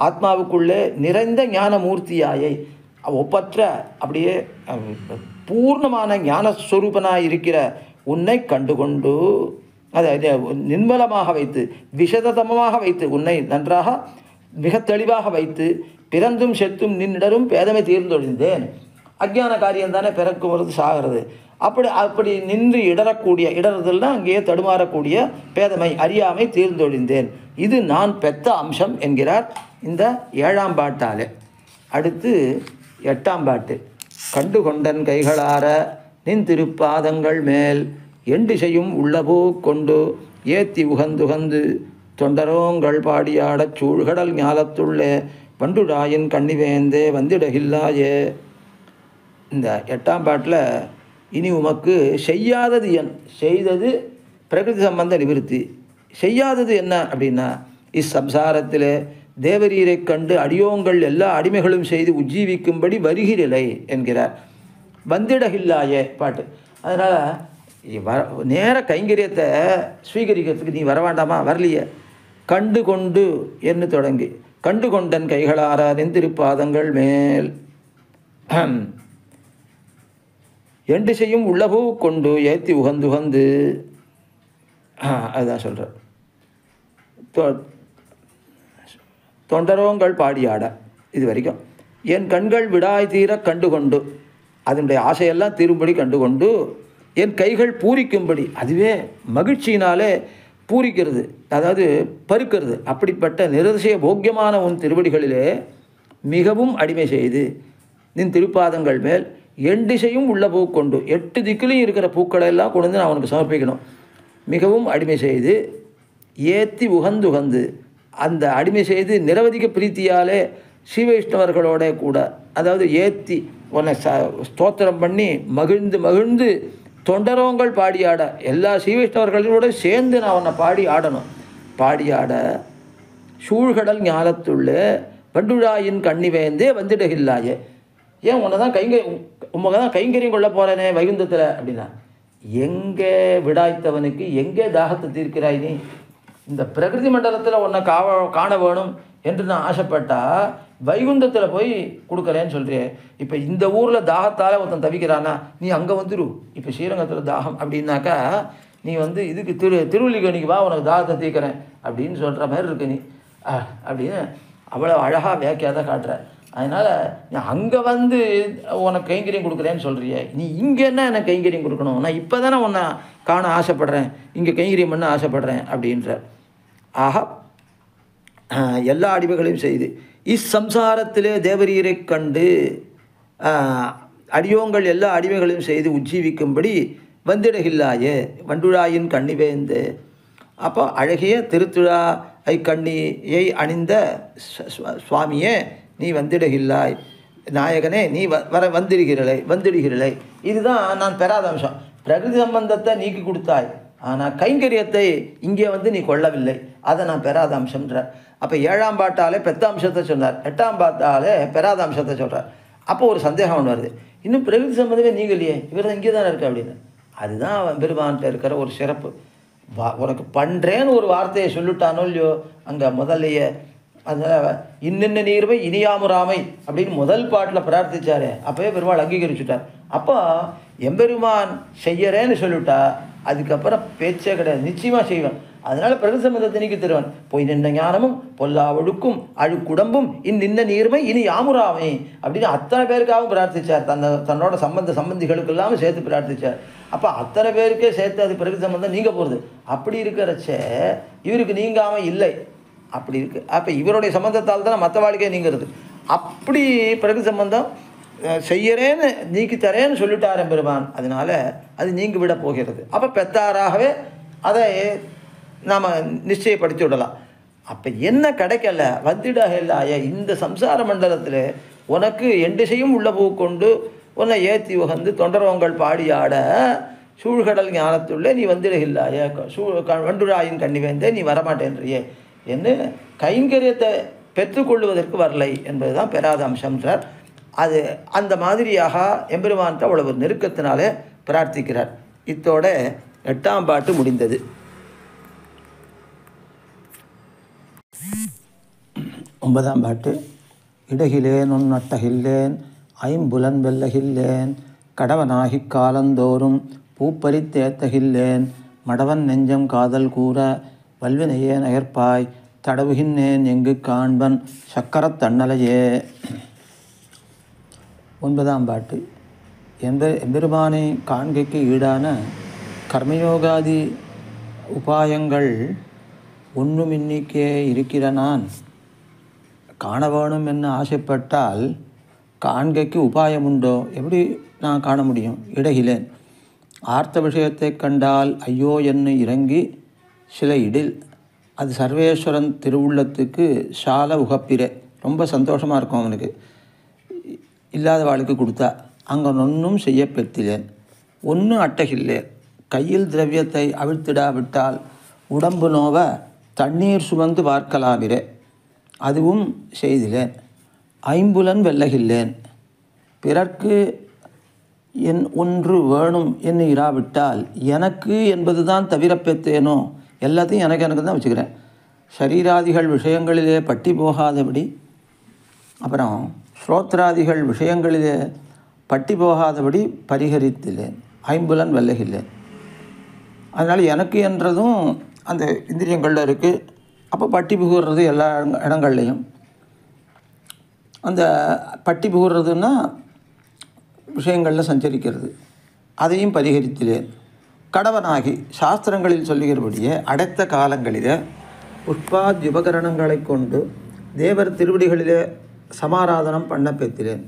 S2: ஆத்மாவுக்குள்ளே நிறைந்த ஞான மூர்த்தியாயை ஒப்பற்ற அப்படியே பூர்ணமான ஞானஸ்வரூபனாக இருக்கிற உன்னை கண்டுகொண்டு, அதை நிர்மலமாக வைத்து விஷததமமாக வைத்து உன்னை நன்றாக மிக தெளிவாக வைத்து பிறந்தும் செத்தும் நின்னிடரும் பேதமை தீர்ந்தொழிந்தேன். அக்ஞான காரியம் தானே பிறக்கும் வருது சாகிறது. அப்படி நின்று இடறுதல்னா அங்கேயே தடுமாறக்கூடிய பேதமை அறியாமை தீர்ந்தொழிந்தேன். இது நான் பெற்ற அம்சம் என்கிறார் இந்த 7ஆம் பாட்டாலே. அடுத்து 8ஆம் பாட்டு. கண்டு கொண்டன் கைகளார நின் திருப்பாதங்கள் மேல் எண்டு செய்யும் உள்ளபோ கொண்டு ஏத்தி உகந்துகந்து தொண்டரோங்கள் பாடியாடச் சூழ்கடல் ஞாலத்துள்ளே பண்டுடாயின் கண்ணிவேந்தே வந்திடகில்லாயே. இந்த 8ஆம் பாட்டில் இனி உமக்கு செய்யாதது செய்தது பிரகிருதி சம்பந்த நிவிருத்தி, செய்யாதது என்ன அப்படின்னா இச்சம்சாரத்தில் தேவரீரை கண்டு அடியோங்கள் எல்லா அடிமைகளும் செய்து உஜ்ஜீவிக்கும்படி வருகிறலை என்கிறார். வந்திடகில்லாயே பாட்டு. அதனால் நேர கைங்கரியத்தை ஸ்வீகரிக்கிறதுக்கு நீ வரவேண்டாமா? வரலையே. கண்டு கொண்டு என்று தொடங்கி கண்டு கொண்டன் கைகளார நின்றிருப்பாதங்கள் மேல் எண்டு செய்யும் உள்ளபூ கொண்டு ஏற்றி உகந்துகந்து அதுதான் சொல்கிறார். தொண்டரோங்கள் பாடியாட இது வரைக்கும் என் கண்கள் விடாய் தீர கண்டுகொண்டு அதனுடைய ஆசையெல்லாம் தீரும்படி கண்டுகொண்டு என் கைகள் பூரிக்கும்படி அதுவே மகிழ்ச்சியினாலே பூரிக்கிறது, அதாவது பருக்கிறது. அப்படிப்பட்ட நிரதிசய போக்கியமான உன் திருவடிகளிலே மிகவும் அடிமை செய்து நின் திருப்பாதங்கள் மேல் எண்டிசையும் உள்ள பூ கொண்டு 8 திக்கிலையும் இருக்கிற பூக்களை எல்லாம் கொண்டு வந்து நான் அவனுக்கு சமர்ப்பிக்கணும். மிகவும் அடிமை செய்து ஏற்றி உகந்து அந்த அடிமை செய்து நிரவதிக பிரீத்தியாலே ஸ்ரீவைஷ்ணவர்களோட கூட, அதாவது ஏற்றி உன்னை ஸ்தோத்திரம் பண்ணி மகிழ்ந்து தொண்டரோங்கள் பாடியாட எல்லா ஸ்ரீவைஷ்ணவர்களோட சேர்ந்து நான் உன்னை பாடி ஆடணும். பாடியாட சூழ்கடல் ஞாலத்துள்ளே வண்டுழாயின் கண்ணிவேந்தே வந்துடுகில்லாயே. ஏன் உன்னை தான் உமக்கு தான் கைங்கரியம் கொள்ள போகிறேனே வைகுந்தத்தில் அப்படின்னா, எங்கே விடாய்த்தவனுக்கு எங்கே தாகத்தை தீர்க்கிறாய் நீ? இந்த பிரகிருதி மண்டலத்தில் உன்னை காண வேணும் என்று நான் ஆசைப்பட்டால் வைகுந்தத்தில் போய் கொடுக்குறேன்னு சொல்கிறேன். இப்போ இந்த ஊரில் தாகத்தால் ஒருத்தன் தவிக்கிறானா, நீ அங்கே வந்துடு. இப்போ ஸ்ரீரங்கத்தில் தாகம் அப்படின்னாக்கா நீ இதுக்கு திருவள்ளிக்கணிக்கு வா, உனக்கு தாகத்தை தீர்க்கிறேன் அப்படின்னு சொல்கிற மாதிரி இருக்கு நீ அப்படின்னு அவ்வளோ அழகாக வியாக்கியாதான் காட்டுற. அதனால் நீ அங்கே உனக்கு கைங்கரியம் கொடுக்குறேன்னு சொல்கிறிய, நீ இங்கே என்ன எனக்கு கைங்கரியம் கொடுக்கணும்? நான் இப்போ தானே உன்னை காண ஆசைப்படுறேன், இங்கே கைங்கரியம் பண்ண ஆசைப்படுறேன் அப்படின்ற. ஆக எல்லா அடிமைகளையும் செய்து இச்சம்சாரத்திலே தேவரீரை கண்டு அடியோங்கள் எல்லா அடிமைகளையும் செய்து உஜ்ஜீவிக்கும்படி வந்திடகில்லாயே வண்டுழாயின் கண்ணிவேந்து. அப்போ அழகிய திருத்துழாய் கண்ணியை அணிந்த சுவாமியே நீ வந்திடுகில்லாய், நாயகனே நீ வந்துடுகிறலை. இதுதான் நான் பெறாத அம்சம். பிரகிருதி சம்பந்தத்தை நீக்கி கொடுத்தாய், ஆனால் கைங்கரியத்தை இங்கே நீ கொள்ளவில்லை, அதை நான் பெறாத அம்சம்ன்ற. அப்போ 7ஆம் பாட்டாலே பெத்த அம்சத்தை சொன்னார், 8ஆம் பாட்டாலே பெறாத அம்சத்தை சொல்கிறார். அப்போ ஒரு சந்தேகம் ஒன்று வருது, இன்னும் பிரகிருதி சம்பந்தமே நீங்களையே, இவர் தான் இங்கே தானே இருக்கு அப்படின்னு. அதுதான் பெருமான்கிட்ட இருக்கிற ஒரு சிறப்பு. உனக்கு பண்ணுறேன்னு ஒரு வார்த்தையை சொல்லிட்டானோ இல்லையோ அங்கே முதல்லையே, அதனால் இன்னின்ன நீர்மை இனியாமுராமை அப்படின்னு முதல் பாட்டில் பிரார்த்திச்சாரு, அப்போயே பெருமாள் அங்கீகரிச்சுட்டார். அப்போ எம்பெருமான் செய்யறேன்னு சொல்லிவிட்டா அதுக்கப்புறம் பேச்சே கிடையாது, நிச்சயமாக செய்வேன். அதனால் பிரகிருதி சம்பந்தத்தை நீக்கி தருவன். போய் நின்ற ஞானமும் பொல்லா ஒழுக்கும் அழுக்குடம்பும் இன்னின்ன நீர்மை இனி யாமுராமை அப்படின்னு அத்தனை பேருக்காகவும் பிரார்த்திச்சார். தன்னோட சம்பந்திகளுக்கெல்லாம் சேர்த்து பிரார்த்திச்சார். அப்போ அத்தனை பேருக்கே சேர்த்து அது பிரகிருதி சம்பந்தம் நீங்க போகிறது. அப்படி இருக்கிறச்ச இவருக்கு நீங்காமல் இல்லை, அப்படி இருக்கு. அப்போ இவருடைய சம்பந்தத்தால் தான் மற்ற வாழ்க்கையை நீங்கிறது. அப்படி பிரகிருதி சம்பந்தம் செய்யறேன்னு நீக்கி தரேன்னு சொல்லிட்டார் பெருமான். அதனால அது நீங்கி விட போகிறது. அப்போ பெத்தாராகவே அதை நாம் நிச்சயப்படுத்தி விடலாம். அப்போ என்ன கிடைக்கல வந்திடாக இந்த சம்சார மண்டலத்தில் உனக்கு எண்டிசையும் உள்ள பூ கொண்டு உன்னை ஏற்றி உகந்து தொண்டரவங்கள் பாடியாட சூழ்கடல் ஞானத்துள்ளே நீ வந்திடகில்லாய வண்டுழாயின் கண்ணிவேந்தே நீ வரமாட்டேன்றியே என்று கைங்கரியத்தை பெற்றுக்கொள்வதற்கு வரலை என்பதுதான் பெறாத அம்சம்ன்றார். அது அந்த மாதிரியாக எம்பெருமான்கிட்ட அவ்வளவு நெருக்கத்தினாலே பிரார்த்திக்கிறார். இத்தோட 8ஆம் பாட்டு முடிந்தது. 9ஆம் பாட்டு. இடகிலேன் உன்னட்டகில்லேன் ஐம்புலன் வெல்லகில்லேன் கடவனாகி காலந்தோறும் பூப்பறித்தேத்தகில்லேன் மடவன் நெஞ்சம் காதல் கூற வல்வினையே நகர்ப்பாய் தடவுகின்றேன் எங்கு காண்பன் சக்கரத் தன்னலையே. 9ஆம் பாட்டு. எம்பெருமானை காண்கைக்கு ஈடான கர்மயோகாதி உபாயங்கள் ஒன்றுமின்னிக்கே இருக்கிற நான் காண வேணும் என்ன ஆசைப்பட்டால் காண்கைக்கு உபாயம் உண்டோ? எப்படி நான் காண முடியும்? இடகிலேன். ஆர்த்த விஷயத்தை கண்டால் ஐயோ என்று இறங்கி சில இடில் அது சர்வேஸ்வரன் திருவுள்ளத்துக்கு சால உகப்பிரே, ரொம்ப சந்தோஷமாக இருக்கும் அவனுக்கு. இல்லாத வாழ்க்கை கொடுத்தா அங்கே ஒன்றும் செய்ய பெற்றிலேன். ஒன்று அட்டகில்லேன். கையில் திரவியத்தை அவிழ்த்திடாவிட்டால் உடம்பு நோவ தண்ணீர் சுமந்து பார்க்கலாமிரே, அதுவும் செய்திலேன். ஐம்புலன் வெல்லகில்லேன். பிறர்க்கு என் ஒன்று வேணும் என்று இராவிட்டால் எனக்கு என்பது தான் தவிர பெற்றேனோ, எல்லாத்தையும் எனக்கு தான் வச்சுக்கிறேன். சரீராதிகள் விஷயங்களிலே பட்டி போகாதபடி, அப்புறம் ஸ்ரோத்ராதிகள் விஷயங்களிலே பட்டி போகாதபடி பரிகரித்தில்லேன். ஐம்புலன் வெல்லகில்லேன். அதனால் எனக்கு என்றதும் அந்த இந்திரியங்களில் இருக்குது. அப்போ பட்டி புகுறது எல்லா இடங்கள்லையும். அந்த பட்டி புகுறதுன்னா விஷயங்களில் சஞ்சரிக்கிறது, அதையும் பரிகரித்திலேன். கடவனாகி சாஸ்திரங்களில் சொல்லுகிறபடியே அடைத்த காலங்களிலே புஷ்பாத் உபகரணங்களை கொண்டு தேவர் திருவடிகளிலே சமாராதனம் பண்ண பெற்றிலேன்.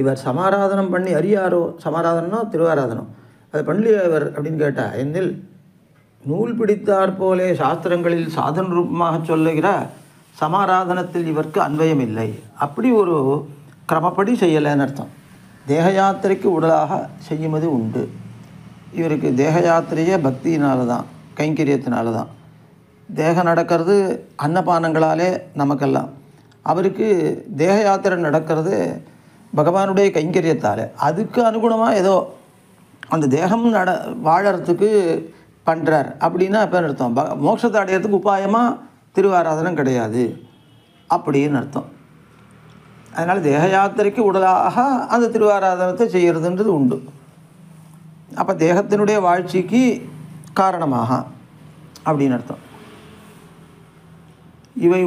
S2: இவர் சமாராதனம் பண்ணி அறியாரோ? சமாராதனம்னா திருவாராதனம், அது பண்ணலியவர் அப்படின்னு கேட்டால் என்னில் நூல் பிடித்தாற் போலே சாஸ்திரங்களில் சாதன ரூபமாக சொல்லுகிற சமாராதனத்தில் இவருக்கு அன்வயம் இல்லை. அப்படி ஒரு கிரமப்படி செய்யலைன்னு அர்த்தம். தேக யாத்திரைக்கு உடலாக செய்யுவது உண்டு. இவருக்கு தேக யாத்திரையே பக்தியினால தான், கைங்கரியத்தினால தான். தேகம் நடக்கிறது அன்னபானங்களாலே நமக்கெல்லாம். அவருக்கு தேக யாத்திரை நடக்கிறது பகவானுடைய கைங்கரியத்தால். அதுக்கு அனுகுணமாக ஏதோ அந்த தேகம் வாழறதுக்கு பண்ணுறார் அப்படின்னா அப்போ அர்த்தம். மோட்சத்தை அடையிறதுக்கு உபாயமாக திருவாராதனம் கிடையாது அப்படின்னு அர்த்தம். அதனால் தேக யாத்திரைக்கு உடலாக அந்த திருவாராதனத்தை செய்கிறதுன்றது உண்டு. அப்போ தேகத்தினுடைய வாழ்ச்சிக்கு காரணமாக அப்படின்னு அர்த்தம். இவை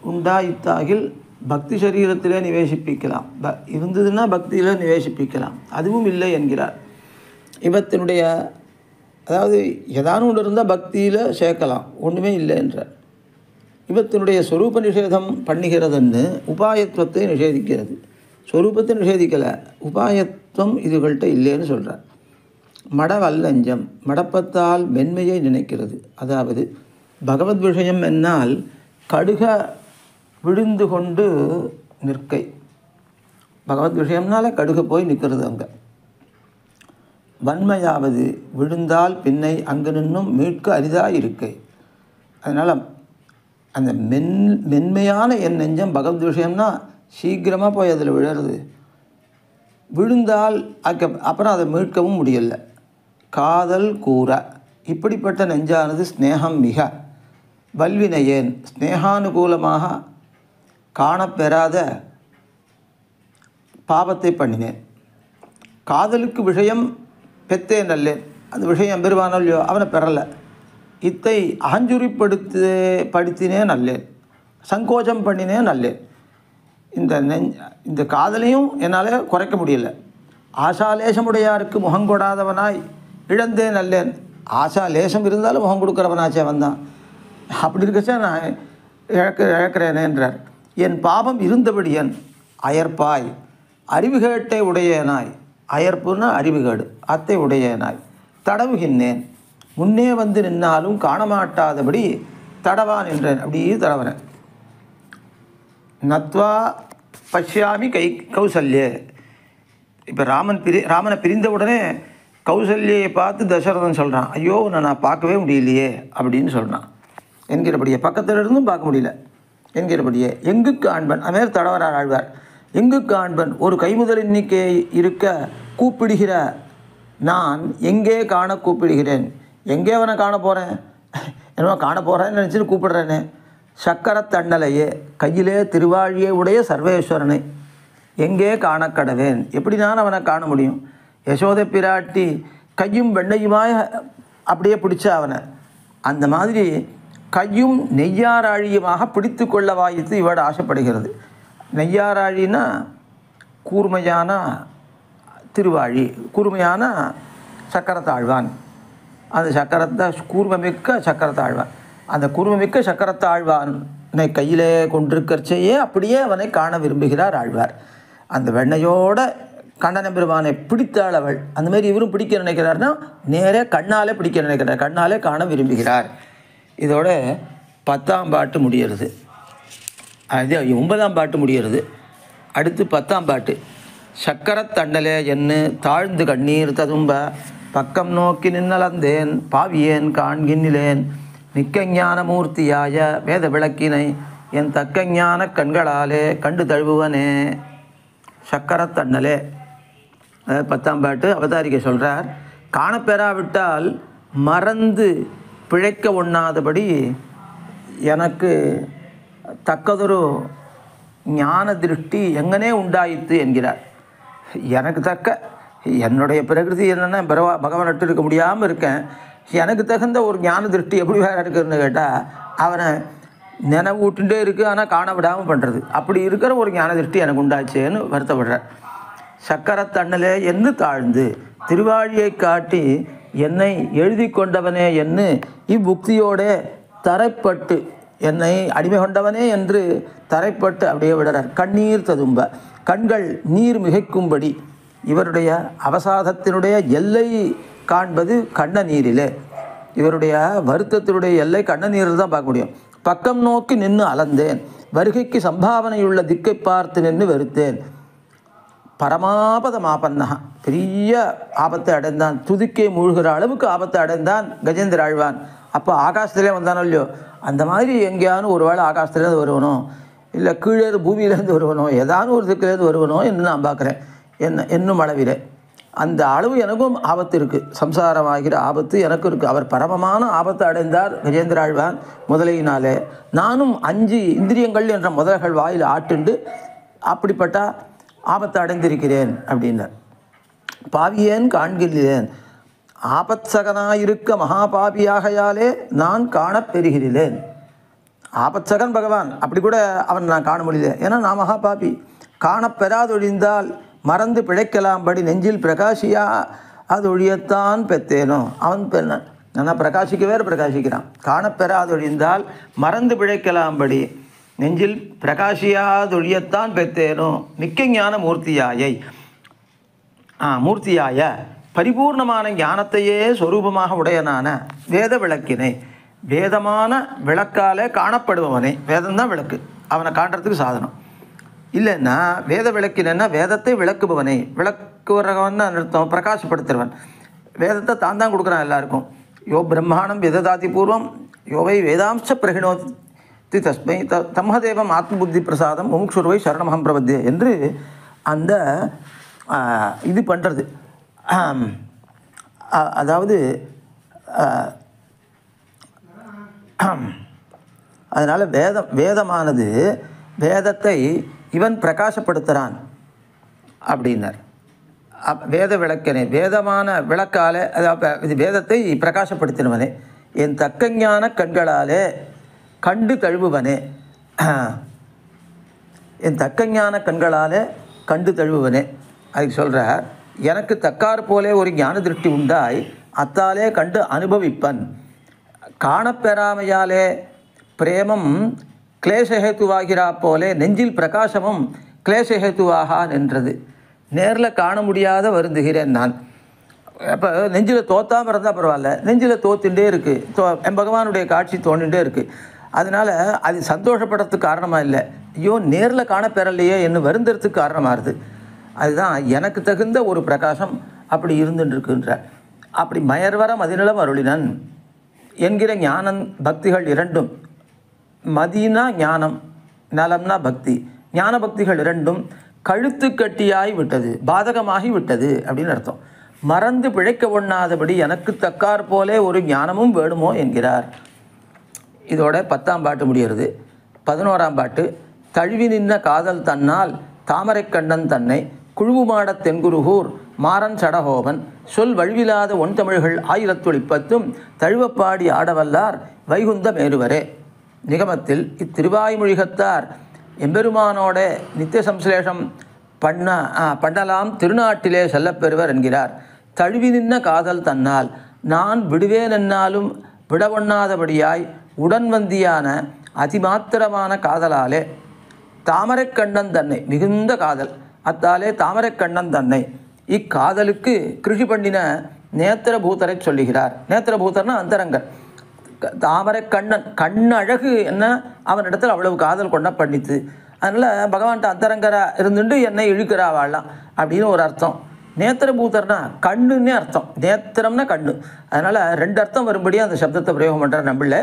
S2: உண்டாயித்தாகில் பக்தி சரீரத்திலே நிவேசிப்பிக்கலாம். இருந்ததுன்னா பக்தியில் நிவேசிப்பிக்கலாம். அதுவும் இல்லை என்கிறார். இவத்தினுடைய அதாவது ஏதானும் ஒன்று இருந்தால் பக்தியில் சேர்க்கலாம், ஒன்றுமே இல்லை என்றார். இவத்தினுடைய சொரூப நிஷேதம் பண்ணுகிறதுன்னு உபாயத்துவத்தை நிஷேதிக்கிறது. சொரூபத்தை நிஷேதிக்கலை, உபாயத்துவம் இதுகள்கிட்ட இல்லைன்னு சொல்கிறார். மடவல்லஞ்சம் மடப்பத்தால் மென்மையை நினைக்கிறது. அதாவது பகவத் விஷயம் என்னால் கடுக விழுந்து கொண்டு நிற்கை. பகவத் விஷயம்னால கடுக போய் நிற்கிறது அங்கே. வன்மையாவது விழுந்தால் பின்னை அங்கு நின்னும் மீட்க அரிதாக இருக்கை. அதனால் அந்த மென்மையான என் நெஞ்சம் பகவத் விஷயம்னா சீக்கிரமாக போய் அதில் விழுறது. விழுந்தால் அப்புறம் அதை மீட்கவும் முடியலை. காதல் கூற இப்படிப்பட்ட நெஞ்சானது ஸ்நேகம் மிக வல்வினையேன் ஸ்நேகானுகூலமாக காணப்பெறாத பாவத்தை பண்ணினேன். காதலுக்கு விஷயம் பெத்தேன் அல்லேன். அந்த விஷயம் பெறுவானோ இல்லையோ அவனை பெறலை. இத்தை படுத்தினேன் அல்லேன், சங்கோச்சம் பண்ணினேன் அல்லேன். இந்த காதலையும் என்னால் குறைக்க முடியலை. ஆசாலேசமுடையாருக்கு முகங்கொடாதவனாய் இழந்தேன் அல்லேன். ஆசா லேசம் இருந்தாலும் முகம் கொடுக்குறவனாச்சே வந்தான். அப்படி இருக்கச்சா நான் இழக்கிறேனே என்றார். என் பாபம் இருந்தபடி என் அயற்பாய் அறிவுகேட்டை உடையனாய். அயற்புன்னா அறிவுகேடு, அத்தை உடையனாய் தடவுகின்றேன். முன்னே வந்து நின்னாலும் காணமாட்டாதபடி தடவான் என்றேன். அப்படியே தடவுறேன். நத்வா பஷ்யாமி கௌசல்யே. இப்போ ராமனை பிரிந்த உடனே கௌசல்யை பார்த்து தசரதன் சொல்கிறான், ஐயோ நான் பார்க்கவே முடியலையே அப்படின்னு சொல்கிறான். என்கிறபடியே பக்கத்தில் இருந்தும் பார்க்க முடியல என்கிறபடியே எங்கு காண்பன் அதுமாரி தடவரார் ஆழ்வார். எங்கு காண்பன் ஒரு கைமுதல் எண்ணிக்கை இருக்க கூப்பிடுகிற நான் எங்கே காண கூப்பிடுகிறேன். எங்கே அவனை காண போகிறேன், என்னவோ காண போகிறேன்னு நினச்சிட்டு கூப்பிடுறேனே. சக்கரத்தண்டலையே கையிலே திருவாழியே உடைய சர்வேஸ்வரனை எங்கே காண கடவேன். எப்படி நான் அவனை காண முடியும். யசோதை பிராட்டி கையும் வெண்ணையுமாய் அப்படியே பிடிச்ச அவனை. அந்த மாதிரி கையும் நெய்யாராழியுமாக பிடித்து கொள்ள வாய்த்து இவட ஆசைப்படுகிறது. நெய்யாராழின்னா கூர்மையான திருவாழி, கூர்மையான சக்கரத்தாழ்வான். அந்த கூர்மமிக்க சக்கரத்தாழ்வான். அந்த கூர்மமிக்க சக்கரத்தாழ்வானை கையிலே கொண்டிருக்கிறச்சையே அப்படியே அவனை காண விரும்புகிறார் ஆழ்வார். அந்த வெண்ணையோட கண்ணன பெருமானை பிடித்தாள் அவள். அந்தமாரி இவரும் பிடிக்க நினைக்கிறார்னா நேரே கண்ணாலே பிடிக்க நினைக்கிறார், கண்ணாலே காண விரும்புகிறார். இதோட 10ஆம் பாட்டு முடிகிறது. அது 9ஆம் பாட்டு முடிகிறது. அடுத்து 10ஆம் பாட்டு. சக்கரத்தண்டலே என்று தாழ்ந்து கண்ணீர் ததும்ப பக்கம் நோக்கி நின்னலந்தேன் பாவியேன் காண்கின்னிலேன் நிக்கஞான மூர்த்தியாய வேத விளக்கினை என் தக்கஞான கண்களாலே கண்டு தழுவுவனே. சக்கரத்தண்டலே 10ஆம் பாட்டு அவதாரிகை சொல்கிறார். காணப்பெறாவிட்டால் மறந்து பிழைக்க ஒண்ணாதபடி எனக்கு தக்கதொரு ஞான திருஷ்டி எங்கனே உண்டாயிற்று என்கிறார். எனக்கு தக்க என்னுடைய பிரகிருதி என்னென்னா பகவான் நட்டு இருக்க முடியாமல் இருக்கேன். எனக்கு தகுந்த ஒரு ஞான திருஷ்டி எப்படி வேறு இருக்குதுன்னு கேட்டால் அவனை நினைவு விட்டுட்டே இருக்குது, ஆனால் காண விடாமல் பண்ணுறது. அப்படி இருக்கிற ஒரு ஞான திருஷ்டி எனக்கு உண்டாச்சேன்னு வருத்தப்படுறார். சக்கரத்தண்ணலே என்று தாழ்ந்து திருவாழியை காட்டி என்னை எழுதி கொண்டவனே என்று இப்புக்தியோட தரைப்பட்டு என்னை அடிமை கொண்டவனே என்று தரைப்பட்டு அப்படியே விடுறார். கண்ணீர் ததும்ப கண்கள் நீர் மிகைக்கும்படி இவருடைய அவசாதத்தினுடைய எல்லை காண்பது கண்ண நீரிலே. இவருடைய வருத்தத்தினுடைய எல்லை கண்ண நீரில் தான் பார்க்க முடியும். பக்கம் நோக்கி நின்று அலந்தேன் வருகைக்கு சம்பாவனையுள்ள திக்கை பார்த்து நின்று வெறுத்தேன். பரமாபதமாபன்னஹ, பெரிய ஆபத்தை அடைந்தான், துதிக்கே மூழ்கிற அளவுக்கு ஆபத்தை அடைந்தான் கஜேந்திர ஆழ்வான். அப்போ ஆகாசத்துலேயே வந்தானோ இல்லையோ, அந்த மாதிரி எங்கேயானு ஒரு வேளை ஆகாசத்துலேருந்து வருவனோ, இல்லை கீழே பூமியிலேருந்து வருவனோ, ஏதானும் ஒரு திக்கிலேருந்து வருவனோ என்று நான் பார்க்குறேன். என்னும் அளவிலே அந்த அளவு எனக்கும் ஆபத்து இருக்குது, சம்சாரமாகிற ஆபத்து எனக்கும் இருக்குது. அவர் பரமமான ஆபத்து அடைந்தார் கஜேந்திர ஆழ்வான் முதலையினாலே. நானும் 5 இந்திரியங்கள் என்ற முதல்கள் வாயில் ஆட்டுண்டு அப்படிப்பட்ட ஆபத்து அடைந்திருக்கிறேன் அப்படின்னார். பாவியேன் காண்கிறேன், ஆபத்சகனாயிருக்க மகாபாபியாகையாலே நான் காணப்பெறுகிறேன். ஆபத்சகன் பகவான், அப்படி கூட அவன் நான் காண முடியல, ஏன்னா நான் மகாபாபி. காணப்பெறாதொழிந்தால் மறந்து பிழைக்கலாம்படி நெஞ்சில் பிரகாசியா அது ஒழியத்தான் பெற்றேனோ. அவன் நான் பிரகாசிக்கவே பிரகாசிக்கிறான். காணப்பெறாதொழிந்தால் மறந்து பிழைக்கலாம்படி நெஞ்சில் பிரகாசியாதொழியத்தான் பெற்றேனோ. மிக்க ஞான மூர்த்தியாயை மூர்த்தியாய பரிபூர்ணமான ஞானத்தையே சொரூபமாக உடையனான வேத விளக்கினை, வேதமான விளக்காலே காணப்படுபவனை. வேதம்தான் விளக்கு, அவனை காண்றதுக்கு சாதனம். இல்லைன்னா வேத விளக்கினா வேதத்தை விளக்குபவனை, விளக்குறவன் அர்த்தம் பிரகாசப்படுத்துறவன். வேதத்தை தான் கொடுக்குறான் எல்லாருக்கும். யோ பிரம்மாண்டம் வேததாதி பூர்வம் யோவை வேதாம்ச பிரகிணோதி தஸ்மை தம்மதேவம் ஆத்ம புத்தி பிரசாதம் முமுக்ஷுர்வை சரணமகம் பிரபத்திய என்று அந்த இது பண்ணுறது. அதாவது அதனால் வேதமானது வேதத்தை இவன் பிரகாசப்படுத்துகிறான் அப்படின்னார். வேத விளக்கனே, வேதமான விளக்காலே, அதாவது வேதத்தை பிரகாசப்படுத்தினவனே, என் தக்கஞான கண்களாலே கண்டு தழுவுவனே, என் தக்கஞான கண்களாலே கண்டு தழுவுவனே. அதுக்கு சொல்கிறார், எனக்கு தக்கார் போலே ஒரு ஞான திருஷ்டி உண்டாய் அத்தாலே கண்டு அனுபவிப்பன். காணப்பெறாமையாலே பிரேமம் கிளேசஹேத்துவாகிறா போலே நெஞ்சில் பிரகாசமும் கிளேசஹேத்துவாக நின்றது. நேரில் காண முடியாத வருந்துகிறேன் நான். அப்போ நெஞ்சில் தோத்தாமல் இருந்தால் பரவாயில்ல, நெஞ்சில் தோத்துட்டே இருக்குது, என் பகவானுடைய காட்சி தோண்டிகிட்டே இருக்குது. அதனால் அது சந்தோஷப்படுறதுக்கு காரணமாக இல்லை, ஐயோ நேரில் காணப்பெறலையே என்று வருந்துறதுக்கு காரணமாகுது. அதுதான் எனக்கு தகுந்த ஒரு பிரகாசம் அப்படி இருந்துட்டுருக்குன்ற. அப்படி மயர்வர மதிநிலம் அருளினன் என்கிற ஞானம் பக்திகள் இரண்டும், மதினா ஞானம், நலம்னா பக்தி, ஞான பக்திகள் இரண்டும் கழுத்து கட்டியாய் விட்டது, பாதகமாகி விட்டது அப்படின்னு அர்த்தம். மறந்து பிழைக்க ஒண்ணாதபடி எனக்கு தக்கார் போலே ஒரு ஞானமும் வேணுமோ என்கிறார். இதோட 10ஆம் பாட்டு முடிகிறது. 11ஆம் பாட்டு, தழுவி நின்ன காதல் தன்னால் தாமரை கண்ணன் தன்னை குழுவுமாட தென்குருகூர் மாறன் சடகோபன் சொல் வழுவிலாத ஒன்தமிழ்கள் 1010 தழுவப்பாடி ஆடவல்லார் வைகுந்த மேருவரே. நிகமத்தில் இத்திருவாய்மொழிகத்தார் எம்பெருமானோட நித்திய சம்சலேஷம் பண்ணலாம் திருநாட்டிலே செல்லப்பெறுவர் என்கிறார். தழுவி நின்ன காதல் தன்னால் நான் விடுவேன் என்னாலும் விடவொண்ணாதபடியாய் உடன்வந்தியான அதிமாத்திரமான காதலாலே தாமரைக்கண்ணன் தன்னை, மிகுந்த காதல் அத்தாலே தாமரைக்கண்ணன் தன்னை இக்காதலுக்கு கிருஷி பண்ணின நேத்திரபூதரை சொல்லுகிறார். நேத்திரபூதர்னா அந்தரங்கர். தாமரைக்கண்ணன் கண்ணழகு என்ன அவனிடத்தில் அவ்வளவு காதல் கொண்ட பண்ணித்து. அதனால் பகவான்கிட்ட அந்தரங்கராக இருந்துட்டு என்னை இழுக்கிறாவாழலாம் அப்படின்னு ஒரு அர்த்தம். நேத்திரபூதர்னா கண்ணுன்னே அர்த்தம், நேத்திரம்னா கண்ணு. அதனால் 2 அர்த்தம் வரும்படியும் அந்த சப்தத்தை பிரயோகம் பண்ணுறார் நம்மள.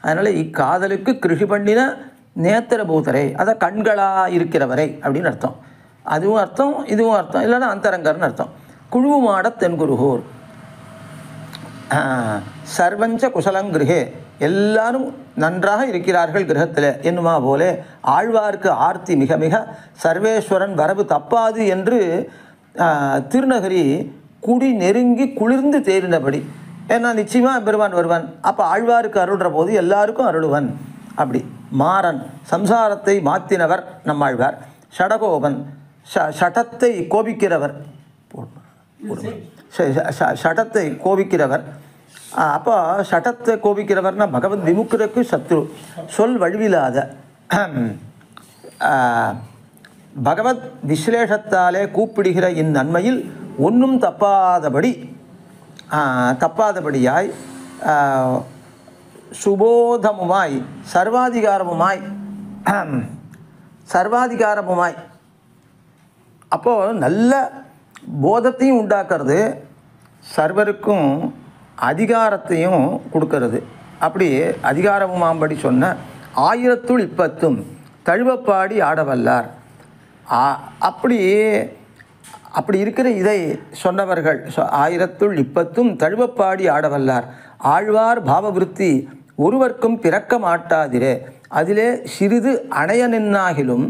S2: அதனால் இக்காதலுக்கு கிருஷி பண்ணின நேத்திரபூதரை, அதை கண்களாக இருக்கிறவரை அப்படின்னு அர்த்தம். அதுவும் அர்த்தம், இதுவும் அர்த்தம். இல்லைன்னா அந்தரங்கர்னு அர்த்தம். குழுவுமாட தென்குருகூர் சர்வஞ்ச குசலங்கிருகே, எல்லாரும் நன்றாக இருக்கிறார்கள் கிரகத்தில் என்னுமா போலே ஆழ்வார்க்கு ஆர்த்தி மிக மிக சர்வேஸ்வரன் வரவு தப்பாது என்று திருநகரி குடி நெருங்கி குளிர்ந்து தேறினபடி. ஏன்னா நிச்சயமாக பெருமான் வருவான், அப்போ ஆழ்வாருக்கு அருள்ற போது எல்லாருக்கும் அருளுவன். அப்படி மாறன் சம்சாரத்தை மாற்றினவர் நம்மாழ்வார். ஷடகோபன் ஷடத்தை கோபிக்கிறவர், ஷடத்தை கோபிக்கிறவர். அப்போ ஷடத்தை கோபிக்கிறவர்னா பகவத் விமுக்தருக்கு சத்ரு. சொல் வழுவிலாத பகவத் விஸ்லேஷத்தாலே கூப்பிடுகிற இந்நன்மையில் ஒன்றும் தப்பாதபடியாய் சுபோதமுமாய் சர்வாதிகாரமுமாய் அப்போது நல்ல போதத்தையும் உண்டாக்குறது, சர்வருக்கும் அதிகாரத்தையும் கொடுக்கறது. அப்படி அதிகாரமுமாம்படி சொன்ன 1010 தழுவப்பாடி ஆடவல்லார். அப்படி இருக்கிற இதை சொன்னவர்கள் 1010 தழுவப்பாடி ஆடவல்லார். ஆழ்வார் பாவவிருத்தி ஒருவர்க்கும் பிறக்க மாட்டாதிரே, அதிலே சிறிது அணைய நின்னாகிலும்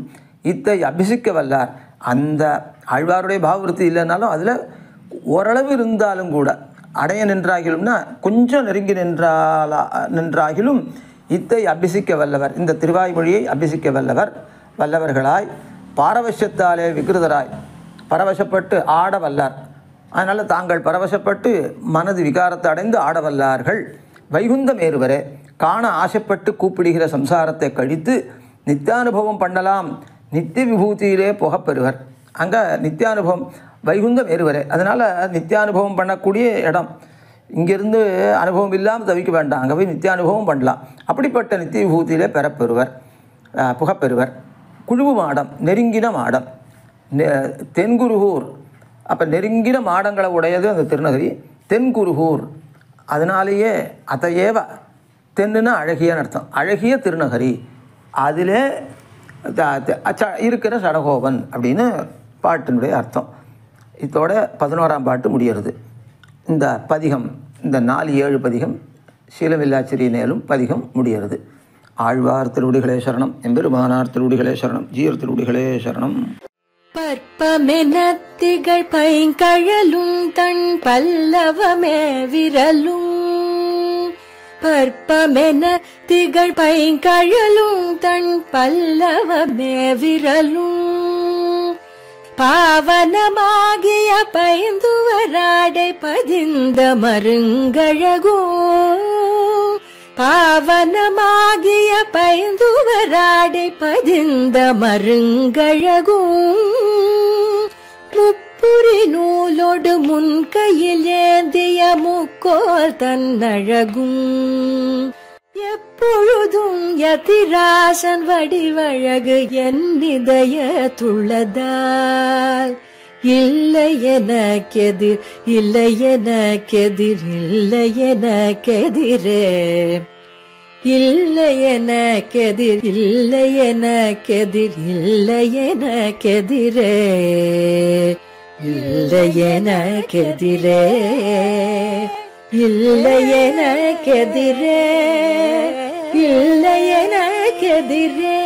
S2: இத்தை அபிசிக்க வல்லார். அந்த ஆழ்வாருடைய பாவவிருத்தி இல்லைன்னாலும் அதில் ஓரளவு இருந்தாலும் கூட அடைய நின்றாகிலும்னா கொஞ்சம் நெருங்கி நின்றாகிலும் இத்தை அபிசிக்க வல்லவர், இந்த திருவாய்மொழியை அபிசிக்க வல்லவர்களாய் பாரவசத்தாலே விகிருதராய் பரவசப்பட்டு ஆட வல்லார். அதனால் தாங்கள் பரவசப்பட்டு மனது விகாரத்தை அடைந்து ஆடவல்லார்கள். வைகுந்தம் ஏறுவரே, காண ஆசைப்பட்டு கூப்பிடுகிற சம்சாரத்தை கழித்து நித்தியானுபவம் பண்ணலாம், நித்திய விபூதியிலே புகப்பெறுவர். அங்கே நித்தியானுபவம் வைகுந்தம் ஏறுவரே, அதனால் நித்தியானுபவம் பண்ணக்கூடிய இடம். இங்கேருந்து அனுபவம் இல்லாமல் தவிக்க வேண்டாம், அங்கே போய் நித்தியானுபவம் பண்ணலாம். அப்படிப்பட்ட நித்திய விபூதியிலே பெறப்பெறுவர், புகப்பெறுவர். குழுவு மாடம், நெருங்கின மாடம், தென்குருகூர். அப்போ நெருங்கின மாடங்களை உடையது அந்த திருநகரி, தென்குருகூர். அதனாலேயே அதையேவ தென்னுன்னா அழகியன்னு அர்த்தம், அழகிய திருநகரி. அதிலே இருக்கிற சடகோபன் அப்படின்னு பாட்டினுடைய அர்த்தம். இதோட 11ஆம் பாட்டு முடிகிறது. இந்த பதிகம், இந்த 4-7 பதிகம் சீலமில்லாச்சிரியனேலும் பதிகம் முடிகிறது. ஆழ்வார் திருவடிகளே சரணம், எம்பெருமானார் திருவடிகளே சரணம், ஜீயர் திருவடிகளே சரணம்.
S1: பற்பமென திகழ் பைங்கழலும் தன் பல்லவமே விரலும், பற்பமென திகழ் பைங்கழலும் தன் பல்லவமே விரலும், பாவனமாகிய பைந்துவராடை பதிந்த மருங்கழகும், பாவனமாகிய பைந்துவராடை பதிந்த மருங்கழகும், முப்புரி நூலோடு முன்கையில் ஏந்திய முக்கோல் தன்னழகும், எப்பொழுதும் யதிராசன் வடிவழகு என் இதயத்துள்ளதால், இல்லை எனக்கெதிர், இல்லை எனக்கெதிர், இல்லை எனக்கெதிரே, இல்லை எனக்கெதிர், இல்லை எனக்கெதிர், இல்லை எனக்கெதிரே, இல்லை எனக்கெதிரே, இல்லை எனக்கெதிரே, இல்லை எனக்கெதிரே.